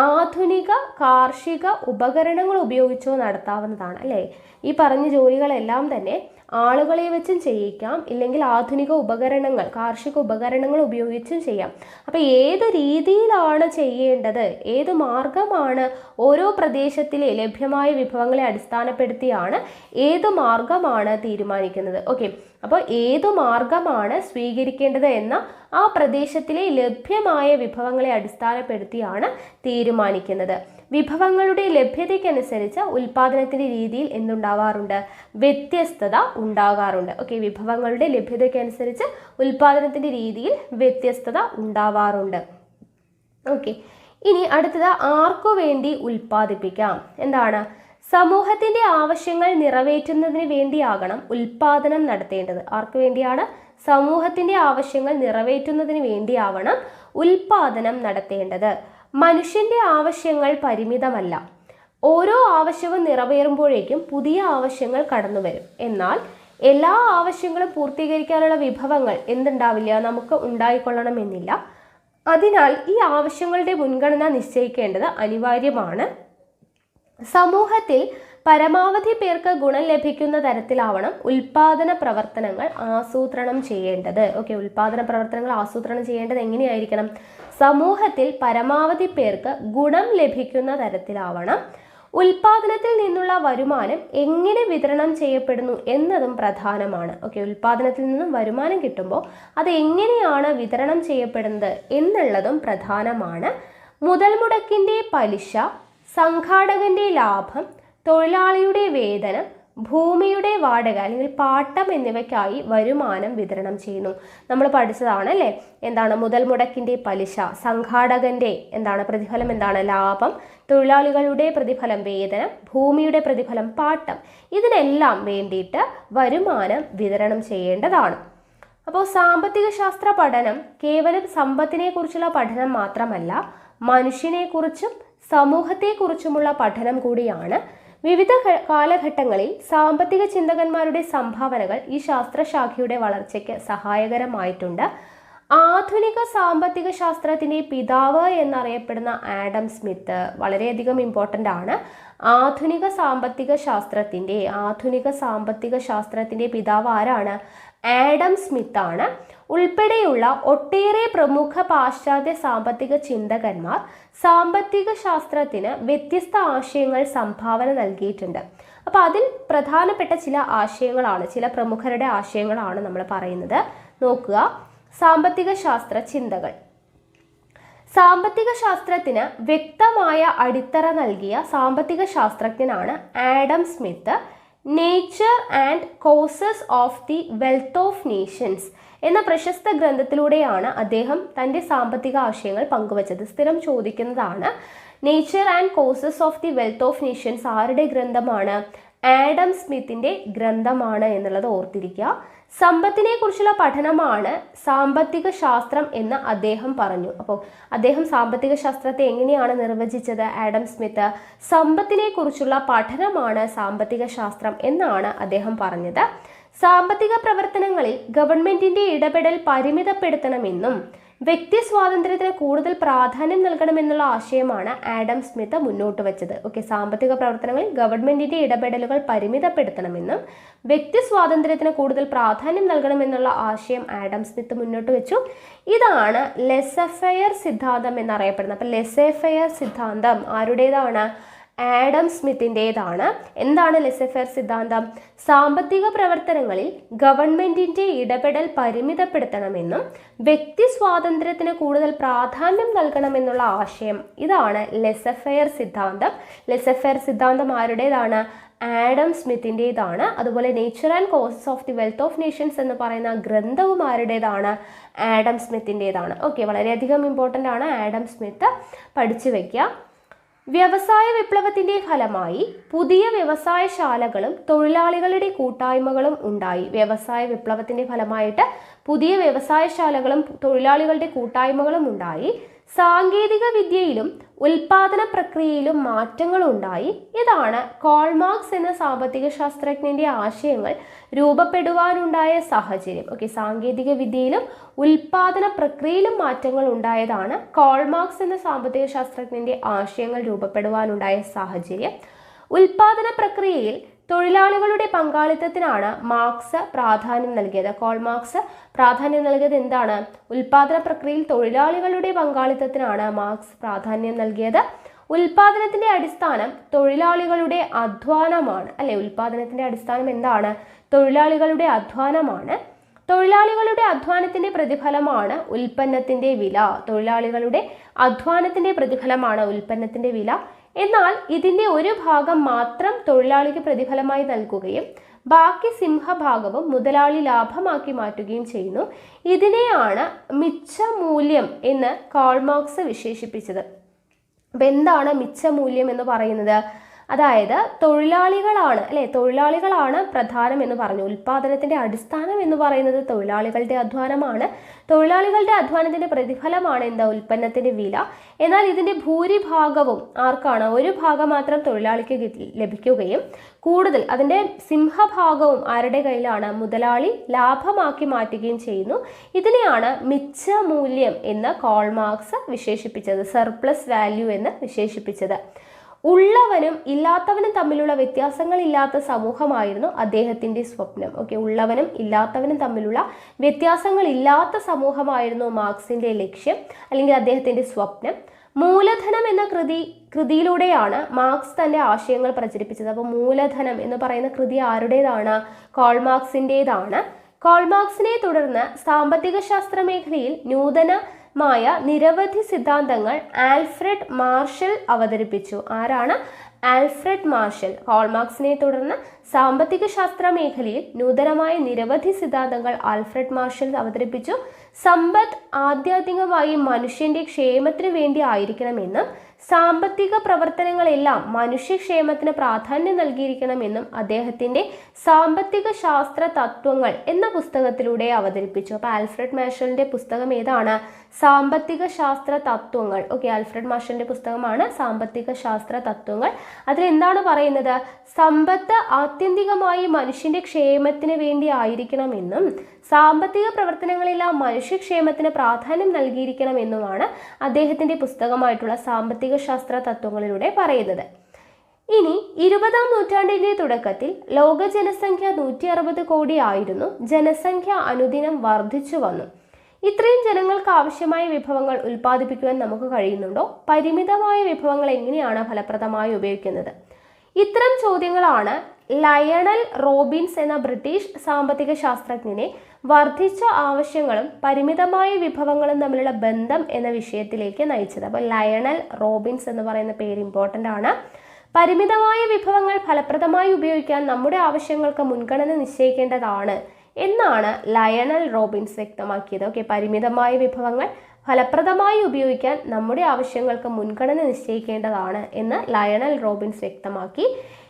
ആധുനിക കാർഷിക ഉപകരണങ്ങൾ ഉപയോഗിച്ചോ നടത്താവുന്നതാണ് അല്ലേ. ഈ പറഞ്ഞ ജോലികളെല്ലാം തന്നെ ആളുകളെ വെച്ചും ചെയ്യിക്കാം, ഇല്ലെങ്കിൽ ആധുനിക ഉപകരണങ്ങൾ, കാർഷിക ഉപകരണങ്ങൾ ഉപയോഗിച്ചും ചെയ്യാം. അപ്പോൾ ഏത് രീതിയിലാണ് ചെയ്യേണ്ടത്, ഏത് മാർഗമാണ്, ഓരോ പ്രദേശത്തിലെ ലഭ്യമായ വിഭവങ്ങളെ അടിസ്ഥാനപ്പെടുത്തിയാണ് ഏത് മാർഗമാണ് തീരുമാനിക്കുന്നത്. ഓക്കെ, അപ്പോൾ ഏതു മാർഗമാണ് സ്വീകരിക്കേണ്ടത് എന്ന ആ പ്രദേശത്തിലെ ലഭ്യമായ വിഭവങ്ങളെ അടിസ്ഥാനപ്പെടുത്തിയാണ് തീരുമാനിക്കുന്നത്. വിഭവങ്ങളുടെ ലഭ്യതയ്ക്കനുസരിച്ച് ഉൽപാദനത്തിൻ്റെ രീതിയിൽ എന്തുണ്ടാവാറുണ്ട്, വ്യത്യസ്തത ഉണ്ടാകാറുണ്ട്. ഓക്കെ, വിഭവങ്ങളുടെ ലഭ്യതയ്ക്കനുസരിച്ച് ഉൽപാദനത്തിൻ്റെ രീതിയിൽ വ്യത്യസ്തത ഉണ്ടാവാറുണ്ട്. ഓക്കെ, ഇനി അടുത്തത് ആർക്കു വേണ്ടി ഉൽപ്പാദിപ്പിക്കാം. എന്താണ്, സമൂഹത്തിൻ്റെ ആവശ്യങ്ങൾ നിറവേറ്റുന്നതിന് വേണ്ടിയാകണം ഉൽപാദനം നടത്തേണ്ടത്. ആർക്കു വേണ്ടിയാണ്, സമൂഹത്തിൻ്റെ ആവശ്യങ്ങൾ നിറവേറ്റുന്നതിന് വേണ്ടിയാവണം ഉൽപാദനം നടത്തേണ്ടത്. മനുഷ്യൻ്റെ ആവശ്യങ്ങൾ പരിമിതമല്ല. ഓരോ ആവശ്യവും നിറവേറുമ്പോഴേക്കും പുതിയ ആവശ്യങ്ങൾ കടന്നു വരും. എന്നാൽ എല്ലാ ആവശ്യങ്ങളും പൂർത്തീകരിക്കാനുള്ള വിഭവങ്ങൾ എന്തുണ്ടാവില്ല, നമുക്ക് ഉണ്ടായിക്കൊള്ളണമെന്നില്ല. അതിനാൽ ഈ ആവശ്യങ്ങളുടെ മുൻഗണന നിശ്ചയിക്കേണ്ടത് അനിവാര്യമാണ്. സമൂഹത്തിൽ പരമാവധി പേർക്ക് ഗുണം ലഭിക്കുന്ന തരത്തിലാവണം ഉൽപാദന പ്രവർത്തനങ്ങൾ ആസൂത്രണം ചെയ്യേണ്ടത്. ഓക്കെ, ഉൽപാദന പ്രവർത്തനങ്ങൾ ആസൂത്രണം ചെയ്യേണ്ടത് എങ്ങനെയായിരിക്കണം, സമൂഹത്തിൽ പരമാവധി പേർക്ക് ഗുണം ലഭിക്കുന്ന തരത്തിലാവണം. ഉൽപാദനത്തിൽ നിന്നുള്ള വരുമാനം എങ്ങനെ വിതരണം ചെയ്യപ്പെടുന്നു എന്നതും പ്രധാനമാണ്. ഓക്കെ, ഉൽപാദനത്തിൽ നിന്നും വരുമാനം കിട്ടുമ്പോൾ അത് എങ്ങനെയാണ് വിതരണം ചെയ്യപ്പെടുന്നത് എന്നുള്ളതും പ്രധാനമാണ്. മുതൽ മുടക്കിൻ്റെ പലിശ, സംഘാടകന്റെ ലാഭം, തൊഴിലാളിയുടെ വേതനം, ഭൂമിയുടെ വാടക അല്ലെങ്കിൽ പാട്ടം എന്നിവയ്ക്കായി വരുമാനം വിതരണം ചെയ്യുന്നു. നമ്മൾ പഠിച്ചതാണ് അല്ലേ. എന്താണ് മുതൽ മുടക്കിൻ്റെ പലിശ, സംഘാടകന്റെ എന്താണ് പ്രതിഫലം, എന്താണ് ലാഭം, തൊഴിലാളികളുടെ പ്രതിഫലം വേതനം, ഭൂമിയുടെ പ്രതിഫലം പാട്ടം. ഇതിനെല്ലാം വേണ്ടിയിട്ട് വരുമാനം വിതരണം ചെയ്യേണ്ടതാണ്. അപ്പോൾ സാമ്പത്തിക ശാസ്ത്ര പഠനം കേവലം സമ്പത്തിനെ കുറിച്ചുള്ള പഠനം മാത്രമല്ല, മനുഷ്യനെക്കുറിച്ചും സമൂഹത്തെക്കുറിച്ചുമുള്ള പഠനം കൂടിയാണ്. വിവിധ കാലഘട്ടങ്ങളിൽ സാമ്പത്തിക ചിന്തകന്മാരുടെ സംഭാവനകൾ ഈ ശാസ്ത്രശാഖയുടെ വളർച്ചയ്ക്ക് സഹായകരമായിട്ടുണ്ട്. ആധുനിക സാമ്പത്തിക ശാസ്ത്രത്തിൻ്റെ പിതാവ് എന്നറിയപ്പെടുന്ന ആഡം സ്മിത്ത് വളരെയധികം ഇമ്പോർട്ടൻ്റ് ആണ്. ആധുനിക സാമ്പത്തിക ശാസ്ത്രത്തിൻ്റെ പിതാവ് ആരാണ്, ആഡം സ്മിത്ത് ആണ്. ഉൾപ്പെടെയുള്ള ഒട്ടേറെ പ്രമുഖ പാശ്ചാത്യ സാമ്പത്തിക ചിന്തകന്മാർ സാമ്പത്തിക ശാസ്ത്രത്തിന് വ്യത്യസ്ത ആശയങ്ങൾ സംഭാവന നൽകിയിട്ടുണ്ട്. അപ്പോൾ അതിൽ പ്രധാനപ്പെട്ട ചില ആശയങ്ങളാണ്, ചില പ്രമുഖരുടെ ആശയങ്ങളാണ് നമ്മൾ പറയുന്നത്. നോക്കുക, സാമ്പത്തിക ശാസ്ത്ര ചിന്തകൾ. സാമ്പത്തിക ശാസ്ത്രത്തിന് വ്യക്തമായ അടിത്തറ നൽകിയ സാമ്പത്തിക ശാസ്ത്രജ്ഞനാണ് Adam Smith. Nature and causes of the wealth of Nations എന്ന പ്രശസ്ത ഗ്രന്ഥത്തിലൂടെയാണ് അദ്ദേഹം തൻ്റെ സാമ്പത്തിക ആശയങ്ങൾ പങ്കുവച്ചത്. സ്ഥിരം ചോദിക്കുന്നതാണ്. Nature and causes of the wealth of Nations ആരുടെ ഗ്രന്ഥമാണ്, ആഡം സ്മിത്തിൻ്റെ ഗ്രന്ഥമാണ് എന്നുള്ളത് ഓർത്തിരിക്കുക. സമ്പത്തിനെ കുറിച്ചുള്ള പഠനമാണ് സാമ്പത്തിക ശാസ്ത്രം എന്ന് അദ്ദേഹം പറഞ്ഞു. അപ്പോൾ അദ്ദേഹം സാമ്പത്തിക ശാസ്ത്രത്തെ എങ്ങനെയാണ് നിർവചിച്ചത്, ആഡം സ്മിത്ത് സമ്പത്തിനെ കുറിച്ചുള്ള പഠനമാണ് സാമ്പത്തിക ശാസ്ത്രം എന്നാണ് അദ്ദേഹം പറഞ്ഞത്. സാമ്പത്തിക പ്രവർത്തനങ്ങളിൽ ഗവൺമെന്റിന്റെ ഇടപെടൽ പരിമിതപ്പെടുത്തണമെന്നും വ്യക്തി സ്വാതന്ത്ര്യത്തിന് കൂടുതൽ പ്രാധാന്യം നൽകണമെന്നുള്ള ആശയമാണ് ആഡം സ്മിത്ത് മുന്നോട്ട് വെച്ചത്. ഓക്കെ, സാമ്പത്തിക പ്രവർത്തനങ്ങളിൽ ഗവൺമെന്റിന്റെ ഇടപെടലുകൾ പരിമിതപ്പെടുത്തണമെന്നും വ്യക്തി സ്വാതന്ത്ര്യത്തിന് കൂടുതൽ പ്രാധാന്യം നൽകണമെന്നുള്ള ആശയം ആഡം സ്മിത്ത് മുന്നോട്ട് വെച്ചു. ഇതാണ് ലെസഫെയർ സിദ്ധാന്തം എന്നറിയപ്പെടുന്നത്. അപ്പം ലെസഫെയർ സിദ്ധാന്തം ആരുടേതാണ്, ആഡം സ്മിത്തിൻ്റെതാണ്. എന്താണ് ലെസഫെയർ സിദ്ധാന്തം? സാമ്പത്തിക പ്രവർത്തനങ്ങളിൽ ഗവൺമെന്റിന്റെ ഇടപെടൽ പരിമിതപ്പെടുത്തണമെന്നും വ്യക്തി സ്വാതന്ത്ര്യത്തിന് കൂടുതൽ പ്രാധാന്യം നൽകണമെന്നുള്ള ആശയം. ഇതാണ് ലെസഫെയർ സിദ്ധാന്തം. ലെസഫെയർ സിദ്ധാന്തം ആരുടേതാണ്? ആഡം സ്മിത്തിൻ്റെതാണ്. അതുപോലെ nature and causes of the wealth of Nations എന്ന് പറയുന്ന ഗ്രന്ഥവും ആരുടേതാണ്? ആഡം സ്മിത്തിൻ്റെതാണ്. ഓക്കെ, വളരെയധികം ഇമ്പോർട്ടൻ്റ് ആണ്. ആഡം സ്മിത്ത് പഠിച്ചു വയ്ക്കുക. വ്യവസായ വിപ്ലവത്തിന്റെ ഫലമായി പുതിയ വ്യവസായശാലകളും തൊഴിലാളികളുടെ കൂട്ടായ്മകളും ഉണ്ടായി. വ്യവസായ വിപ്ലവത്തിന്റെ ഫലമായിട്ട് പുതിയ വ്യവസായശാലകളും തൊഴിലാളികളുടെ കൂട്ടായ്മകളും ഉണ്ടായി. സാങ്കേതിക വിദ്യയിലും ഉൽപാദന പ്രക്രിയയിലും മാറ്റങ്ങൾ ഉണ്ടായി. ഇതാണ് കാൾ മാർക്സ് എന്ന സാമ്പത്തിക ശാസ്ത്രജ്ഞന്റെ ആശയങ്ങൾ രൂപപ്പെടുവാനുണ്ടായ സാഹചര്യം. ഓക്കെ, സാങ്കേതിക വിദ്യയിലും ഉൽപാദന പ്രക്രിയയിലും മാറ്റങ്ങൾ ഉണ്ടായതാണ് കാൾ മാർക്സ് എന്ന സാമ്പത്തിക ശാസ്ത്രജ്ഞന്റെ ആശയങ്ങൾ രൂപപ്പെടുവാനുണ്ടായ സാഹചര്യം. ഉൽപാദന പ്രക്രിയയിൽ തൊഴിലാളികളുടെ പങ്കാളിത്തത്തിനാണ് മാർക്സ് പ്രാധാന്യം നൽകിയത്. കാൾ മാർക്സ് പ്രാധാന്യം നൽകിയത് എന്താണ്? ഉൽപാദന പ്രക്രിയയിൽ തൊഴിലാളികളുടെ പങ്കാളിത്തത്തിനാണ് മാർക്സ് പ്രാധാന്യം നൽകിയത്. ഉൽപാദനത്തിന്റെ അടിസ്ഥാനം തൊഴിലാളികളുടെ അധ്വാനമാണ്, അല്ലെ? ഉൽപാദനത്തിന്റെ അടിസ്ഥാനം എന്താണ്? തൊഴിലാളികളുടെ അധ്വാനമാണ്. തൊഴിലാളികളുടെ അധ്വാനത്തിന്റെ പ്രതിഫലമാണ് ഉൽപ്പന്നത്തിന്റെ വില. തൊഴിലാളികളുടെ അധ്വാനത്തിന്റെ പ്രതിഫലമാണ് ഉൽപ്പന്നത്തിന്റെ വില. എന്നാൽ ഇതിന്റെ ഒരു ഭാഗം മാത്രം തൊഴിലാളിക്ക് പ്രതിഫലമായി നൽകുകയും ബാക്കി സിംഹഭാഗവും മുതലാളി ലാഭമാക്കി മാറ്റുകയും ചെയ്യുന്നു. ഇതിനെയാണ് മിച്ചമൂല്യം എന്ന് കാൾ മാർക്സ് വിശേഷിപ്പിച്ചത്. അപ്പം എന്താണ് മിച്ചമൂല്യം എന്ന് പറയുന്നത്? അതായത് തൊഴിലാളികളാണ്, അല്ലെ? തൊഴിലാളികളാണ് പ്രധാനം എന്ന് പറഞ്ഞു. ഉൽപാദനത്തിന്റെ അടിസ്ഥാനം എന്ന് പറയുന്നത് തൊഴിലാളികളുടെ അധ്വാനമാണ്. തൊഴിലാളികളുടെ അധ്വാനത്തിന്റെ പ്രതിഫലമാണ് എന്താ? ഉൽപ്പന്നത്തിന്റെ വില. എന്നാൽ ഇതിന്റെ ഭൂരിഭാഗവും ആർക്കാണ്? ഒരു ഭാഗം മാത്രം തൊഴിലാളിക്ക് ലഭിക്കുകയും കൂടുതൽ അതിന്റെ സിംഹഭാഗവും ആരുടെ കയ്യിലാണ്? മുതലാളി ലാഭമാക്കി മാറ്റുകയും ചെയ്യുന്നു. ഇതിനെയാണ് മിച്ചമൂല്യം എന്ന് കാൾ മാർക്സ് വിശേഷിപ്പിച്ചത്, സർപ്ലസ് വാല്യൂ എന്ന് വിശേഷിപ്പിച്ചത്. ഉള്ളവനും ഇല്ലാത്തവനും തമ്മിലുള്ള വ്യത്യാസങ്ങളില്ലാത്ത സമൂഹമായിരുന്നു അദ്ദേഹത്തിന്റെ സ്വപ്നം. ഓക്കെ, ഉള്ളവനും ഇല്ലാത്തവനും തമ്മിലുള്ള വ്യത്യാസങ്ങളില്ലാത്ത സമൂഹമായിരുന്നു മാർക്സിന്റെ ലക്ഷ്യം അല്ലെങ്കിൽ അദ്ദേഹത്തിന്റെ സ്വപ്നം. മൂലധനം എന്ന കൃതിയിലൂടെയാണ് മാർക്സ് തന്റെ ആശയങ്ങൾ പ്രചരിപ്പിച്ചത്. അപ്പോൾ മൂലധനം എന്ന് പറയുന്ന കൃതി ആരുടേതാണ്? കാൾ മാർക്സിൻ്റെതാണ്. കാൾ മാർക്സിനെ തുടർന്ന് സാമ്പത്തിക ശാസ്ത്ര മേഖലയിൽ നൂതനമായ നിരവധി സിദ്ധാന്തങ്ങൾ ആൽഫ്രഡ് മാർഷൽ അവതരിപ്പിച്ചു. ആരാണ്? Alfred marshal. കാൾ മാർക്സിനെ തുടർന്ന് സാമ്പത്തിക ശാസ്ത്ര മേഖലയിൽ നൂതനമായ നിരവധി സിദ്ധാന്തങ്ങൾ ആൽഫ്രഡ് മാർഷൽ അവതരിപ്പിച്ചു. സമ്പത്ത് ആധ്യാത്മികമായി മനുഷ്യന്റെ ക്ഷേമത്തിന് വേണ്ടി ആയിരിക്കണമെന്നും സാമ്പത്തിക പ്രവർത്തനങ്ങളെല്ലാം മനുഷ്യക്ഷേമത്തിന് പ്രാധാന്യം നൽകിയിരിക്കണമെന്നും അദ്ദേഹത്തിന്റെ സാമ്പത്തിക ശാസ്ത്ര തത്വങ്ങൾ എന്ന പുസ്തകത്തിലൂടെ അവതരിപ്പിച്ചു. അപ്പോൾ ആൽഫ്രഡ് മാർഷലിന്റെ പുസ്തകം ഏതാണ്? സാമ്പത്തിക ശാസ്ത്ര തത്വങ്ങൾ. ഓക്കെ, ആൽഫ്രഡ് മാർഷലിന്റെ പുസ്തകമാണ് സാമ്പത്തിക ശാസ്ത്ര തത്വങ്ങൾ. അതിലെന്താണ് പറയുന്നത്? സമ്പത്ത് ആത്യന്തികമായി മനുഷ്യന്റെ ക്ഷേമത്തിന് വേണ്ടി ആയിരിക്കണമെന്നും സാമ്പത്തിക പ്രവർത്തനങ്ങളെല്ലാം മനുഷ്യക്ഷേമത്തിന് പ്രാധാന്യം നൽകിയിരിക്കണമെന്നുമാണ് അദ്ദേഹത്തിന്റെ പുസ്തകമായിട്ടുള്ള സാമ്പത്തിക ശാസ്ത്ര തത്വങ്ങളിലൂടെ പറയുന്നത്. ഇനി 20-ാം നൂറ്റാണ്ടിന്റെ തുടക്കത്തിൽ ലോക ജനസംഖ്യ 160 കോടി ആയിരുന്നു. ജനസംഖ്യ അനുദിനം വർദ്ധിച്ചു വന്നു. ഇത്രയും ജനങ്ങൾക്ക് ആവശ്യമായ വിഭവങ്ങൾ ഉൽപ്പാദിപ്പിക്കുവാൻ നമുക്ക് കഴിയുന്നുണ്ടോ? പരിമിതമായ വിഭവങ്ങൾ എങ്ങനെയാണ് ഫലപ്രദമായി ഉപയോഗിക്കുന്നത്? ഇത്തരം ചോദ്യങ്ങളാണ് ലയണൽ റോബിൻസ് എന്ന ബ്രിട്ടീഷ് സാമ്പത്തിക ശാസ്ത്രജ്ഞനെ വർദ്ധിച്ച ആവശ്യങ്ങളും പരിമിതമായ വിഭവങ്ങളും തമ്മിലുള്ള ബന്ധം എന്ന വിഷയത്തിലേക്ക് നയിച്ചത്. അപ്പോൾ ലയണൽ റോബിൻസ് എന്ന് പറയുന്ന പേര് ഇമ്പോർട്ടൻ്റ് ആണ്. പരിമിതമായ വിഭവങ്ങൾ ഫലപ്രദമായി ഉപയോഗിക്കാൻ നമ്മുടെ ആവശ്യങ്ങൾക്ക് മുൻഗണന നിശ്ചയിക്കേണ്ടതാണ് എന്നാണ് ലയണൽ റോബിൻസ് വ്യക്തമാക്കിയത്. ഓക്കെ, പരിമിതമായ വിഭവങ്ങൾ ഫലപ്രദമായി ഉപയോഗിക്കാൻ നമ്മുടെ ആവശ്യങ്ങൾക്ക് മുൻഗണന നിശ്ചയിക്കേണ്ടതാണ് എന്ന് ലയണൽ റോബിൻസ് വ്യക്തമാക്കി.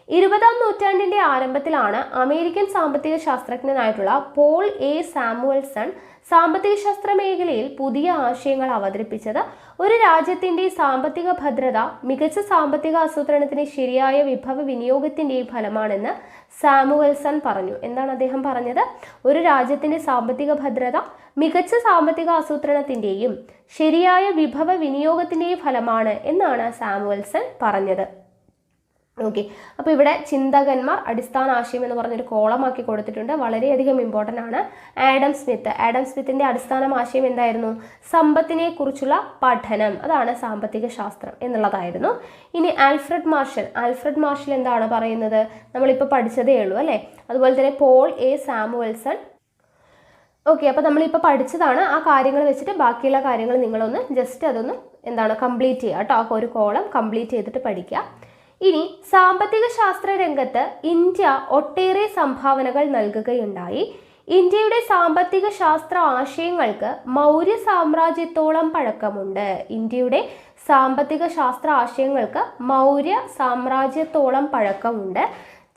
20-ാം നൂറ്റാണ്ടിന്റെ ആരംഭത്തിലാണ് അമേരിക്കൻ സാമ്പത്തിക ശാസ്ത്രജ്ഞനായിട്ടുള്ള പോൾ എ സാമുവൽസൺ സാമ്പത്തിക ശാസ്ത്ര മേഖലയിൽ പുതിയ ആശയങ്ങൾ അവതരിപ്പിച്ചത്. ഒരു രാജ്യത്തിന്റെ സാമ്പത്തിക ഭദ്രത മികച്ച സാമ്പത്തിക ആസൂത്രണത്തിന് ശരിയായ വിഭവ വിനിയോഗത്തിന്റെയും ഫലമാണെന്ന് സാമുവൽസൺ പറഞ്ഞു. എന്താണ് അദ്ദേഹം പറഞ്ഞത്? ഒരു രാജ്യത്തിന്റെ സാമ്പത്തിക ഭദ്രത മികച്ച സാമ്പത്തിക ആസൂത്രണത്തിന്റെയും ശരിയായ വിഭവ വിനിയോഗത്തിന്റെയും ഫലമാണ് എന്നാണ് സാമുവൽസൺ പറഞ്ഞത്. ഓക്കെ, അപ്പോൾ ഇവിടെ ചിന്തകന്മാർ അടിസ്ഥാന ആശയം എന്ന് പറഞ്ഞൊരു കോളമാക്കി കൊടുത്തിട്ടുണ്ട്. വളരെയധികം ഇമ്പോർട്ടൻ്റ് ആണ്. ആഡം സ്മിത്തിൻ്റെ അടിസ്ഥാന ആശയം എന്തായിരുന്നു? സമ്പത്തിനെ കുറിച്ചുള്ള പഠനം, അതാണ് സാമ്പത്തിക ശാസ്ത്രം എന്നുള്ളതായിരുന്നു. ഇനി ആൽഫ്രഡ് മാർഷൽ എന്താണ് പറയുന്നത്? നമ്മളിപ്പോൾ പഠിച്ചതേ ഉള്ളൂ അല്ലേ. അതുപോലെ തന്നെ പോൾ എ സാമുവൽസൺ. ഓക്കെ, അപ്പോൾ നമ്മളിപ്പോൾ പഠിച്ചതാണ്. ആ കാര്യങ്ങൾ വെച്ചിട്ട് ബാക്കിയുള്ള കാര്യങ്ങൾ നിങ്ങളൊന്ന് ജസ്റ്റ് അതൊന്ന് കംപ്ലീറ്റ് ചെയ്യുക കേട്ടോ. ആ ഒരു കോളം കംപ്ലീറ്റ് ചെയ്തിട്ട് പഠിക്കുക. ഇനി സാമ്പത്തിക ശാസ്ത്ര രംഗത്ത് ഇന്ത്യ ഒട്ടേറെ സംഭാവനകൾ നൽകുകയുണ്ടായി. ഇന്ത്യയുടെ സാമ്പത്തിക ശാസ്ത്ര ആശയങ്ങൾക്ക് മൗര്യ സാമ്രാജ്യത്തോളം പഴക്കമുണ്ട്. ഇന്ത്യയുടെ സാമ്പത്തിക ശാസ്ത്ര ആശയങ്ങൾക്ക് മൗര്യ സാമ്രാജ്യത്തോളം പഴക്കമുണ്ട്.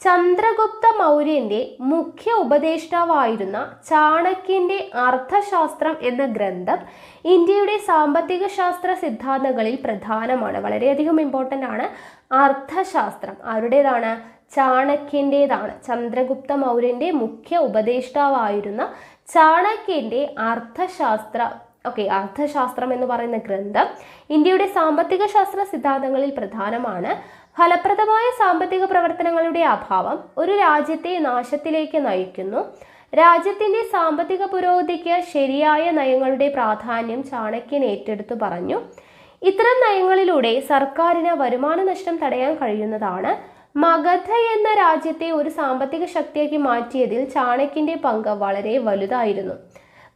ചന്ദ്രഗുപ്ത മൗര്യന്റെ മുഖ്യ ഉപദേഷ്ടാവായിരുന്ന ചാണക്യന്റെ അർത്ഥശാസ്ത്രം എന്ന ഗ്രന്ഥം ഇന്ത്യയുടെ സാമ്പത്തിക ശാസ്ത്ര സിദ്ധാന്തങ്ങളിൽ പ്രധാനമാണ്. വളരെയധികം ഇമ്പോർട്ടൻ്റ് ആണ്. അർത്ഥശാസ്ത്രം ആരുടേതാണ്? ചാണക്യൻ്റെതാണ്. ചന്ദ്രഗുപ്ത മൗര്യന്റെ മുഖ്യ ഉപദേഷ്ടാവായിരുന്ന ചാണക്യന്റെ അർത്ഥശാസ്ത്രം എന്ന് പറയുന്ന ഗ്രന്ഥം ഇന്ത്യയുടെ സാമ്പത്തിക ശാസ്ത്ര സിദ്ധാന്തങ്ങളിൽ പ്രധാനമാണ്. ഫലപ്രദമായ സാമ്പത്തിക പ്രവർത്തനങ്ങളുടെ അഭാവം ഒരു രാജ്യത്തെ നാശത്തിലേക്ക് നയിക്കുന്നു. രാജ്യത്തിന്റെ സാമ്പത്തിക പുരോഗതിക്ക് ശരിയായ നയങ്ങളുടെ പ്രാധാന്യം ചാണക്യൻ ഏറ്റെടുത്തു പറഞ്ഞു. ഇത്തരം നയങ്ങളിലൂടെ സർക്കാരിന് വരുമാന നഷ്ടം തടയാൻ കഴിയുന്നതാണ്. മഗധ എന്ന രാജ്യത്തെ ഒരു സാമ്പത്തിക ശക്തിയാക്കി മാറ്റിയതിൽ ചാണക്യന്റെ പങ്ക് വളരെ വലുതായിരുന്നു.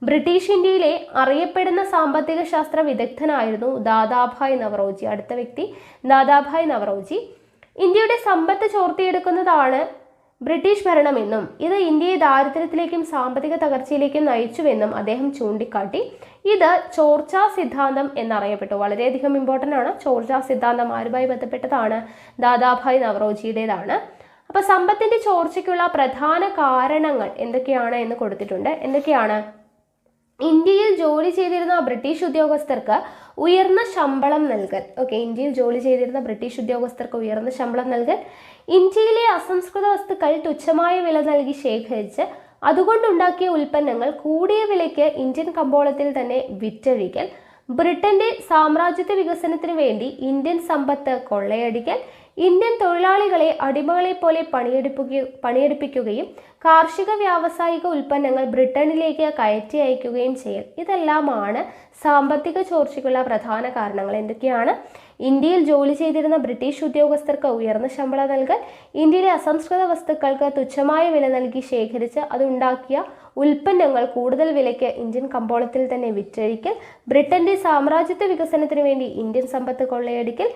ബ്രിട്ടീഷ് ഇന്ത്യയിലെ അറിയപ്പെടുന്ന സാമ്പത്തിക ശാസ്ത്ര വിദഗ്ധനായിരുന്നു ദാദാഭായ് നവറോജി. അടുത്ത വ്യക്തി ദാദാഭായ് നവറോജി. ഇന്ത്യയുടെ സമ്പത്ത് ചോർത്തിയെടുക്കുന്നതാണ് ബ്രിട്ടീഷ് ഭരണമെന്നും ഇത് ഇന്ത്യയെ ദാരിദ്ര്യത്തിലേക്കും സാമ്പത്തിക തകർച്ചയിലേക്കും നയിച്ചുവെന്നും അദ്ദേഹം ചൂണ്ടിക്കാട്ടി. ഇത് ചോർച്ചാ സിദ്ധാന്തം എന്നറിയപ്പെട്ടു. വളരെയധികം ഇമ്പോർട്ടൻ്റ് ആണ്. ചോർച്ചാ സിദ്ധാന്തം ആരുമായി ബന്ധപ്പെട്ടതാണ്? ദാദാഭായ് നവറോജിയുടേതാണ്. അപ്പോൾ സമ്പത്തിന്റെ ചോർച്ചയ്ക്കുള്ള പ്രധാന കാരണങ്ങൾ എന്തൊക്കെയാണ് എന്ന് കൊടുത്തിട്ടുണ്ട്. എന്തൊക്കെയാണ്? ഇന്ത്യയിൽ ജോലി ചെയ്തിരുന്ന ബ്രിട്ടീഷ് ഉദ്യോഗസ്ഥർക്ക് ഉയർന്ന ശമ്പളം നൽകൽ. ഇന്ത്യയിൽ ജോലി ചെയ്തിരുന്ന ബ്രിട്ടീഷ് ഉദ്യോഗസ്ഥർക്ക് ഉയർന്ന ശമ്പളം നൽകൽ. ഇന്ത്യയിലെ അസംസ്കൃത വസ്തുക്കൾ തുച്ഛമായ വില നൽകി ശേഖരിച്ച് അതുകൊണ്ടുണ്ടാക്കിയ ഉൽപ്പന്നങ്ങൾ കൂടിയ വിലയ്ക്ക് ഇന്ത്യൻ കമ്പോളത്തിൽ തന്നെ വിറ്റഴിക്കൽ. ബ്രിട്ടന്റെ സാമ്രാജ്യത്വ വികസനത്തിന് വേണ്ടി ഇന്ത്യൻ സമ്പത്ത് കൊള്ളയടിക്കൽ. ഇന്ത്യൻ തൊഴിലാളികളെ അടിമകളെ പോലെ പണിയെടുപ്പിക്കുകയും കാർഷിക വ്യാവസായിക ഉൽപ്പന്നങ്ങൾ ബ്രിട്ടനിലേക്ക് കയറ്റി അയക്കുകയും ചെയ്യൽ. ഇതെല്ലാമാണ് സാമ്പത്തിക ചോർച്ചയ്ക്കുള്ള പ്രധാന കാരണങ്ങൾ. എന്തൊക്കെയാണ്? ഇന്ത്യയിൽ ജോലി ചെയ്തിരുന്ന ബ്രിട്ടീഷ് ഉദ്യോഗസ്ഥർക്ക് ഉയർന്ന ശമ്പളം നൽകൽ, ഇന്ത്യയിലെ അസംസ്കൃത വസ്തുക്കൾക്ക് തുച്ഛമായ വില നൽകി ശേഖരിച്ച് അതുണ്ടാക്കിയ ഉൽപ്പന്നങ്ങൾ കൂടുതൽ വിലയ്ക്ക് ഇന്ത്യൻ കമ്പോളത്തിൽ തന്നെ വിറ്റഴിക്കൽ, ബ്രിട്ടന്റെ സാമ്രാജ്യത്വ വികസനത്തിന് വേണ്ടി ഇന്ത്യൻ സമ്പത്ത് കൊള്ളയടിക്കൽ,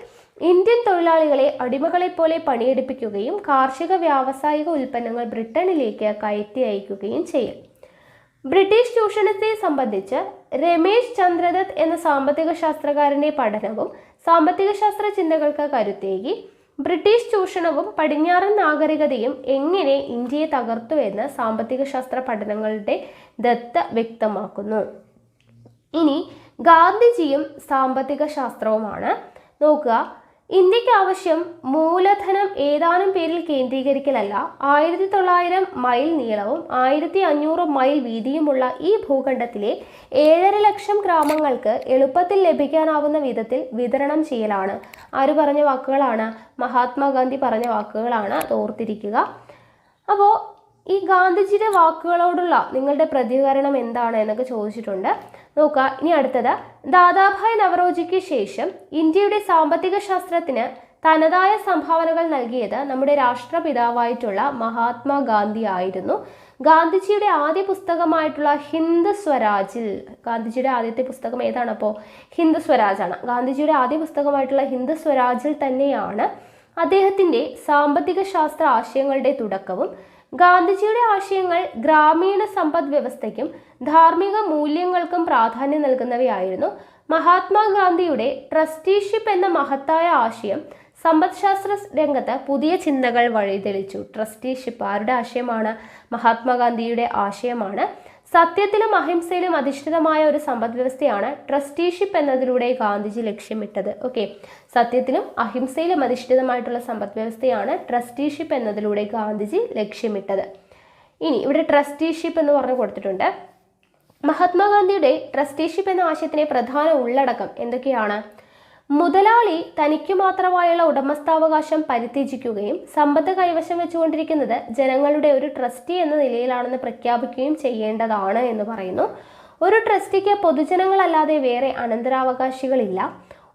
ഇന്ത്യൻ തൊഴിലാളികളെ അടിമകളെ പോലെ പണിയെടുപ്പിക്കുകയും കാർഷിക വ്യാവസായിക ഉൽപ്പന്നങ്ങൾ ബ്രിട്ടനിലേക്ക് കയറ്റി അയക്കുകയും ചെയ്യും. ബ്രിട്ടീഷ് ചൂഷണത്തെ സംബന്ധിച്ച് രമേശ് ചന്ദ്രദത്ത് എന്ന സാമ്പത്തിക ശാസ്ത്രകാരന്റെ പഠനവും സാമ്പത്തിക ശാസ്ത്ര ചിന്തകൾക്ക് കരുത്തേകി. ബ്രിട്ടീഷ് ചൂഷണവും പടിഞ്ഞാറൻ നാഗരികതയും എങ്ങനെ ഇന്ത്യയെ തകർത്തു എന്ന് സാമ്പത്തിക ശാസ്ത്ര പഠനങ്ങളുടെ ദത്ത് വ്യക്തമാക്കുന്നു. ഇനി ഗാന്ധിജിയും സാമ്പത്തിക ശാസ്ത്രവുമാണ്. നോക്കുക, ഇന്ത്യക്ക് ആവശ്യം മൂലധനം ഏതാനും പേരിൽ കേന്ദ്രീകരിക്കലല്ല. 1900 മൈൽ നീളവും 1500 മൈൽ വീതിയുമുള്ള ഈ ഭൂഖണ്ഡത്തിലെ 7.5 ലക്ഷം ഗ്രാമങ്ങൾക്ക് എളുപ്പത്തിൽ ലഭിക്കാനാവുന്ന വിധത്തിൽ വിതരണം ചെയ്യലാണ്. ആര് പറഞ്ഞ വാക്കുകളാണ്? മഹാത്മാഗാന്ധി പറഞ്ഞ വാക്കുകളാണ്. അത് ഓർത്തിരിക്കുക. അപ്പോൾ ഈ ഗാന്ധിജിയുടെ വാക്കുകളോടുള്ള നിങ്ങളുടെ പ്രതികരണം എന്താണ് എന്നൊക്കെ ചോദിച്ചിട്ടുണ്ട്. നോക്കുക, ഇനി അടുത്തത് ദാദാഭായ് നവറോജിക്ക് ശേഷം ഇന്ത്യയുടെ സാമ്പത്തിക ശാസ്ത്രത്തിന് തനതായ സംഭാവനകൾ നൽകിയത് നമ്മുടെ രാഷ്ട്രപിതാവായിട്ടുള്ള മഹാത്മാഗാന്ധി ആയിരുന്നു. ഗാന്ധിജിയുടെ ആദ്യ പുസ്തകമായിട്ടുള്ള ഹിന്ദ് സ്വരാജിൽ, ഗാന്ധിജിയുടെ ആദ്യത്തെ പുസ്തകം ഏതാണ്? അപ്പോൾ ഹിന്ദ് സ്വരാജാണ്. ഗാന്ധിജിയുടെ ആദ്യ പുസ്തകമായിട്ടുള്ള ഹിന്ദ് സ്വരാജിൽ തന്നെയാണ് അദ്ദേഹത്തിൻ്റെ സാമ്പത്തിക ശാസ്ത്ര ആശയങ്ങളുടെ തുടക്കവും. ഗാന്ധിജിയുടെ ആശയങ്ങൾ ഗ്രാമീണ സമ്പദ് വ്യവസ്ഥയ്ക്കും ധാർമ്മിക മൂല്യങ്ങൾക്കും പ്രാധാന്യം നൽകുന്നവയായിരുന്നു. മഹാത്മാഗാന്ധിയുടെ ട്രസ്റ്റിഷിപ്പ് എന്ന മഹത്തായ ആശയം സമ്പദ്ശാസ്ത്ര രംഗത്ത് പുതിയ ചിന്തകൾ വഴിതെളിച്ചു. ട്രസ്റ്റിഷിപ്പ് ആരുടെ ആശയമാണ്? മഹാത്മാഗാന്ധിയുടെ ആശയമാണ്. സത്യത്തിലും അഹിംസയിലും അധിഷ്ഠിതമായ ഒരു സമ്പദ് വ്യവസ്ഥയാണ് ട്രസ്റ്റിഷിപ്പ് എന്നതിലൂടെ ഗാന്ധിജി ലക്ഷ്യമിട്ടത്. സത്യത്തിലും അഹിംസയിലും അധിഷ്ഠിതമായിട്ടുള്ള സമ്പദ് വ്യവസ്ഥയാണ് ട്രസ്റ്റിഷിപ്പ് എന്നതിലൂടെ ഗാന്ധിജി ലക്ഷ്യമിട്ടത്. ഇനി ഇവിടെ ട്രസ്റ്റിഷിപ്പ് എന്ന് പറഞ്ഞു കൊടുത്തിട്ടുണ്ട്. മഹാത്മാഗാന്ധിയുടെ ട്രസ്റ്റിഷിപ്പ് എന്ന ആശയത്തിലെ പ്രധാന ഉള്ളടക്കം എന്തൊക്കെയാണ്? മുതലാളി തനിക്കു മാത്രമായുള്ള ഉടമസ്ഥാവകാശം പരിത്യജിക്കുകയും സമ്പത്ത് കൈവശം വെച്ചുകൊണ്ടിരിക്കുന്നത് ജനങ്ങളുടെ ഒരു ട്രസ്റ്റി എന്ന നിലയിലാണെന്ന് പ്രഖ്യാപിക്കുകയും ചെയ്യേണ്ടതാണ് എന്ന് പറയുന്നു. ഒരു ട്രസ്റ്റിക്ക് പൊതുജനങ്ങളല്ലാതെ വേറെ അനന്തരാവകാശികളില്ല.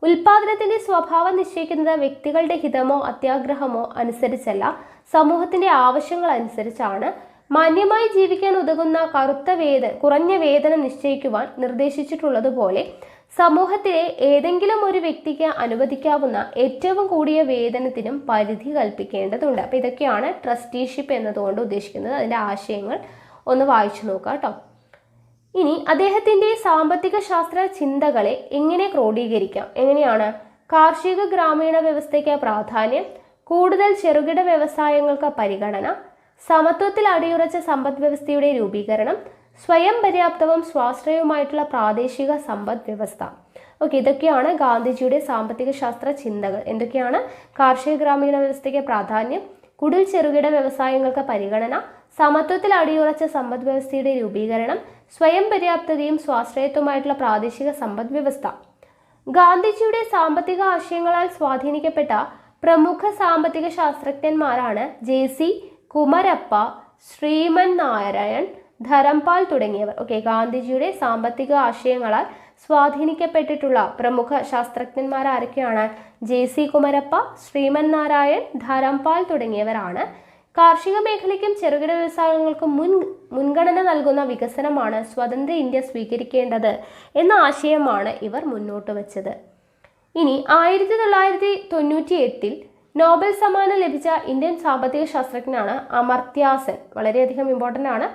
ഉൽപാദനത്തിന്റെ സ്വഭാവം നിശ്ചയിക്കുന്നത് വ്യക്തികളുടെ ഹിതമോ അത്യാഗ്രഹമോ അനുസരിച്ചല്ല, സമൂഹത്തിന്റെ ആവശ്യങ്ങൾ അനുസരിച്ചാണ്. മാന്യമായി ജീവിക്കാൻ ഉതകുന്ന കുറഞ്ഞ വേതനം നിശ്ചയിക്കുവാൻ നിർദ്ദേശിച്ചിട്ടുള്ളതുപോലെ സമൂഹത്തിലെ ഏതെങ്കിലും ഒരു വ്യക്തിക്ക് അനുവദിക്കാവുന്ന ഏറ്റവും കൂടിയ വേതനത്തിനും പരിധി കൽപ്പിക്കേണ്ടതുണ്ട്. അപ്പോൾ ഇതൊക്കെയാണ് ട്രസ്റ്റിഷിപ്പ് എന്നതുകൊണ്ട് ഉദ്ദേശിക്കുന്നത്. അതിൻ്റെ ആശയങ്ങൾ ഒന്ന് വായിച്ചു നോക്കാം കേട്ടോ. ഇനി അദ്ദേഹത്തിൻ്റെ സാമ്പത്തിക ശാസ്ത്ര ചിന്തകളെ എങ്ങനെ ക്രോഡീകരിക്കാം? എങ്ങനെയാണ്? കാർഷിക ഗ്രാമീണ വ്യവസ്ഥയ്ക്ക് പ്രാധാന്യം, കൂടുതൽ ചെറുകിട വ്യവസായങ്ങൾക്ക് പരിഗണന, സമത്വത്തിൽ അടിയുറച്ച സമ്പദ് വ്യവസ്ഥയുടെ രൂപീകരണം, സ്വയം പര്യാപ്തവും സ്വാശ്രയവുമായിട്ടുള്ള പ്രാദേശിക സമ്പദ് വ്യവസ്ഥ. ഓക്കെ, ഇതൊക്കെയാണ് ഗാന്ധിജിയുടെ സാമ്പത്തിക ശാസ്ത്ര ചിന്തകൾ. എന്തൊക്കെയാണ്? കാർഷിക ഗ്രാമീണ വ്യവസ്ഥയ്ക്ക് പ്രാധാന്യം, കൂടുതൽ ചെറുകിട വ്യവസായങ്ങൾക്ക് പരിഗണന, സമത്വത്തിൽ അടിയുറച്ച സമ്പദ് വ്യവസ്ഥയുടെ രൂപീകരണം, സ്വയം പര്യാപ്തതയും സ്വാശ്രയത്വമായിട്ടുള്ള പ്രാദേശിക സമ്പദ് വ്യവസ്ഥ. ഗാന്ധിജിയുടെ സാമ്പത്തിക ആശയങ്ങളാൽ സ്വാധീനിക്കപ്പെട്ട പ്രമുഖ സാമ്പത്തിക ശാസ്ത്രജ്ഞന്മാരാണ് JC കുമരപ്പ, ശ്രീമൻ നാരായൺ, ധരംപാൽ തുടങ്ങിയവർ. ഓക്കെ, ഗാന്ധിജിയുടെ സാമ്പത്തിക ആശയങ്ങളാൽ സ്വാധീനിക്കപ്പെട്ടിട്ടുള്ള പ്രമുഖ ശാസ്ത്രജ്ഞന്മാർ ആരൊക്കെയാണ്? JC കുമരപ്പ, ശ്രീമൻ നാരായൺ, ധരംപാൽ തുടങ്ങിയവരാണ്. കാർഷിക മേഖലയ്ക്കും ചെറുകിട വ്യവസായങ്ങൾക്കും മുൻഗണന നൽകുന്ന വികസനമാണ് സ്വതന്ത്ര ഇന്ത്യ സ്വീകരിക്കേണ്ടത് എന്ന ആശയമാണ് ഇവർ മുന്നോട്ട് വച്ചത്. ഇനി 1998 നോബൽ സമ്മാനം ലഭിച്ച ഇന്ത്യൻ സാമ്പത്തിക ശാസ്ത്രജ്ഞനാണ് അമർത്യ സെൻ. വളരെയധികം ഇമ്പോർട്ടൻ്റ് ആണ്.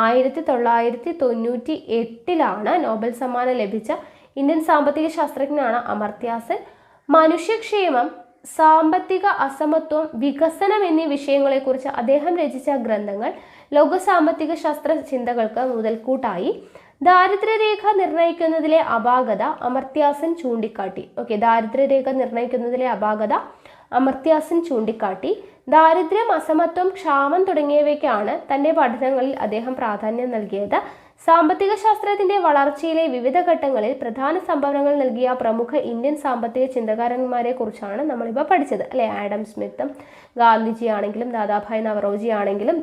1998 നോബൽ സമ്മാനം ലഭിച്ച ഇന്ത്യൻ സാമ്പത്തിക ശാസ്ത്രജ്ഞനാണ് അമർത്യ സെൻ. മനുഷ്യക്ഷേമം, സാമ്പത്തിക അസമത്വം, വികസനം എന്നീ വിഷയങ്ങളെക്കുറിച്ച് അദ്ദേഹം രചിച്ച ഗ്രന്ഥങ്ങൾ ലോക സാമ്പത്തിക ശാസ്ത്ര ചിന്തകൾക്ക് മുതൽക്കൂട്ടായി. ദാരിദ്ര്യരേഖ നിർണ്ണയിക്കുന്നതിലെ അപാകത അമർത്യ സെൻ ചൂണ്ടിക്കാട്ടി. ഓക്കെ, ദാരിദ്ര്യരേഖ നിർണ്ണയിക്കുന്നതിലെ അപാകത അമർത്യ സെൻ ചൂണ്ടിക്കാട്ടി. ദാരിദ്ര്യം, അസമത്വം, ക്ഷാമം തുടങ്ങിയവയ്ക്കാണ് തൻ്റെ പഠനങ്ങളിൽ അദ്ദേഹം പ്രാധാന്യം നൽകിയത്. സാമ്പത്തിക ശാസ്ത്രത്തിന്റെ വളർച്ചയിലെ വിവിധ ഘട്ടങ്ങളിൽ പ്രധാന സംഭാവനകൾ നൽകിയ പ്രമുഖ ഇന്ത്യൻ സാമ്പത്തിക ചിന്തകാരന്മാരെ കുറിച്ചാണ് നമ്മളിപ്പോൾ പഠിച്ചത് അല്ലെ. ആഡം സ്മിത്തും, ഗാന്ധിജി ആണെങ്കിലും, ദാദാഭായ് നവറോജി ആണെങ്കിലും,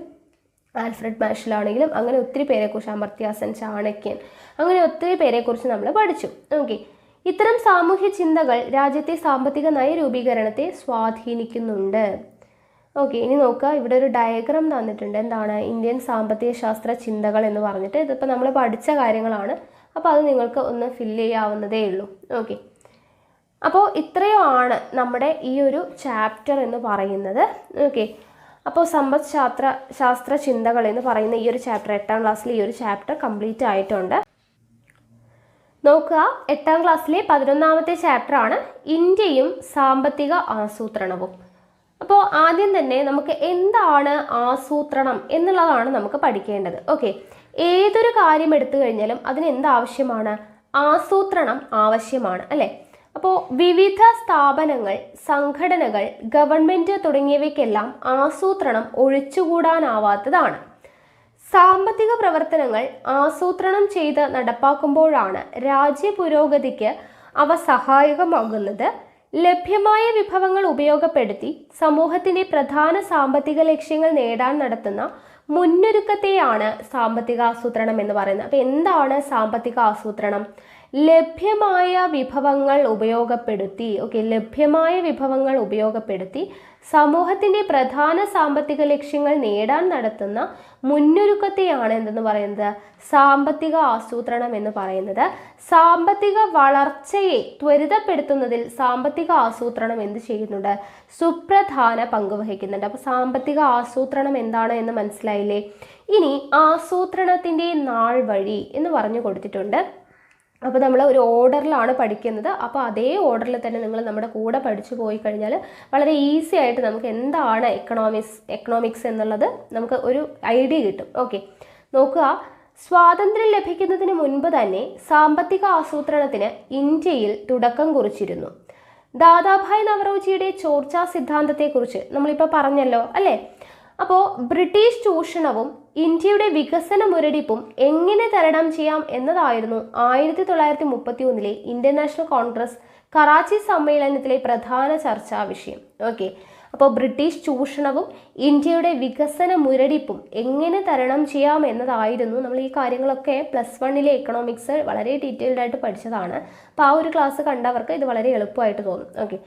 ആൽഫ്രഡ് മാർഷൽ ആണെങ്കിലും, അങ്ങനെ ഒത്തിരി പേരെക്കുറിച്ച്, അമർത്യ സെൻ, ചാണക്യൻ, അങ്ങനെ ഒത്തിരി പേരെക്കുറിച്ച് നമ്മൾ പഠിച്ചു. ഓക്കെ, ഇത്തരം സാമൂഹ്യ ചിന്തകൾ രാജ്യത്തെ സാമ്പത്തിക നയരൂപീകരണത്തെ സ്വാധീനിക്കുന്നുണ്ട്. ഓക്കെ, ഇനി നോക്കുക, ഇവിടെ ഒരു ഡയഗ്രാം തന്നിട്ടുണ്ട്. എന്താണ്? ഇന്ത്യൻ സാമ്പത്തിക ശാസ്ത്ര ചിന്തകൾ എന്ന് പറഞ്ഞിട്ട്. ഇതിപ്പോൾ നമ്മൾ പഠിച്ച കാര്യങ്ങളാണ്. അപ്പോൾ അത് നിങ്ങൾക്ക് ഒന്ന് ഫില്ല് ചെയ്യാവുന്നതേ ഉള്ളൂ. ഓക്കെ, അപ്പോൾ ഇത്രയുമാണ് നമ്മുടെ ഈ ഒരു ചാപ്റ്റർ എന്ന് പറയുന്നത്. ഓക്കെ, അപ്പോൾ സമ്പദ് ശാസ്ത്ര ചിന്തകൾ എന്ന് പറയുന്ന ഈ ഒരു ചാപ്റ്റർ, 8ാം ക്ലാസ്സിൽ ഈ ഒരു ചാപ്റ്റർ കംപ്ലീറ്റ് ആയിട്ടുണ്ട്. നോക്കുക, 8ാം ക്ലാസ്സിലെ 11ാമത്തെ ചാപ്റ്ററാണ് ഇന്ത്യയും സാമ്പത്തിക ആസൂത്രണവും. അപ്പോൾ ആദ്യം തന്നെ നമുക്ക് എന്താണ് ആസൂത്രണം എന്നുള്ളതാണ് നമുക്ക് പഠിക്കേണ്ടത്. ഓക്കെ, ഏതൊരു കാര്യം എടുത്തു കഴിഞ്ഞാലും അതിന് എന്താവശ്യമാണ്? ആസൂത്രണം ആവശ്യമാണ് അല്ലേ. അപ്പോൾ വിവിധ സ്ഥാപനങ്ങൾ, സംഘടനകൾ, ഗവൺമെൻറ് തുടങ്ങിയവയ്ക്കെല്ലാം ആസൂത്രണം ഒഴിച്ചുകൂടാനാവാത്തതാണ്. സാമ്പത്തിക പ്രവർത്തനങ്ങൾ ആസൂത്രണം ചെയ്ത് നടപ്പാക്കുമ്പോഴാണ് രാജ്യ പുരോഗതിക്ക് അവ സഹായകമാകുന്നത്. ലഭ്യമായ വിഭവങ്ങൾ ഉപയോഗപ്പെടുത്തി സമൂഹത്തിന്റെ പ്രധാന സാമ്പത്തിക ലക്ഷ്യങ്ങൾ നേടാൻ നടത്തുന്ന മുന്നൊരുക്കത്തെയാണ് സാമ്പത്തിക ആസൂത്രണം എന്ന് പറയുന്നത്. അപ്പോൾ എന്താണ് സാമ്പത്തിക ആസൂത്രണം? ലഭ്യമായ വിഭവങ്ങൾ ഉപയോഗപ്പെടുത്തി, ലഭ്യമായ വിഭവങ്ങൾ ഉപയോഗപ്പെടുത്തി സമൂഹത്തിന്റെ പ്രധാന സാമ്പത്തിക ലക്ഷ്യങ്ങൾ നേടാൻ നടത്തുന്ന മുന്നൊരുക്കത്തെയാണ് എന്തെന്ന് പറയുന്നത്? സാമ്പത്തിക ആസൂത്രണം എന്ന് പറയുന്നത്. സാമ്പത്തിക വളർച്ചയെ ത്വരിതപ്പെടുത്തുന്നതിൽ സാമ്പത്തിക ആസൂത്രണം എന്ത് ചെയ്യുന്നുണ്ട്? സുപ്രധാന പങ്ക് വഹിക്കുന്നുണ്ട്. അപ്പോൾ സാമ്പത്തിക ആസൂത്രണം എന്താണ് എന്ന് മനസ്സിലായില്ലേ? ഇനി ആസൂത്രണത്തിന്റെ നാൾ വഴി എന്ന് പറഞ്ഞു കൊടുത്തിട്ടുണ്ട്. അപ്പോൾ നമ്മൾ ഒരു ഓർഡറിലാണ് പഠിക്കുന്നത്. അപ്പോൾ അതേ ഓർഡറിൽ തന്നെ നിങ്ങൾ നമ്മുടെ കൂടെ പഠിച്ചു പോയി കഴിഞ്ഞാൽ വളരെ ഈസി ആയിട്ട് നമുക്ക് എന്താണ് എക്കണോമിക്സ് എന്നുള്ളത് നമുക്ക് ഒരു ഐഡിയ കിട്ടും. ഓക്കെ, നോക്കുക, സ്വാതന്ത്ര്യം ലഭിക്കുന്നതിന് മുൻപ് തന്നെ സാമ്പത്തിക ആസൂത്രണത്തിന് ഇന്ത്യയിൽ തുടക്കം കുറിച്ചിരുന്നു. ദാദാഭായ് നവറോജിയുടെ ചോർച്ചാ സിദ്ധാന്തത്തെക്കുറിച്ച് നമ്മളിപ്പോൾ പറഞ്ഞല്ലോ അല്ലേ. അപ്പോൾ ബ്രിട്ടീഷ് ചൂഷണവും ഇന്ത്യയുടെ വികസന മുരടിപ്പും എങ്ങനെ തരണം ചെയ്യാം എന്നതായിരുന്നു 1931 ഇന്ത്യൻ നാഷണൽ കോൺഗ്രസ് കറാച്ചി സമ്മേളനത്തിലെ പ്രധാന ചർച്ചാ വിഷയം. ഓക്കെ, അപ്പോൾ ബ്രിട്ടീഷ് ചൂഷണവും ഇന്ത്യയുടെ വികസന മുരടിപ്പും എങ്ങനെ തരണം ചെയ്യാം എന്നതായിരുന്നു. നമ്മൾ ഈ കാര്യങ്ങളൊക്കെ +1 എക്കണോമിക്സ് വളരെ ഡീറ്റെയിൽഡ് ആയിട്ട് പഠിച്ചതാണ്. അപ്പോൾ ആ ഒരു ക്ലാസ് കണ്ടവർക്ക് ഇത് വളരെ എളുപ്പമായിട്ട് തോന്നും. ഓക്കെ,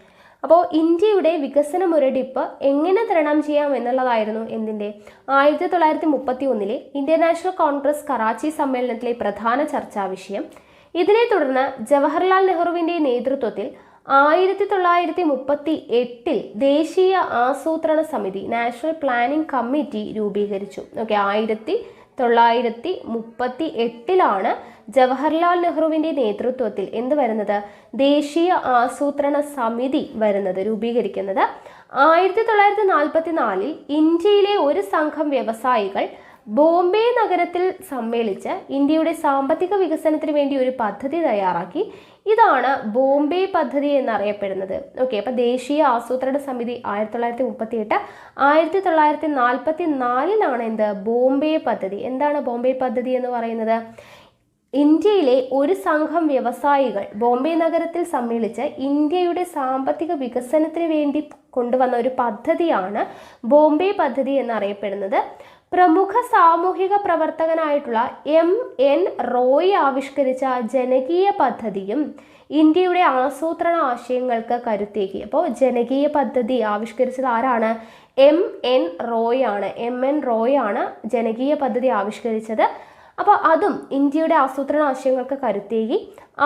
അപ്പോൾ ഇന്ത്യയുടെ വികസന മുരടിപ്പ് എങ്ങനെ തരണം ചെയ്യാം എന്നുള്ളതായിരുന്നു എന്തിൻ്റെ 1931 ഇന്ത്യൻ നാഷണൽ കോൺഗ്രസ് കറാച്ചി സമ്മേളനത്തിലെ പ്രധാന ചർച്ചാ വിഷയം. ഇതിനെ തുടർന്ന് ജവഹർലാൽ നെഹ്റുവിൻ്റെ നേതൃത്വത്തിൽ 1938 ദേശീയ ആസൂത്രണ സമിതി നാഷണൽ പ്ലാനിംഗ് കമ്മിറ്റി രൂപീകരിച്ചു. ഓക്കെ, 1938 ജവഹർലാൽ നെഹ്റുവിൻ്റെ നേതൃത്വത്തിൽ എന്ത് വരുന്നത്, ദേശീയ ആസൂത്രണ സമിതി വരുന്നത്, രൂപീകരിക്കുന്നത്. 1944 ഇന്ത്യയിലെ ഒരു സംഘം വ്യവസായികൾ ബോംബെ നഗരത്തിൽ സമ്മേളിച്ച് ഇന്ത്യയുടെ സാമ്പത്തിക വികസനത്തിന് വേണ്ടി ഒരു പദ്ധതി തയ്യാറാക്കി. ഇതാണ് ബോംബെ പദ്ധതി എന്നറിയപ്പെടുന്നത്. ഓക്കെ, അപ്പം ദേശീയ ആസൂത്രണ സമിതി 1938, 1944 എന്ത്, ബോംബെ പദ്ധതി. എന്താണ് ബോംബെ പദ്ധതി എന്ന് പറയുന്നത്? ഇന്ത്യയിലെ ഒരു സംഘം വ്യവസായികൾ ബോംബെ നഗരത്തിൽ സമ്മേളിച്ച് ഇന്ത്യയുടെ സാമ്പത്തിക വികസനത്തിന് വേണ്ടി കൊണ്ടുവന്ന ഒരു പദ്ധതിയാണ് ബോംബെ പദ്ധതി എന്നറിയപ്പെടുന്നത്. പ്രമുഖ സാമൂഹിക പ്രവർത്തകനായിട്ടുള്ള MN റോയ് ആവിഷ്കരിച്ച ജനകീയ പദ്ധതിയും ഇന്ത്യയുടെ ആസൂത്രണ ആശയങ്ങൾക്ക് കരുത്തേകി. അപ്പോൾ ജനകീയ പദ്ധതി ആവിഷ്കരിച്ചത് ആരാണ്? MN റോയ് ആണ്. MN റോയ് ആണ് ജനകീയ പദ്ധതി ആവിഷ്കരിച്ചത്. അപ്പോൾ അതും ഇന്ത്യയുടെ ആസൂത്രണ ആശയങ്ങൾക്ക് കരുത്തേകി.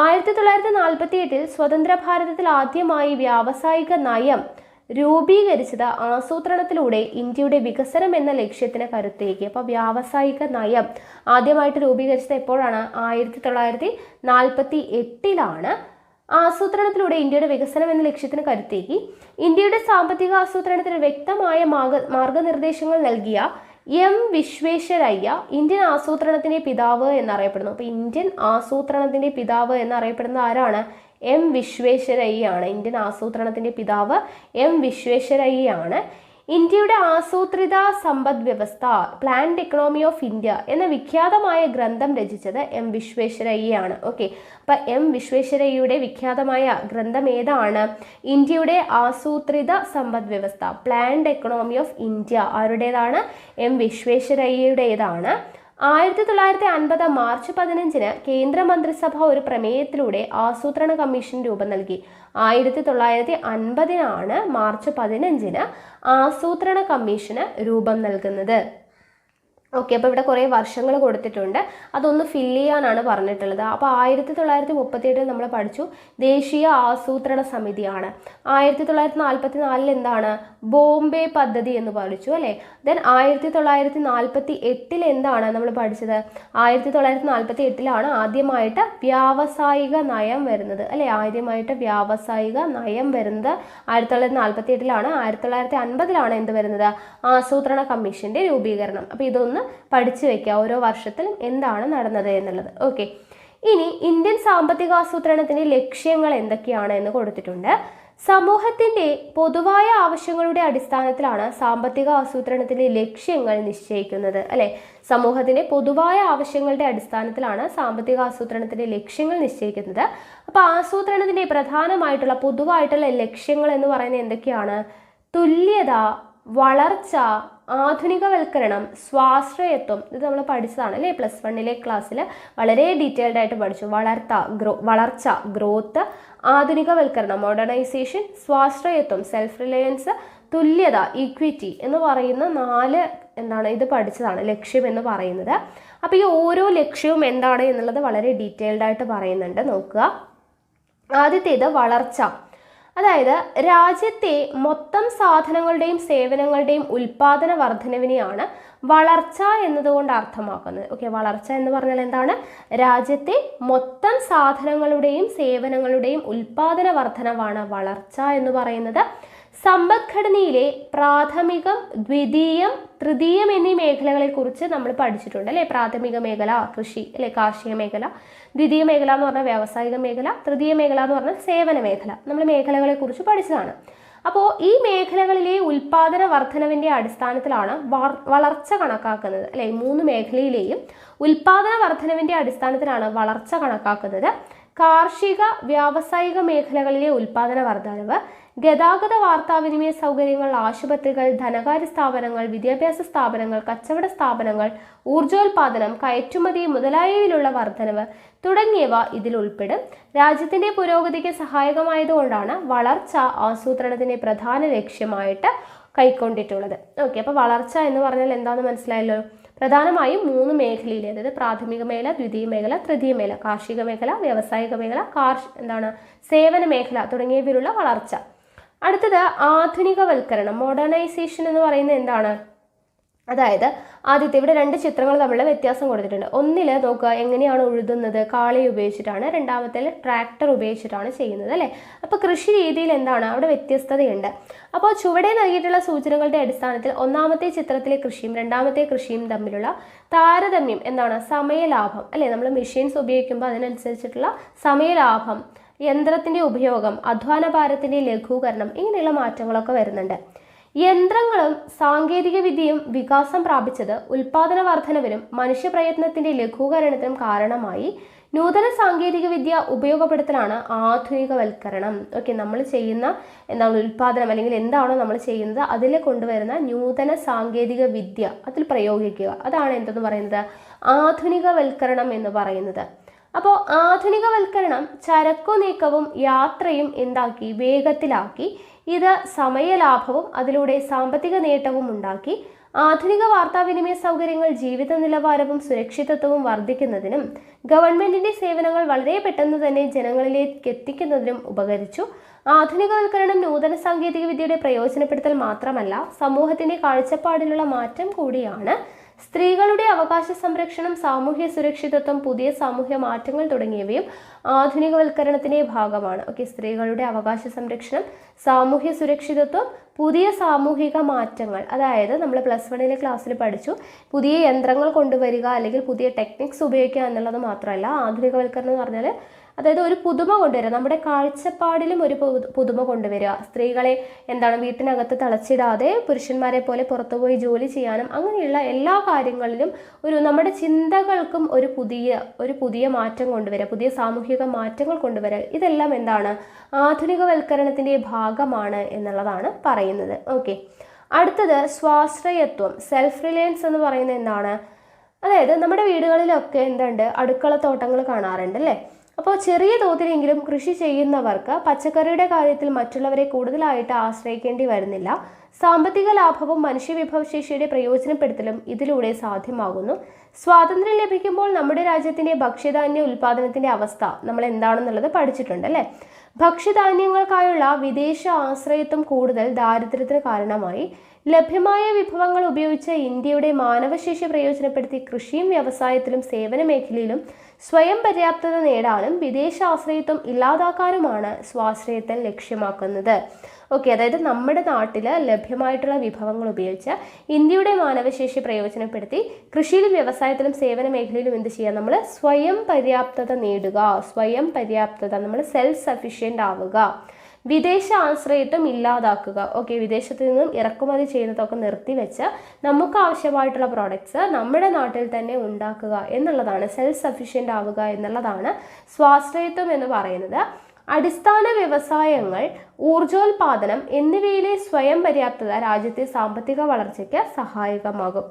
1948 സ്വതന്ത്ര ഭാരതത്തിൽ ആദ്യമായി വ്യാവസായിക നയം രൂപീകരിച്ചത് ആസൂത്രണത്തിലൂടെ ഇന്ത്യയുടെ വികസനം എന്ന ലക്ഷ്യത്തിന് കരുത്തേകി. അപ്പോൾ വ്യാവസായിക നയം ആദ്യമായിട്ട് രൂപീകരിച്ചത് എപ്പോഴാണ്? 1948 ആസൂത്രണത്തിലൂടെ ഇന്ത്യയുടെ വികസനം എന്ന ലക്ഷ്യത്തിന് കരുത്തേകി. ഇന്ത്യയുടെ സാമ്പത്തിക ആസൂത്രണത്തിന് വ്യക്തമായ മാർഗനിർദ്ദേശങ്ങൾ നൽകിയ വിശ്വേശ്വരയ്യ ഇന്ത്യൻ ആസൂത്രണത്തിന്റെ പിതാവ് എന്നറിയപ്പെടുന്നു. അപ്പോൾ ഇന്ത്യൻ ആസൂത്രണത്തിന്റെ പിതാവ് എന്നറിയപ്പെടുന്ന ആരാണ്? വിശ്വേശ്വരയ്യാണ്. ഇന്ത്യൻ ആസൂത്രണത്തിന്റെ പിതാവ് വിശ്വേശ്വരയ്യാണ്. ഇന്ത്യയുടെ ആസൂത്രിത സമ്പദ് വ്യവസ്ഥ പ്ലാൻഡ് എക്കണോമി ഓഫ് ഇന്ത്യ എന്ന വിഖ്യാതമായ ഗ്രന്ഥം രചിച്ചത് വിശ്വേശ്വരയ്യാണ്. ഓക്കെ, അപ്പം വിശ്വേശ്വരയ്യയുടെ വിഖ്യാതമായ ഗ്രന്ഥം ഏതാണ്? ഇന്ത്യയുടെ ആസൂത്രിത സമ്പദ് വ്യവസ്ഥ പ്ലാൻഡ് എക്കണോമി ഓഫ് ഇന്ത്യ. ആരുടേതാണ്? വിശ്വേശ്വരയ്യയുടേതാണ്. 1950 മാർച്ച് 15 കേന്ദ്രമന്ത്രിസഭ ഒരു പ്രമേയത്തിലൂടെ ആസൂത്രണ കമ്മീഷൻ രൂപം നൽകി. 1950 മാർച്ച് 15 ആസൂത്രണ കമ്മീഷന് രൂപം നൽകുന്നത്. ഓക്കെ, അപ്പോൾ ഇവിടെ കുറേ വർഷങ്ങൾ കൊടുത്തിട്ടുണ്ട്, അതൊന്ന് ഫില്ല് ചെയ്യാനാണ് പറഞ്ഞിട്ടുള്ളത്. അപ്പോൾ 1937 നമ്മൾ പഠിച്ചു ദേശീയ ആസൂത്രണ സമിതിയാണ്. 1944 എന്താണ്? ബോംബെ പദ്ധതി എന്ന് പഠിച്ചു അല്ലേ. ദെൻ 1948 എന്താണ് നമ്മൾ പഠിച്ചത്? 1948 ആദ്യമായിട്ട് വ്യാവസായിക നയം വരുന്നത് അല്ലേ. ആദ്യമായിട്ട് വ്യാവസായിക നയം വരുന്നത് 1948. 1950 എന്ത് വരുന്നത്? ആസൂത്രണ കമ്മീഷന്റെ രൂപീകരണം. അപ്പോൾ ഇതൊന്ന് പഠിച്ചു വെക്കുക, ഓരോ വർഷത്തിലും എന്താണ് നടന്നത് എന്നുള്ളത്. ഓക്കെ, ഇനി ഇന്ത്യൻ സാമ്പത്തികാസൂത്രണത്തിന്റെ ലക്ഷ്യങ്ങൾ എന്തൊക്കെയാണ് എന്ന് കൊടുത്തിട്ടുണ്ട്. സമൂഹത്തിന്റെ പൊതുവായ ആവശ്യങ്ങളുടെ അടിസ്ഥാനത്തിലാണ് സാമ്പത്തിക ആസൂത്രണത്തിന്റെ ലക്ഷ്യങ്ങൾ നിശ്ചയിക്കുന്നത് അല്ലെ. സമൂഹത്തിന്റെ പൊതുവായ ആവശ്യങ്ങളുടെ അടിസ്ഥാനത്തിലാണ് സാമ്പത്തിക ആസൂത്രണത്തിന്റെ ലക്ഷ്യങ്ങൾ നിശ്ചയിക്കുന്നത്. അപ്പൊ ആസൂത്രണത്തിന്റെ പ്രധാനമായിട്ടുള്ള പൊതുവായിട്ടുള്ള ലക്ഷ്യങ്ങൾ എന്ന് പറയുന്നത് എന്തൊക്കെയാണ്? തുല്യത, വളർച്ച, ആധുനികവൽക്കരണം, സ്വാശ്രയത്വം. ഇത് നമ്മൾ പഠിച്ചതാണ് അല്ലേ +1 ക്ലാസ്സിൽ വളരെ ഡീറ്റെയിൽഡ് ആയിട്ട് പഠിച്ചു. വളർച്ച ഗ്രോത്ത്, ആധുനികവൽക്കരണം മോഡേണൈസേഷൻ, സ്വാശ്രയത്വം സെൽഫ് റിലയൻസ്, തുല്യത ഈക്വിറ്റി എന്ന് പറയുന്ന 4 ഇത് പഠിച്ചതാണ് ലക്ഷ്യം എന്ന് പറയുന്നത്. അപ്പോൾ ഈ ഓരോ ലക്ഷ്യവും എന്താണ് എന്നുള്ളത് വളരെ ഡീറ്റെയിൽഡ് ആയിട്ട് പറയുന്നുണ്ട്, നോക്കുക. ആദ്യത്തേത് വളർച്ച. അതായത് രാജ്യത്തെ മൊത്തം സാധനങ്ങളുടെയും സേവനങ്ങളുടെയും ഉൽപാദന വർധനവിനെയാണ് വളർച്ച എന്നതുകൊണ്ട് അർത്ഥമാക്കുന്നത്. ഓക്കെ, വളർച്ച എന്ന് പറഞ്ഞാൽ എന്താണ്? രാജ്യത്തെ മൊത്തം സാധനങ്ങളുടെയും സേവനങ്ങളുടെയും ഉൽപാദന വർധനവാണ് വളർച്ച എന്ന് പറയുന്നത്. സമ്പദ്ഘടനയിലെ പ്രാഥമികം, ദ്വിതീയം, തൃതീയം എന്നീ മേഖലകളെ കുറിച്ച് നമ്മൾ പഠിച്ചിട്ടുണ്ട് അല്ലെ. പ്രാഥമിക മേഖല കൃഷി അല്ലെ, കാർഷിക മേഖല. ദ്വിതീയ മേഖല എന്ന് പറഞ്ഞാൽ വ്യാവസായിക മേഖല. തൃതീയ മേഖല എന്ന് പറഞ്ഞാൽ സേവന മേഖല. നമ്മൾ മേഖലകളെ കുറിച്ച് പഠിച്ചതാണ്. അപ്പോൾ ഈ മേഖലകളിലെ ഉൽപാദന വർധനവിൻ്റെ അടിസ്ഥാനത്തിലാണ് വളർച്ച കണക്കാക്കുന്നത് അല്ലെ. 3 മേഖലയിലെയും ഉൽപാദന വർധനവിൻ്റെ അടിസ്ഥാനത്തിലാണ് വളർച്ച കണക്കാക്കുന്നത്. കാർഷിക വ്യാവസായിക മേഖലകളിലെ ഉൽപാദന വർധനവ്, ഗതാഗത വാർത്താവിനിമയ സൗകര്യങ്ങൾ, ആശുപത്രികൾ, ധനകാര്യ സ്ഥാപനങ്ങൾ, വിദ്യാഭ്യാസ സ്ഥാപനങ്ങൾ, കച്ചവട സ്ഥാപനങ്ങൾ, ഊർജോൽപാദനം, കയറ്റുമതി മുതലായവയിലുള്ള വർധനവ് തുടങ്ങിയവ ഇതിൽ ഉൾപ്പെടും. രാജ്യത്തിന്റെ പുരോഗതിക്ക് സഹായകമായതുകൊണ്ടാണ് വളർച്ച ആസൂത്രണത്തിന്റെ പ്രധാന ലക്ഷ്യമായിട്ട് കൈക്കൊണ്ടിട്ടുള്ളത്. ഓക്കെ, അപ്പോൾ വളർച്ച എന്ന് പറഞ്ഞാൽ എന്താണെന്ന് മനസ്സിലായല്ലോ. പ്രധാനമായും 3 മേഖലയിൽ, അതായത് പ്രാഥമിക മേഖല, ദ്വിതീയ മേഖല, തൃതീയ മേഖല, കാർഷിക മേഖല, വ്യാവസായിക മേഖല, സേവന മേഖല തുടങ്ങിയവയിലുള്ള വളർച്ച. അടുത്തത് ആധുനികവൽക്കരണം, മോഡേണൈസേഷൻ എന്ന് പറയുന്നത് എന്താണ്? അതായത് ആദ്യത്തെ ഇവിടെ 2 ചിത്രങ്ങൾ തമ്മിലുള്ള വ്യത്യാസം കൊടുത്തിട്ടുണ്ട്. ഒന്നില് നോക്കുക എങ്ങനെയാണ് ഉഴുതുന്നത്, കാളി ഉപയോഗിച്ചിട്ടാണ്. രണ്ടാമത്തേൽ ട്രാക്ടർ ഉപയോഗിച്ചിട്ടാണ് ചെയ്യുന്നത് അല്ലേ. അപ്പോൾ കൃഷി രീതിയിൽ എന്താണ് അവിടെ വ്യത്യസ്തതയുണ്ട്. അപ്പോൾ ചുവടെ നൽകിയിട്ടുള്ള സൂചനകളുടെ അടിസ്ഥാനത്തിൽ ഒന്നാമത്തെ ചിത്രത്തിലെ കൃഷിയും രണ്ടാമത്തെ കൃഷിയും തമ്മിലുള്ള താരതമ്യം എന്താണ്? സമയലാഭം അല്ലേ. നമ്മൾ മെഷീൻസ് ഉപയോഗിക്കുമ്പോൾ അതിനനുസരിച്ചിട്ടുള്ള സമയലാഭം, യന്ത്രത്തിന്റെ ഉപയോഗം, അധ്വാന ഭാരത്തിന്റെ ലഘൂകരണം, ഇങ്ങനെയുള്ള മാറ്റങ്ങളൊക്കെ വരുന്നുണ്ട്. യന്ത്രങ്ങളും സാങ്കേതിക വിദ്യയും വികാസം പ്രാപിച്ചത് ഉൽപാദന വർധനവിനും മനുഷ്യപ്രയത്നത്തിന്റെ ലഘൂകരണത്തിനും കാരണമായി. നൂതന സാങ്കേതിക വിദ്യ ഉപയോഗപ്പെടുത്തലാണ് ആധുനികവൽക്കരണം. ഓക്കെ, നമ്മൾ ചെയ്യുന്ന ഉൽപാദനം അല്ലെങ്കിൽ എന്താണോ നമ്മൾ ചെയ്യുന്നത് അതിൽ കൊണ്ടുവരുന്ന നൂതന സാങ്കേതിക വിദ്യ അതിൽ പ്രയോഗിക്കുക, അതാണ് എന്തെന്ന് പറയുന്നത്? ആധുനികവൽക്കരണം എന്ന് പറയുന്നത്. അപ്പോൾ ആധുനികവൽക്കരണം ചരക്കു നീക്കവും യാത്രയും എന്താക്കി? വേഗത്തിലാക്കി. ഇത് സമയലാഭവും അതിലൂടെ സാമ്പത്തിക നേട്ടവും ഉണ്ടാക്കി. ആധുനിക വാർത്താവിനിമയ സൗകര്യങ്ങൾ ജീവിത നിലവാരവും സുരക്ഷിതത്വവും വർദ്ധിക്കുന്നതിനും ഗവൺമെന്റിന്റെ സേവനങ്ങൾ വളരെ പെട്ടെന്ന് തന്നെ ജനങ്ങളിലേക്ക് എത്തിക്കുന്നതിനും ഉപകരിച്ചു. ആധുനികവൽക്കരണം നൂതന സാങ്കേതിക വിദ്യയുടെ പ്രയോജനപ്പെടുത്തൽ മാത്രമല്ല, സമൂഹത്തിന്റെ കാഴ്ചപ്പാടിലുള്ള മാറ്റം കൂടിയാണ്. സ്ത്രീകളുടെ അവകാശ സംരക്ഷണം, സാമൂഹ്യ സുരക്ഷിതത്വം, പുതിയ സാമൂഹ്യ മാറ്റങ്ങൾ തുടങ്ങിയവയും ആധുനികവൽക്കരണത്തിന്റെ ഭാഗമാണ്. ഓക്കെ, സ്ത്രീകളുടെ അവകാശ സംരക്ഷണം, സാമൂഹ്യ സുരക്ഷിതത്വം, പുതിയ സാമൂഹിക മാറ്റങ്ങൾ, അതായത് നമ്മൾ +1 ക്ലാസ്സിൽ പഠിച്ചു പുതിയ യന്ത്രങ്ങൾ കൊണ്ടുവരിക അല്ലെങ്കിൽ പുതിയ ടെക്നിക്സ് ഉപയോഗിക്കുക എന്നുള്ളത് മാത്രമല്ല. ആധുനികവൽക്കരണം എന്ന് പറഞ്ഞാൽ അതായത് ഒരു പുതുമ കൊണ്ടുവരിക, നമ്മുടെ കാഴ്ചപ്പാടിലും ഒരു പുതുമ കൊണ്ടുവരിക. സ്ത്രീകളെ വീട്ടിനകത്ത് തളച്ചിടാതെ പുരുഷന്മാരെ പോലെ പുറത്തുപോയി ജോലി ചെയ്യാനും അങ്ങനെയുള്ള എല്ലാ കാര്യങ്ങളിലും നമ്മുടെ ചിന്തകൾക്കും ഒരു പുതിയ മാറ്റം കൊണ്ടുവരിക, പുതിയ സാമൂഹിക മാറ്റങ്ങൾ കൊണ്ടുവരിക. ഇതെല്ലാം ആധുനികവൽക്കരണത്തിന്റെ ഭാഗമാണ് എന്നുള്ളതാണ് പറയുന്നത്. ഓക്കെ, അടുത്തത് സ്വാശ്രയത്വം, സെൽഫ് റിലയൻസ് എന്ന് പറയുന്നത് എന്താണ്? അതായത് നമ്മുടെ വീടുകളിലൊക്കെ അടുക്കളത്തോട്ടങ്ങൾ കാണാറുണ്ട് അല്ലേ. അപ്പോൾ ചെറിയ തോതിലെങ്കിലും കൃഷി ചെയ്യുന്നവർക്ക് പച്ചക്കറിയുടെ കാര്യത്തിൽ മറ്റുള്ളവരെ കൂടുതലായിട്ട് ആശ്രയിക്കേണ്ടി വരുന്നില്ല. സാമ്പത്തിക ലാഭവും മനുഷ്യവിഭവശേഷിയുടെ പ്രയോജനപ്പെടുത്തലും ഇതിലൂടെ സാധ്യമാകുന്നു. സ്വാതന്ത്ര്യം ലഭിക്കുമ്പോൾ നമ്മുടെ രാജ്യത്തിന്റെ ഭക്ഷ്യധാന്യ ഉൽപാദനത്തിന്റെ അവസ്ഥ നമ്മൾ എന്താണെന്നുള്ളത് പഠിച്ചിട്ടുണ്ട് അല്ലേ. ഭക്ഷ്യധാന്യങ്ങൾക്കായുള്ള വിദേശ ആശ്രയത്വം കൂടുതൽ ദാരിദ്ര്യത്തിന് കാരണമായി. ലഭ്യമായ വിഭവങ്ങൾ ഉപയോഗിച്ച് ഇന്ത്യയുടെ മാനവശേഷി പ്രയോജനപ്പെടുത്തി കൃഷിയും വ്യവസായത്തിലും സേവന മേഖലയിലും സ്വയം പര്യാപ്തത നേടാനും വിദേശ ആശ്രയത്വം ഇല്ലാതാക്കാനുമാണ് സ്വാശ്രയത്വം ലക്ഷ്യമാക്കുന്നത്. ഓക്കെ, അതായത് നമ്മുടെ നാട്ടിൽ ലഭ്യമായിട്ടുള്ള വിഭവങ്ങൾ ഉപയോഗിച്ച് ഇന്ത്യയുടെ മാനവശേഷി പ്രയോജനപ്പെടുത്തി കൃഷിയിലും വ്യവസായത്തിലും സേവന മേഖലയിലും എന്ത് ചെയ്യുക? നമ്മൾ സ്വയം പര്യാപ്തത നേടുക, സ്വയം പര്യാപ്തത, നമ്മൾ സെൽഫ് സഫിഷ്യൻ്റ് ആവുക, വിദേശ ആശ്രയത്വം ഇല്ലാതാക്കുക. ഓക്കെ, വിദേശത്ത് നിന്നും ഇറക്കുമതി ചെയ്യുന്നതൊക്കെ നിർത്തിവെച്ച് നമുക്ക് ആവശ്യമായിട്ടുള്ള പ്രോഡക്ട്സ് നമ്മുടെ നാട്ടിൽ തന്നെ ഉണ്ടാക്കുക എന്നുള്ളതാണ്, സെൽഫ് സഫിഷ്യൻ്റ് ആവുക എന്നുള്ളതാണ് സ്വാശ്രയത്വം എന്ന് പറയുന്നത്. അടിസ്ഥാന വ്യവസായങ്ങൾ, ഊർജോൽപാദനം എന്നിവയിലെ സ്വയം പര്യാപ്തത രാജ്യത്തെ സാമ്പത്തിക വളർച്ചയ്ക്ക് സഹായകമാകും.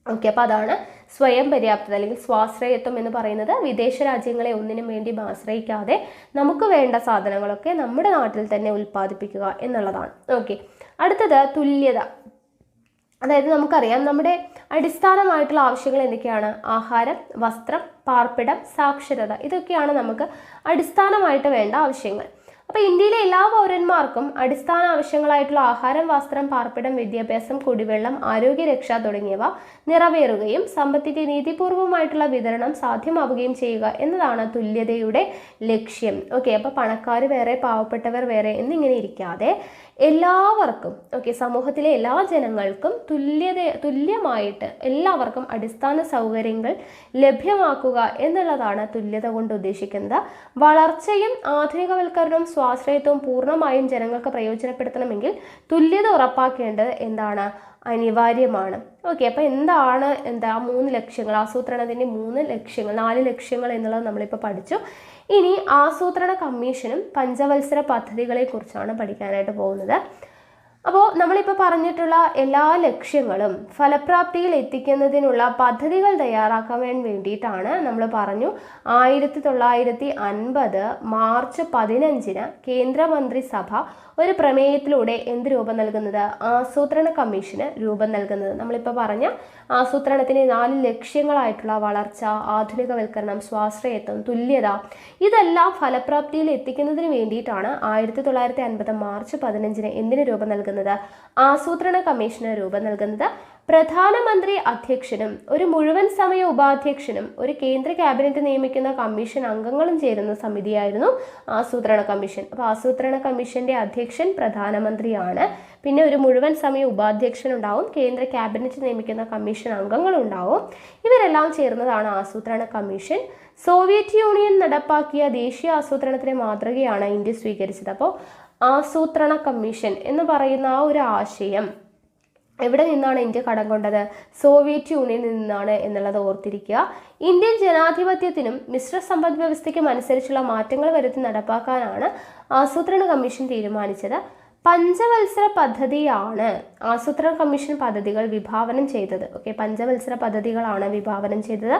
ഓക്കെ, അപ്പോൾ അതാണ് സ്വയം പര്യാപ്തത അല്ലെങ്കിൽ സ്വാശ്രയത്വം എന്ന് പറയുന്നത്. വിദേശ രാജ്യങ്ങളെ ഒന്നിനും വേണ്ടി ആശ്രയിക്കാതെ നമുക്ക് വേണ്ട സാധനങ്ങളൊക്കെ നമ്മുടെ നാട്ടിൽ തന്നെ ഉൽപ്പാദിപ്പിക്കുക എന്നുള്ളതാണ്. ഓക്കെ, അടുത്തത് തുല്യത. അതായത് നമുക്കറിയാം നമ്മുടെ അടിസ്ഥാനമായിട്ടുള്ള ആവശ്യങ്ങൾ എന്തൊക്കെയാണ്? ആഹാരം, വസ്ത്രം, പാർപ്പിടം, സാക്ഷരത, ഇതൊക്കെയാണ് നമുക്ക് അടിസ്ഥാനമായിട്ട് വേണ്ട ആവശ്യങ്ങൾ. അപ്പോൾ ഇന്ത്യയിലെ എല്ലാ പൗരന്മാർക്കും അടിസ്ഥാന ആവശ്യങ്ങളായിട്ടുള്ള ആഹാരം, വസ്ത്രം, പാർപ്പിടം, വിദ്യാഭ്യാസം, കുടിവെള്ളം, ആരോഗ്യരക്ഷ തുടങ്ങിയവ നിറവേറുകയും സമ്പത്തിന്റെ നീതിപൂർവമായിട്ടുള്ള വിതരണം സാധ്യമാവുകയും ചെയ്യുക എന്നതാണ് തുല്യതയുടെ ലക്ഷ്യം. ഓക്കെ, അപ്പോൾ പണക്കാർ വേറെ, പാവപ്പെട്ടവർ വേറെ എന്നിങ്ങനെ ഇരിക്കാതെ എല്ലാവർക്കും, ഓക്കെ, സമൂഹത്തിലെ എല്ലാ ജനങ്ങൾക്കും തുല്യമായിട്ട് എല്ലാവർക്കും അടിസ്ഥാന സൗകര്യങ്ങൾ ലഭ്യമാക്കുക എന്നുള്ളതാണ് തുല്യത കൊണ്ട് ഉദ്ദേശിക്കുന്നത്. വളർച്ചയും ആധുനികവൽക്കരണവും സ്വാശ്രയത്വവും പൂർണ്ണമായും ജനങ്ങൾക്ക് പ്രയോജനപ്പെടുത്തണമെങ്കിൽ തുല്യത ഉറപ്പാക്കേണ്ടത് എന്താണ്? അനിവാര്യമാണ്. ഓക്കെ, അപ്പോൾ എന്താണ് 3 ലക്ഷ്യങ്ങൾ, ആസൂത്രണത്തിൻ്റെ 3 ലക്ഷ്യങ്ങൾ, 4 ലക്ഷ്യങ്ങൾ എന്നുള്ളത് നമ്മളിപ്പോൾ പഠിച്ചു. ഇനി ആസൂത്രണ കമ്മീഷനും പഞ്ചവത്സര പദ്ധതികളെക്കുറിച്ചാണ് പഠിക്കാനായിട്ട് പോകുന്നത്. അപ്പോൾ നമ്മളിപ്പോൾ പറഞ്ഞിട്ടുള്ള എല്ലാ ലക്ഷ്യങ്ങളും ഫലപ്രാപ്തിയിൽ എത്തിക്കുന്നതിനുള്ള പദ്ധതികൾ തയ്യാറാക്കാൻ വേണ്ടിയിട്ടാണ് നമ്മൾ പറഞ്ഞു 1950 മാർച്ച് 15 കേന്ദ്രമന്ത്രിസഭ ഒരു പ്രമേയത്തിലൂടെ എന്ത് രൂപം നൽകുന്നത്? ആസൂത്രണ കമ്മീഷന് രൂപം നൽകുന്നത്. നമ്മളിപ്പോൾ പറഞ്ഞ ആസൂത്രണത്തിന് 4 ലക്ഷ്യങ്ങളായിട്ടുള്ള വളർച്ച, ആധുനികവൽക്കരണം, സ്വാശ്രയത്വം, തുല്യത, ഇതെല്ലാം ഫലപ്രാപ്തിയിൽ എത്തിക്കുന്നതിന് വേണ്ടിയിട്ടാണ് 1950 മാർച്ച് 15 എന്തിന് രൂപം നൽകുന്നത്? ആസൂത്രണ കമ്മീഷന് രൂപം നൽകുന്നത്. പ്രധാനമന്ത്രി അധ്യക്ഷനും ഒരു മുഴുവൻ സമയ ഉപാധ്യക്ഷനും ഒരു കേന്ദ്ര ക്യാബിനറ്റ് നിയമിക്കുന്ന കമ്മീഷൻ അംഗങ്ങളും ചേരുന്ന സമിതിയായിരുന്നു ആസൂത്രണ കമ്മീഷൻ. അപ്പോൾ ആസൂത്രണ കമ്മീഷന്റെ അധ്യക്ഷൻ പ്രധാനമന്ത്രിയാണ്. പിന്നെ ഒരു മുഴുവൻ സമയ ഉപാധ്യക്ഷൻ ഉണ്ടാവും, കേന്ദ്ര ക്യാബിനറ്റ് നിയമിക്കുന്ന കമ്മീഷൻ അംഗങ്ങളുണ്ടാവും. ഇവരെല്ലാം ചേർന്നതാണ് ആസൂത്രണ കമ്മീഷൻ. സോവിയറ്റ് യൂണിയൻ നടപ്പാക്കിയ ദേശീയ ആസൂത്രണത്തിന്റെ മാതൃകയാണ് ഇന്ത്യ സ്വീകരിച്ചത്. അപ്പോൾ ആസൂത്രണ കമ്മീഷൻ എന്ന് പറയുന്ന ആ ഒരു ആശയം എവിടെ നിന്നാണ് ഇന്ത്യ കടം കൊണ്ടത്? സോവിയറ്റ് യൂണിയനിൽ നിന്നാണ് എന്നുള്ളത് ഓർത്തിരിക്കുക. ഇന്ത്യൻ ജനാധിപത്യത്തിനും മിശ്ര സമ്പദ് വ്യവസ്ഥയ്ക്കും അനുസരിച്ചുള്ള മാറ്റങ്ങൾ വരുത്തി നടപ്പാക്കാനാണ് ആസൂത്രണ കമ്മീഷൻ തീരുമാനിച്ചത്. പഞ്ചവത്സര പദ്ധതിയാണ് ആസൂത്രണ കമ്മീഷൻ പദ്ധതികൾ വിഭാവനം ചെയ്തത്. ഓക്കെ, പഞ്ചവത്സര പദ്ധതികളാണ് വിഭാവനം ചെയ്തത്.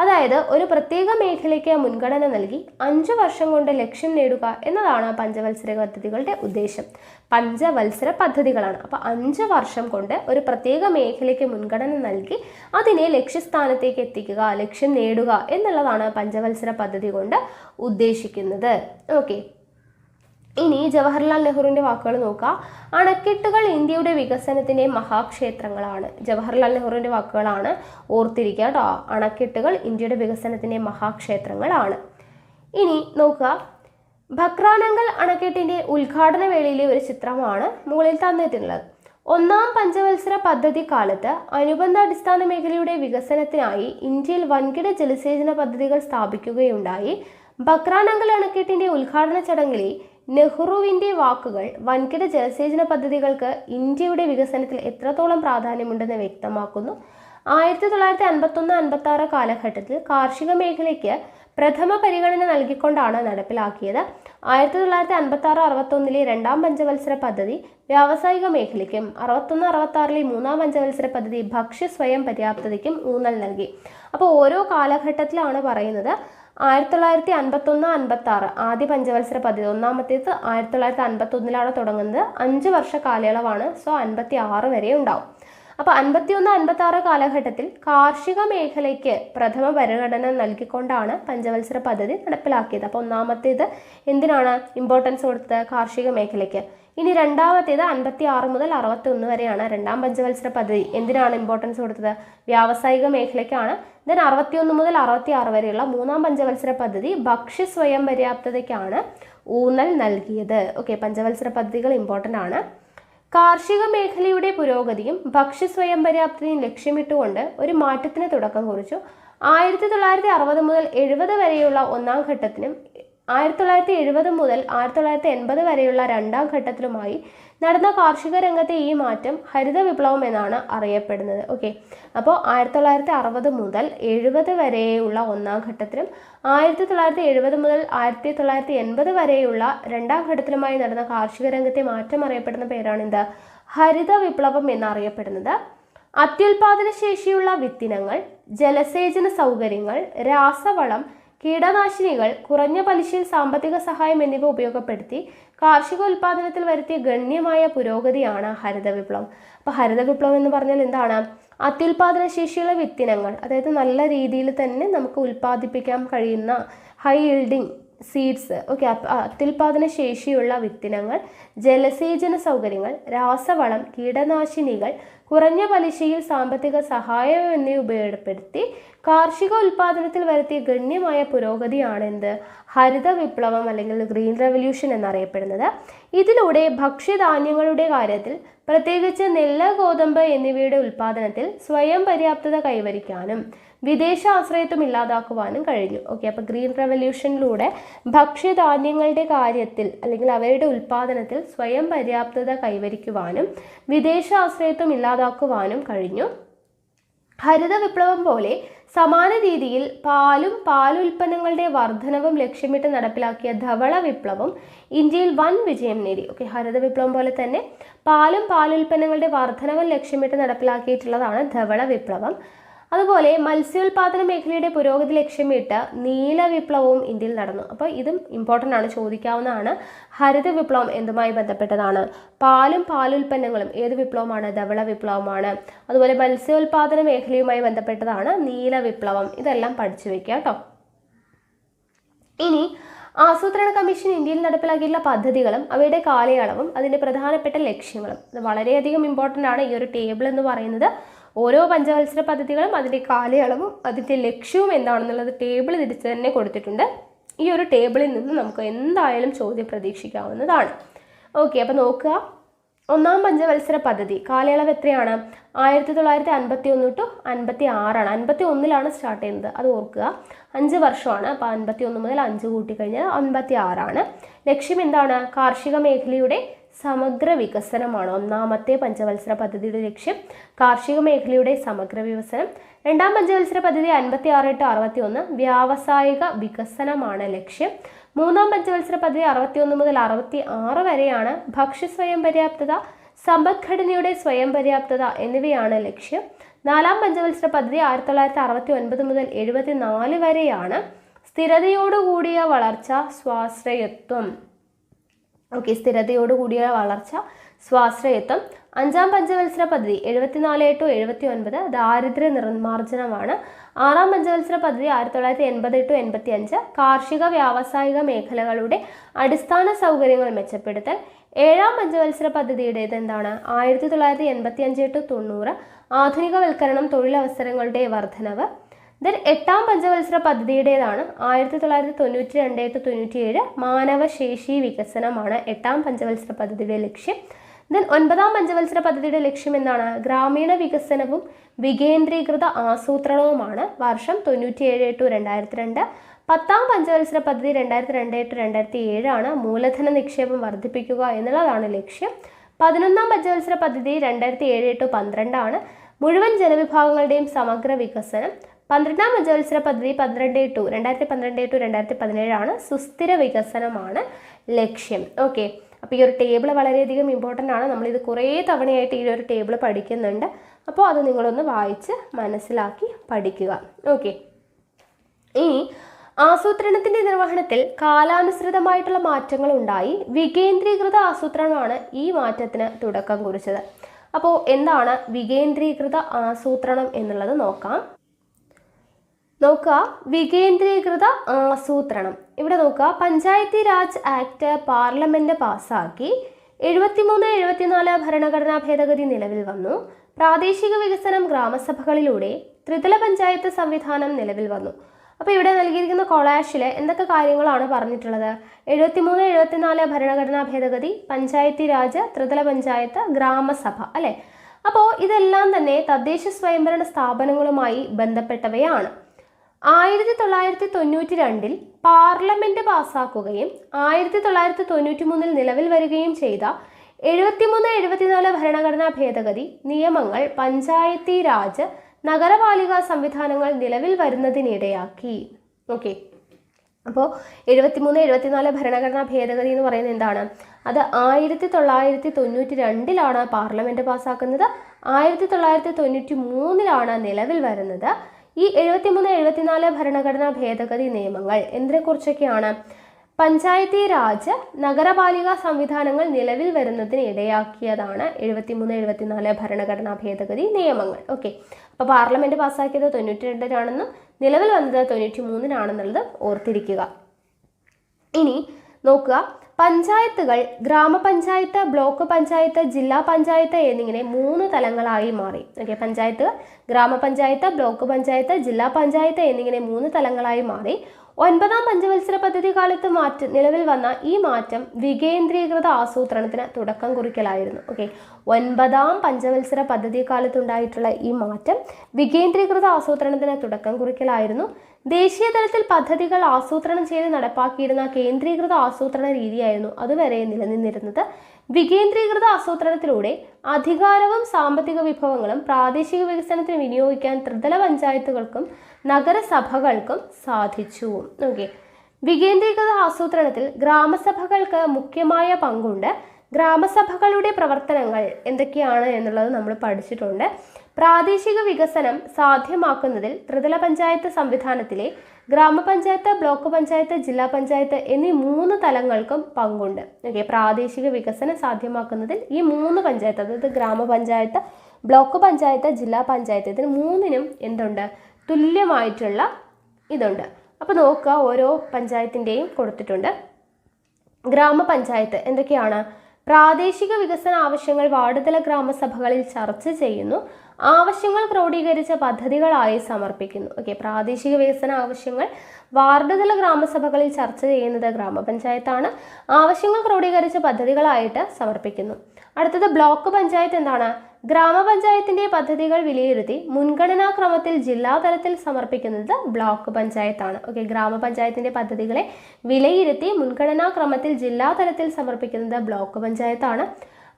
അതായത് ഒരു പ്രത്യേക മേഖലയ്ക്ക് മുൻഗണന നൽകി 5 വർഷം കൊണ്ട് ലക്ഷ്യം നേടുക എന്നതാണ് പഞ്ചവത്സര പദ്ധതികളുടെ ഉദ്ദേശം. പഞ്ചവത്സര പദ്ധതികളാണ്. അപ്പോൾ 5 വർഷം കൊണ്ട് ഒരു പ്രത്യേക മേഖലയ്ക്ക് മുൻഗണന നൽകി അതിനെ ലക്ഷ്യസ്ഥാനത്തേക്ക് എത്തിക്കുക, ലക്ഷ്യം നേടുക എന്നുള്ളതാണ് പഞ്ചവത്സര പദ്ധതി കൊണ്ട് ഉദ്ദേശിക്കുന്നത്. ഓക്കെ, ഇനി ജവഹർലാൽ നെഹ്റുവിൻ്റെ വാക്കുകൾ നോക്കാം. അണക്കെട്ടുകൾ ഇന്ത്യയുടെ വികസനത്തിൻ്റെ മഹാക്ഷേത്രങ്ങളാണ്. ജവഹർലാൽ നെഹ്റുവിൻ്റെ വാക്കുകളാണ്, ഓർത്തിരിക്കുക കേട്ടോ. അണക്കെട്ടുകൾ ഇന്ത്യയുടെ വികസനത്തിൻ്റെ മഹാക്ഷേത്രങ്ങളാണ്. ഇനി നോക്കുക, ഭക്രാനങ്കൽ അണക്കെട്ടിൻ്റെ ഉദ്ഘാടന വേളയിലെ ഒരു ചിത്രമാണ് മുകളിൽ തന്നിട്ടുള്ളത്. 1ാം പഞ്ചവത്സര പദ്ധതി കാലത്ത് അനുബന്ധ അടിസ്ഥാന മേഖലയുടെ വികസനത്തിനായി ഇന്ത്യയിൽ വൻകിട ജലസേചന പദ്ധതികൾ സ്ഥാപിക്കുകയുണ്ടായി. ഭക്രാനങ്കൽ അണക്കെട്ടിൻ്റെ ഉദ്ഘാടന ചടങ്ങിലെ നെഹ്റുവിൻ്റെ വാക്കുകൾ വൻകിട ജലസേചന പദ്ധതികൾക്ക് ഇന്ത്യയുടെ വികസനത്തിൽ എത്രത്തോളം പ്രാധാന്യമുണ്ടെന്ന് വ്യക്തമാക്കുന്നു. 1951-56 കാലഘട്ടത്തിൽ കാർഷിക മേഖലയ്ക്ക് പ്രഥമ പരിഗണന നൽകിക്കൊണ്ടാണ് നടപ്പിലാക്കിയത്. 1956-61 2ാം പഞ്ചവത്സര പദ്ധതി വ്യാവസായിക മേഖലയ്ക്കും 61-66 3ാം പഞ്ചവത്സര പദ്ധതി ഭക്ഷ്യ സ്വയം പര്യാപ്തതയ്ക്കും ഊന്നൽ നൽകി. അപ്പോൾ ഓരോ കാലഘട്ടത്തിലാണ് പറയുന്നത്. 1951-56 ആദ്യ പഞ്ചവത്സര പദ്ധതി, ഒന്നാമത്തേത് 1951 തുടങ്ങുന്നത്. 5 വർഷ കാലയളവാണ്. സോ 56 വരെ ഉണ്ടാവും. അപ്പോൾ 51-56 കാലഘട്ടത്തിൽ കാർഷിക മേഖലയ്ക്ക് പ്രഥമ പരിഗണന നൽകിക്കൊണ്ടാണ് പഞ്ചവത്സര പദ്ധതി നടപ്പിലാക്കിയത്. അപ്പോൾ ഒന്നാമത്തേത് എന്തിനാണ് ഇമ്പോർട്ടൻസ് കൊടുത്തത്? കാർഷിക മേഖലയ്ക്ക്. ഇനി രണ്ടാമത്തേത് 56 മുതൽ 61 വരെയാണ് 2ാം പഞ്ചവത്സര പദ്ധതി. എന്തിനാണ് ഇമ്പോർട്ടൻസ് കൊടുത്തത്? വ്യാവസായിക മേഖലയ്ക്കാണ്. ദെൻ 61 മുതൽ 66 വരെയുള്ള 3ാം പഞ്ചവത്സര പദ്ധതി ഭക്ഷ്യ സ്വയം പര്യാപ്തതയ്ക്കാണ് ഊന്നൽ നൽകിയത്. ഓക്കെ, പഞ്ചവത്സര പദ്ധതികൾ ഇമ്പോർട്ടൻ്റ് ആണ്. കാർഷിക മേഖലയുടെ പുരോഗതിയും ഭക്ഷ്യ സ്വയം പര്യാപ്തതയും ലക്ഷ്യമിട്ടുകൊണ്ട് ഒരു മാറ്റത്തിന് തുടക്കം കുറിച്ചു. 1960 മുതൽ 70 വരെയുള്ള 1ാം ഘട്ടത്തിനും 1970 മുതൽ 1980 വരെയുള്ള 2ാം ഘട്ടത്തിലുമായി നടന്ന കാർഷിക രംഗത്തെ ഈ മാറ്റം ഹരിത വിപ്ലവം എന്നാണ് അറിയപ്പെടുന്നത്. ഓക്കെ, അപ്പോൾ 1960 മുതൽ 70 വരെയുള്ള 1ാം ഘട്ടത്തിലും 1970 മുതൽ 1980 വരെയുള്ള 2ാം ഘട്ടത്തിലുമായി നടന്ന കാർഷിക രംഗത്തെ മാറ്റം അറിയപ്പെടുന്ന പേരാണ് എന്ത്? ഹരിത വിപ്ലവം എന്നറിയപ്പെടുന്നത്. അത്യുൽപാദന ശേഷിയുള്ള വിത്തിനങ്ങൾ, ജലസേചന സൗകര്യങ്ങൾ, രാസവളം, കീടനാശിനികൾ, കുറഞ്ഞ പലിശയിൽ സാമ്പത്തിക സഹായം എന്നിവ ഉപയോഗപ്പെടുത്തി കാർഷിക ഉൽപാദനത്തിൽ വരുത്തിയ ഗണ്യമായ പുരോഗതിയാണ് ഹരിത വിപ്ലവം. അപ്പോൾ ഹരിത വിപ്ലവം എന്ന് പറഞ്ഞാൽ എന്താണ്? അത്യുൽപാദന ശേഷിയുള്ള വിത്തിനങ്ങൾ, അതായത് നല്ല രീതിയിൽ തന്നെ നമുക്ക് ഉൽപ്പാദിപ്പിക്കാൻ കഴിയുന്ന ഹൈ ഈൽഡിങ് സീഡ്സ്. ഓക്കെ, അത്യുൽപാദന ശേഷിയുള്ള വിത്തിനങ്ങൾ, ജലസേചന സൗകര്യങ്ങൾ, രാസവളം, കീടനാശിനികൾ, കുറഞ്ഞ പലിശയിൽ സാമ്പത്തിക സഹായം എന്നിവ ഉപയോഗപ്പെടുത്തി കാർഷിക ഉൽപാദനത്തിൽ വരുത്തിയ ഗണ്യമായ പുരോഗതിയാണ് എന്ത്? ഹരിത വിപ്ലവം അല്ലെങ്കിൽ ഗ്രീൻ റെവല്യൂഷൻ എന്നറിയപ്പെടുന്നത്. ഇതിലൂടെ ഭക്ഷ്യധാന്യങ്ങളുടെ കാര്യത്തിൽ പ്രത്യേകിച്ച് നെല്ല്, ഗോതമ്പ് എന്നിവയുടെ ഉൽപ്പാദനത്തിൽ സ്വയം പര്യാപ്തത കൈവരിക്കാനും വിദേശ ആശ്രയത്വം ഇല്ലാതാക്കുവാനും കഴിഞ്ഞു. ഓക്കെ, അപ്പോൾ ഗ്രീൻ റെവല്യൂഷനിലൂടെ ഭക്ഷ്യധാന്യങ്ങളുടെ കാര്യത്തിൽ അല്ലെങ്കിൽ അവയുടെ ഉൽപ്പാദനത്തിൽ സ്വയം പര്യാപ്തത കൈവരിക്കുവാനും വിദേശ ആശ്രയത്വം ഇല്ലാതാക്കുവാനും കഴിഞ്ഞു. ഹരിത വിപ്ലവം പോലെ സമാന രീതിയിൽ പാലും പാലുൽപ്പന്നങ്ങളുടെ വർധനവും ലക്ഷ്യമിട്ട് നടപ്പിലാക്കിയ ധവള വിപ്ലവം ഇന്ത്യയിൽ വൻ വിജയം നേടി. ഓക്കെ, ഹരിത വിപ്ലവം പോലെ തന്നെ പാലും പാലുൽപ്പന്നങ്ങളുടെ വർധനവും ലക്ഷ്യമിട്ട് നടപ്പിലാക്കിയിട്ടുള്ളതാണ് ധവള വിപ്ലവം. അതുപോലെ മത്സ്യോൽപാദന മേഖലയുടെ പുരോഗതി ലക്ഷ്യമിട്ട് നീല വിപ്ലവവും ഇന്ത്യയിൽ നടന്നു. അപ്പോൾ ഇതും ഇമ്പോർട്ടൻ്റ് ആണ്, ചോദിക്കാവുന്നതാണ്. ഹരിത വിപ്ലവം എന്തുമായി ബന്ധപ്പെട്ടതാണ്? പാലും പാലുൽപ്പന്നങ്ങളും ഏത് വിപ്ലവമാണ്? ധവള വിപ്ലവമാണ്. അതുപോലെ മത്സ്യോൽപാദന മേഖലയുമായി ബന്ധപ്പെട്ടതാണ് നീല വിപ്ലവം. ഇതെല്ലാം പഠിച്ചു വെക്കുക കേട്ടോ. ഇനി ആസൂത്രണ കമ്മീഷൻ ഇന്ത്യയിൽ നടപ്പിലാക്കിയിട്ടുള്ള പദ്ധതികളും അവയുടെ കാലയളവും അതിൻ്റെ പ്രധാനപ്പെട്ട ലക്ഷ്യങ്ങളും, ഇത് വളരെയധികം ഇമ്പോർട്ടൻ്റ് ആണ്. ഈ ഒരു ടേബിൾ എന്ന് പറയുന്നത് ഓരോ പഞ്ചവത്സര പദ്ധതികളും അതിൻ്റെ കാലയളവും അതിൻ്റെ ലക്ഷ്യവും എന്താണെന്നുള്ളത് ടേബിൾ തിരിച്ച് തന്നെ കൊടുത്തിട്ടുണ്ട്. ഈ ഒരു ടേബിളിൽ നിന്ന് നമുക്ക് എന്തായാലും ചോദ്യം പ്രതീക്ഷിക്കാവുന്നതാണ്. ഓക്കെ, അപ്പോൾ നോക്കുക. ഒന്നാം പഞ്ചവത്സര പദ്ധതി കാലയളവ് എത്രയാണ്? 1951 ടു 56 51 സ്റ്റാർട്ട് ചെയ്യുന്നത്, അത് ഓർക്കുക. 5 വർഷമാണ്. അപ്പോൾ 51 മുതൽ 5 കൂട്ടിക്കഴിഞ്ഞാൽ 56. ലക്ഷ്യം എന്താണ്? കാർഷിക മേഖലയുടെ സമഗ്ര വികസനമാണ്. ഒന്നാമത്തെ പഞ്ചവത്സര പദ്ധതിയുടെ ലക്ഷ്യം കാർഷിക മേഖലയുടെ സമഗ്ര വികസനം. രണ്ടാം പഞ്ചവത്സര പദ്ധതി 56 ടു 61 വ്യാവസായിക വികസനമാണ് ലക്ഷ്യം. മൂന്നാം പഞ്ചവത്സര പദ്ധതി 61 മുതൽ 66 വരെയാണ് ഭക്ഷ്യ സ്വയം പര്യാപ്തത, സമ്പദ്ഘടനയുടെ സ്വയം പര്യാപ്തത എന്നിവയാണ് ലക്ഷ്യം. നാലാം പഞ്ചവത്സര പദ്ധതി 1969 മുതൽ 74 വരെയാണ് സ്ഥിരതയോടുകൂടിയ വളർച്ച, സ്വാശ്രയത്വം. ഓക്കെ, സ്ഥിരതയോടുകൂടിയ വളർച്ച, സ്വാശ്രയത്വം. അഞ്ചാം പഞ്ചവത്സര പദ്ധതി 74 ടു 79 ദാരിദ്ര്യ നിർമ്മാർജ്ജനമാണ്. ആറാം പഞ്ചവത്സര പദ്ധതി 1980 ടു 85 കാർഷിക വ്യാവസായിക മേഖലകളുടെ അടിസ്ഥാന സൗകര്യങ്ങൾ മെച്ചപ്പെടുത്തൽ. ഏഴാം പഞ്ചവത്സര പദ്ധതിയുടേത് എന്താണ്? 1985 ടു 90 ആധുനികവൽക്കരണം, തൊഴിലവസരങ്ങളുടെ വർധനവ്. ദെൻ എട്ടാം പഞ്ചവത്സര പദ്ധതിയുടേതാണ് 1992 ടു 97 മാനവശേഷി വികസനമാണ് എട്ടാം പഞ്ചവത്സര പദ്ധതിയുടെ ലക്ഷ്യം. ദെൻ ഒൻപതാം പഞ്ചവത്സര പദ്ധതിയുടെ ലക്ഷ്യം എന്താണ്? ഗ്രാമീണ വികസനവും വികേന്ദ്രീകൃത ആസൂത്രണവുമാണ്. വർഷം 97 ടു 2002. പത്താം പഞ്ചവത്സര പദ്ധതി 2002 ടു 2007 ആണ്. മൂലധന നിക്ഷേപം വർദ്ധിപ്പിക്കുക എന്നുള്ളതാണ് ലക്ഷ്യം. 11ാം പഞ്ചവത്സര പദ്ധതി 2007 ടു 12 ആണ്. മുഴുവൻ ജനവിഭാഗങ്ങളുടെയും സമഗ്ര വികസനം. 12ാം പഞ്ചവത്സര പദ്ധതി 2012 ടു 2017 ആണ്. സുസ്ഥിര വികസനമാണ് ലക്ഷ്യം. ഓക്കെ, അപ്പോൾ ഈ ഒരു ടേബിൾ വളരെയധികം ഇമ്പോർട്ടൻ്റ് ആണ്. നമ്മളിത് കുറേ തവണയായിട്ട് ഈ ഒരു ടേബിൾ പഠിക്കുന്നുണ്ട്. അപ്പോൾ അത് നിങ്ങളൊന്ന് വായിച്ച് മനസ്സിലാക്കി പഠിക്കുക. ഓക്കെ, ഇനി ആസൂത്രണത്തിൻ്റെ നിർവഹണത്തിൽ കാലാനുസൃതമായിട്ടുള്ള മാറ്റങ്ങൾ ഉണ്ടായി. വികേന്ദ്രീകൃത ആസൂത്രണമാണ് ഈ മാറ്റത്തിന് തുടക്കം കുറിച്ചത്. അപ്പോൾ എന്താണ് വികേന്ദ്രീകൃത ആസൂത്രണം എന്നുള്ളത് നോക്കാം. വികേന്ദ്രീകൃത ആസൂത്രണം. ഇവിടെ നോക്കുക, പഞ്ചായത്തി രാജ് ആക്ട് പാർലമെന്റ് പാസ്സാക്കി. 73-74 ഭരണഘടനാ ഭേദഗതി നിലവിൽ വന്നു. പ്രാദേശിക വികസനം ഗ്രാമസഭകളിലൂടെ ത്രിതല പഞ്ചായത്ത് സംവിധാനം നിലവിൽ വന്നു. അപ്പോൾ ഇവിടെ നൽകിയിരിക്കുന്ന കൊളാഷിൽ എന്തൊക്കെ കാര്യങ്ങളാണ് പറഞ്ഞിട്ടുള്ളത്? 73-74 ഭരണഘടനാ ഭേദഗതി, പഞ്ചായത്തി രാജ്, ത്രിതല പഞ്ചായത്ത്, ഗ്രാമസഭ, അല്ലേ? അപ്പോൾ ഇതെല്ലാം തന്നെ തദ്ദേശ സ്വയംഭരണ സ്ഥാപനങ്ങളുമായി ബന്ധപ്പെട്ടവയാണ്. 1992 പാർലമെന്റ് പാസ്സാക്കുകയും 1993 നിലവിൽ വരികയും ചെയ്ത 73-74 ഭരണഘടനാ ഭേദഗതി നിയമങ്ങൾ പഞ്ചായത്തി രാജ്, നഗരപാലിക സംവിധാനങ്ങൾ നിലവിൽ വരുന്നതിനിടയാക്കി. ഓക്കെ, അപ്പോൾ 73-74 ഭരണഘടനാ ഭേദഗതി എന്ന് പറയുന്നത് എന്താണ്? അത് 1992 പാർലമെന്റ് പാസ്സാക്കുന്നത്, 1993 നിലവിൽ വരുന്നത്. ഈ 73-74 ഭരണഘടനാ ഭേദഗതി നിയമങ്ങൾ എന്തിനെക്കുറിച്ചൊക്കെയാണ്? പഞ്ചായത്തി രാജ്, നഗരപാലിക സംവിധാനങ്ങൾ നിലവിൽ വരുന്നതിന് ഇടയാക്കിയതാണ് 73-74 ഭരണഘടനാ ഭേദഗതി നിയമങ്ങൾ. ഓക്കെ, അപ്പോൾ പാർലമെന്റ് പാസ്സാക്കിയത് 92 നിലവിൽ വന്നത് 93 ഓർത്തിരിക്കുക. ഇനി നോക്കുക, പഞ്ചായത്തുകൾ ഗ്രാമപഞ്ചായത്ത്, ബ്ലോക്ക് പഞ്ചായത്ത്, ജില്ലാ പഞ്ചായത്ത് എന്നിങ്ങനെ 3 തലങ്ങളായി മാറി. ഓക്കെ, പഞ്ചായത്ത്, ഗ്രാമപഞ്ചായത്ത്, ബ്ലോക്ക് പഞ്ചായത്ത്, ജില്ലാ പഞ്ചായത്ത് എന്നിങ്ങനെ 3 തലങ്ങളായി മാറി. 9ാം പഞ്ചവത്സര പദ്ധതി കാലത്ത് നിലവിൽ വന്ന ഈ മാറ്റം വികേന്ദ്രീകൃത ആസൂത്രണത്തിന് തുടക്കം കുറിക്കലായിരുന്നു. ഓക്കെ, 9ാം പഞ്ചവത്സര പദ്ധതി കാലത്തുണ്ടായിട്ടുള്ള ഈ മാറ്റം വികേന്ദ്രീകൃത ആസൂത്രണത്തിന് തുടക്കം കുറിക്കലായിരുന്നു. ദേശീയ തലത്തിൽ പദ്ധതികൾ ആസൂത്രണം ചെയ്ത് നടപ്പാക്കിയിരുന്ന കേന്ദ്രീകൃത ആസൂത്രണ രീതിയായിരുന്നു അതുവരെ നിലനിന്നിരുന്നത്. വികേന്ദ്രീകൃത ആസൂത്രണത്തിലൂടെ അധികാരവും സാമ്പത്തിക വിഭവങ്ങളും പ്രാദേശിക വികസനത്തിന് വിനിയോഗിക്കാൻ ത്രിതല പഞ്ചായത്തുകൾക്കും നഗരസഭകൾക്കും സാധിച്ചു. ഓക്കെ, വികേന്ദ്രീകൃത ആസൂത്രണത്തിൽ ഗ്രാമസഭകൾക്ക് മുഖ്യമായ പങ്കുണ്ട്. ഗ്രാമസഭകളുടെ പ്രവർത്തനങ്ങൾ എന്തൊക്കെയാണ് എന്നുള്ളത് നമ്മൾ പഠിച്ചിട്ടുണ്ട്. പ്രാദേശിക വികസനം സാധ്യമാക്കുന്നതിൽ ത്രിതല പഞ്ചായത്ത് സംവിധാനത്തിലെ ഗ്രാമപഞ്ചായത്ത്, ബ്ലോക്ക് പഞ്ചായത്ത്, ജില്ലാ പഞ്ചായത്ത് എന്നീ 3 തലങ്ങൾക്കും പങ്കുണ്ട്. ഓക്കെ, പ്രാദേശിക വികസനം സാധ്യമാക്കുന്നതിൽ ഈ 3 പഞ്ചായത്ത്, അതായത് ഗ്രാമപഞ്ചായത്ത്, ബ്ലോക്ക് പഞ്ചായത്ത്, ജില്ലാ പഞ്ചായത്ത്, ഇതിന് 3നും എന്തുണ്ട്? തുല്യമായിട്ടുള്ള ഇതുണ്ട്. അപ്പോൾ നോക്കുക, ഓരോ പഞ്ചായത്തിൻ്റെയും കൊടുത്തിട്ടുണ്ട്. ഗ്രാമപഞ്ചായത്ത് എന്തൊക്കെയാണ്? പ്രാദേശിക വികസന ആവശ്യങ്ങൾ വാർഡ് തല ഗ്രാമസഭകളിൽ ചർച്ച ചെയ്യുന്നു. ആവശ്യങ്ങൾ ക്രോഡീകരിച്ച പദ്ധതികളായി സമർപ്പിക്കുന്നു. ഓക്കെ, പ്രാദേശിക വികസന ആവശ്യങ്ങൾ വാർഡ് തല ഗ്രാമസഭകളിൽ ചർച്ച ചെയ്യുന്നത് ഗ്രാമപഞ്ചായത്താണ്. ആവശ്യങ്ങൾ ക്രോഡീകരിച്ച പദ്ധതികളായിട്ട് സമർപ്പിക്കുന്നു. അടുത്തത് ബ്ലോക്ക് പഞ്ചായത്ത് എന്താണ്? ഗ്രാമപഞ്ചായത്തിന്റെ പദ്ധതികൾ വിലയിരുത്തി മുൻഗണനാ ക്രമത്തിൽ ജില്ലാതലത്തിൽ സമർപ്പിക്കുന്നത് ബ്ലോക്ക് പഞ്ചായത്താണ്. ഓക്കെ, ഗ്രാമപഞ്ചായത്തിന്റെ പദ്ധതികളെ വിലയിരുത്തി മുൻഗണനാ ക്രമത്തിൽ ജില്ലാതലത്തിൽ സമർപ്പിക്കുന്നത് ബ്ലോക്ക് പഞ്ചായത്താണ്.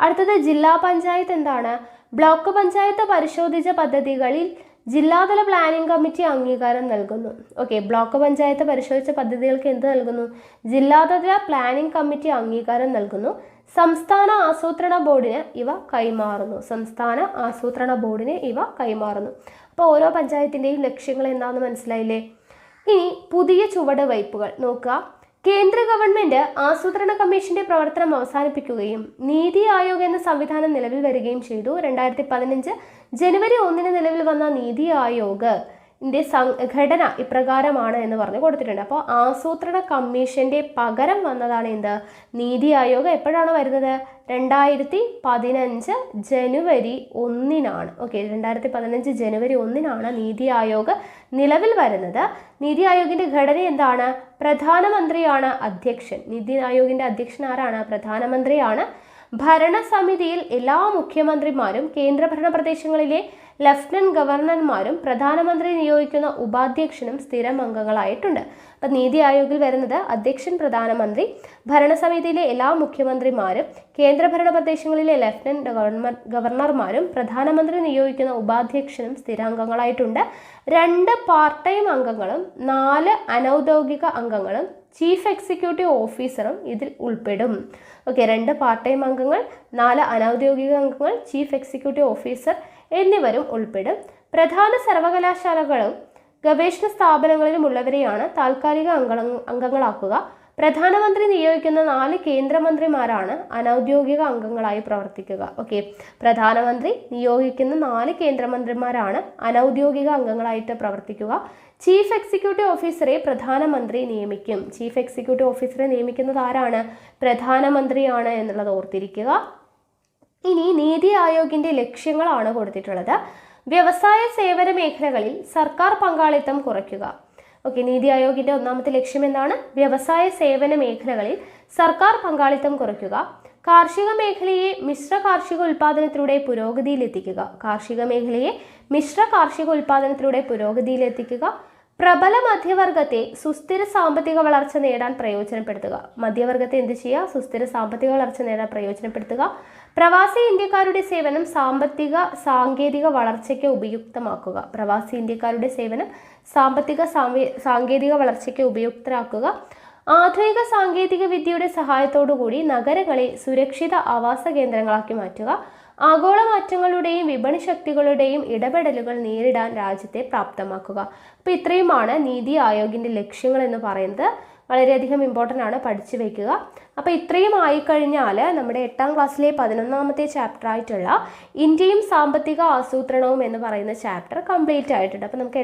അടുത്തത് ജില്ലാ പഞ്ചായത്ത് എന്താണ്? ബ്ലോക്ക് പഞ്ചായത്ത് പരിശോധിച്ച പദ്ധതികളിൽ ജില്ലാതല പ്ലാനിംഗ് കമ്മിറ്റി അംഗീകാരം നൽകുന്നു. ഓക്കെ, ബ്ലോക്ക് പഞ്ചായത്ത് പരിശോധിച്ച പദ്ധതികൾക്ക് എന്ത് നൽകുന്നു? ജില്ലാതല പ്ലാനിംഗ് കമ്മിറ്റി അംഗീകാരം നൽകുന്നു. സംസ്ഥാന ആസൂത്രണ ബോർഡിന് ഇവ കൈമാറുന്നു. സംസ്ഥാന ആസൂത്രണ ബോർഡിന് ഇവ കൈമാറുന്നു. അപ്പോൾ ഓരോ പഞ്ചായത്തിൻ്റെയും ലക്ഷ്യങ്ങൾ എന്താണെന്ന് മനസ്സിലായില്ലേ? ഇനി പുതിയ ചുവടുവയ്പ്പുകൾ നോക്കുക. കേന്ദ്ര ഗവൺമെന്റ് ആസൂത്രണ കമ്മീഷന്റെ പ്രവർത്തനം അവസാനിപ്പിക്കുകയും നീതി ആയോഗ് എന്ന സംവിധാനം നിലവിൽ വരികയും ചെയ്തു. 2015 ജനുവരി 1 നിലവിൽ വന്ന നീതി ആയോഗ് ഘടന ഇപ്രകാരമാണ് എന്ന് പറഞ്ഞ് കൊടുത്തിട്ടുണ്ട്. അപ്പോൾ ആസൂത്രണ കമ്മീഷന്റെ പകരം വന്നതാണ് എന്ത്? നീതി ആയോഗ്. എപ്പോഴാണ് വരുന്നത്? 2015 ജനുവരി 1 ഓക്കെ, 2015 ജനുവരി 1 നീതി ആയോഗ് നിലവിൽ വരുന്നത്. നീതി ആയോഗിന്റെ ഘടന എന്താണ്? പ്രധാനമന്ത്രിയാണ് അധ്യക്ഷൻ. നീതി ആയോഗിന്റെ അധ്യക്ഷൻ ആരാണ്? പ്രധാനമന്ത്രിയാണ്. ഭരണസമിതിയിൽ എല്ലാ മുഖ്യമന്ത്രിമാരും കേന്ദ്രഭരണ പ്രദേശങ്ങളിലെ ലഫ്റ്റനന്റ് ഗവർണർമാരും പ്രധാനമന്ത്രി നിയോഗിക്കുന്ന ഉപാധ്യക്ഷനും സ്ഥിരം അംഗങ്ങളായിട്ടുണ്ട്. അപ്പം നീതി ആയോഗിൽ വരുന്നത് അധ്യക്ഷൻ, പ്രധാനമന്ത്രി, ഭരണസമിതിയിലെ എല്ലാ മുഖ്യമന്ത്രിമാരും കേന്ദ്രഭരണ പ്രദേശങ്ങളിലെ ലഫ്റ്റനന്റ് ഗവർണർമാരും പ്രധാനമന്ത്രി നിയോഗിക്കുന്ന ഉപാധ്യക്ഷനും സ്ഥിരാംഗങ്ങളായിട്ടുണ്ട്. 2 പാർട്ട് ടൈം അംഗങ്ങളും 4 അനൗദ്യോഗിക അംഗങ്ങളും ചീഫ് എക്സിക്യൂട്ടീവ് ഓഫീസറും ഇതിൽ ഉൾപ്പെടും. ഓക്കെ, 2 പാർട്ട് ടൈം അംഗങ്ങൾ, 4 അനൗദ്യോഗിക അംഗങ്ങൾ, ചീഫ് എക്സിക്യൂട്ടീവ് ഓഫീസർ എന്നിവരും ഉൾപ്പെടും. പ്രധാന സർവകലാശാലകളും ഗവേഷണ സ്ഥാപനങ്ങളിലും ഉള്ളവരെയാണ് താൽക്കാലിക അംഗങ്ങളാക്കുക. പ്രധാനമന്ത്രി നിയോഗിക്കുന്ന 4 കേന്ദ്രമന്ത്രിമാരാണ് അനൗദ്യോഗിക അംഗങ്ങളായി പ്രവർത്തിക്കുക. ഓക്കെ, പ്രധാനമന്ത്രി നിയോഗിക്കുന്ന 4 കേന്ദ്രമന്ത്രിമാരാണ് അനൗദ്യോഗിക അംഗങ്ങളായിട്ട് പ്രവർത്തിക്കുക. ചീഫ് എക്സിക്യൂട്ടീവ് ഓഫീസറെ പ്രധാനമന്ത്രി നിയമിക്കും. ചീഫ് എക്സിക്യൂട്ടീവ് ഓഫീസറെ നിയമിക്കുന്നത് ആരാണ്? പ്രധാനമന്ത്രിയാണ് എന്നുള്ളത് ഓർത്തിരിക്കുക. ഇനി നീതി ആയോഗിന്റെ ലക്ഷ്യങ്ങളാണ് കൊടുത്തിട്ടുള്ളത്. വ്യവസായ സേവന മേഖലകളിൽ സർക്കാർ പങ്കാളിത്തം കുറയ്ക്കുക. ഓക്കെ, നീതി ആയോഗിന്റെ 1ാമത്തെ ലക്ഷ്യം എന്താണ്? വ്യവസായ സേവന മേഖലകളിൽ സർക്കാർ പങ്കാളിത്തം കുറയ്ക്കുക. കാർഷിക മേഖലയെ മിശ്ര കാർഷിക ഉൽപാദനത്തിലൂടെ പുരോഗതിയിലെത്തിക്കുക. കാർഷിക മേഖലയെ മിശ്ര കാർഷിക ഉൽപാദനത്തിലൂടെ പുരോഗതിയിലെത്തിക്കുക. പ്രബല മധ്യവർഗത്തെ സുസ്ഥിര സാമ്പത്തിക വളർച്ച നേടാൻ പ്രയോജനപ്പെടുത്തുക. മധ്യവർഗത്തെ എന്ത് ചെയ്യുക? സുസ്ഥിര സാമ്പത്തിക വളർച്ച നേടാൻ പ്രയോജനപ്പെടുത്തുക. പ്രവാസി ഇന്ത്യക്കാരുടെ സേവനം സാമ്പത്തിക സാങ്കേതിക വളർച്ചയ്ക്ക് ഉപയുക്തമാക്കുക. പ്രവാസി ഇന്ത്യക്കാരുടെ സേവനം സാമ്പത്തിക സാങ്കേതിക വളർച്ചയ്ക്ക് ഉപയുക്തരാക്കുക. ആധുനിക സാങ്കേതിക വിദ്യയുടെ സഹായത്തോടുകൂടി നഗരങ്ങളെ സുരക്ഷിത ആവാസ കേന്ദ്രങ്ങളാക്കി മാറ്റുക. ആഗോള മാറ്റങ്ങളുടെയും വിപണി ശക്തികളുടെയും ഇടപെടലുകൾ നേരിടാൻ രാജ്യത്തെ പ്രാപ്തമാക്കുക. അപ്പോൾ ഇത്രയുമാണ് നീതി ആയോഗിന്റെ ലക്ഷ്യങ്ങൾ എന്ന് പറയുന്നത്. വളരെയധികം ഇമ്പോർട്ടൻ്റ് ആണ്, പഠിച്ചു വയ്ക്കുക. അപ്പോൾ ഇത്രയും ആയിക്കഴിഞ്ഞാൽ നമ്മുടെ 8ാം ക്ലാസ്സിലെ 11ാമത്തെ ചാപ്റ്റർ ആയിട്ടുള്ള ഇന്ത്യയും സാമ്പത്തിക ആസൂത്രണവും എന്ന് പറയുന്ന ചാപ്റ്റർ കംപ്ലീറ്റ് ആയിട്ടുണ്ട്. അപ്പോൾ നമുക്ക്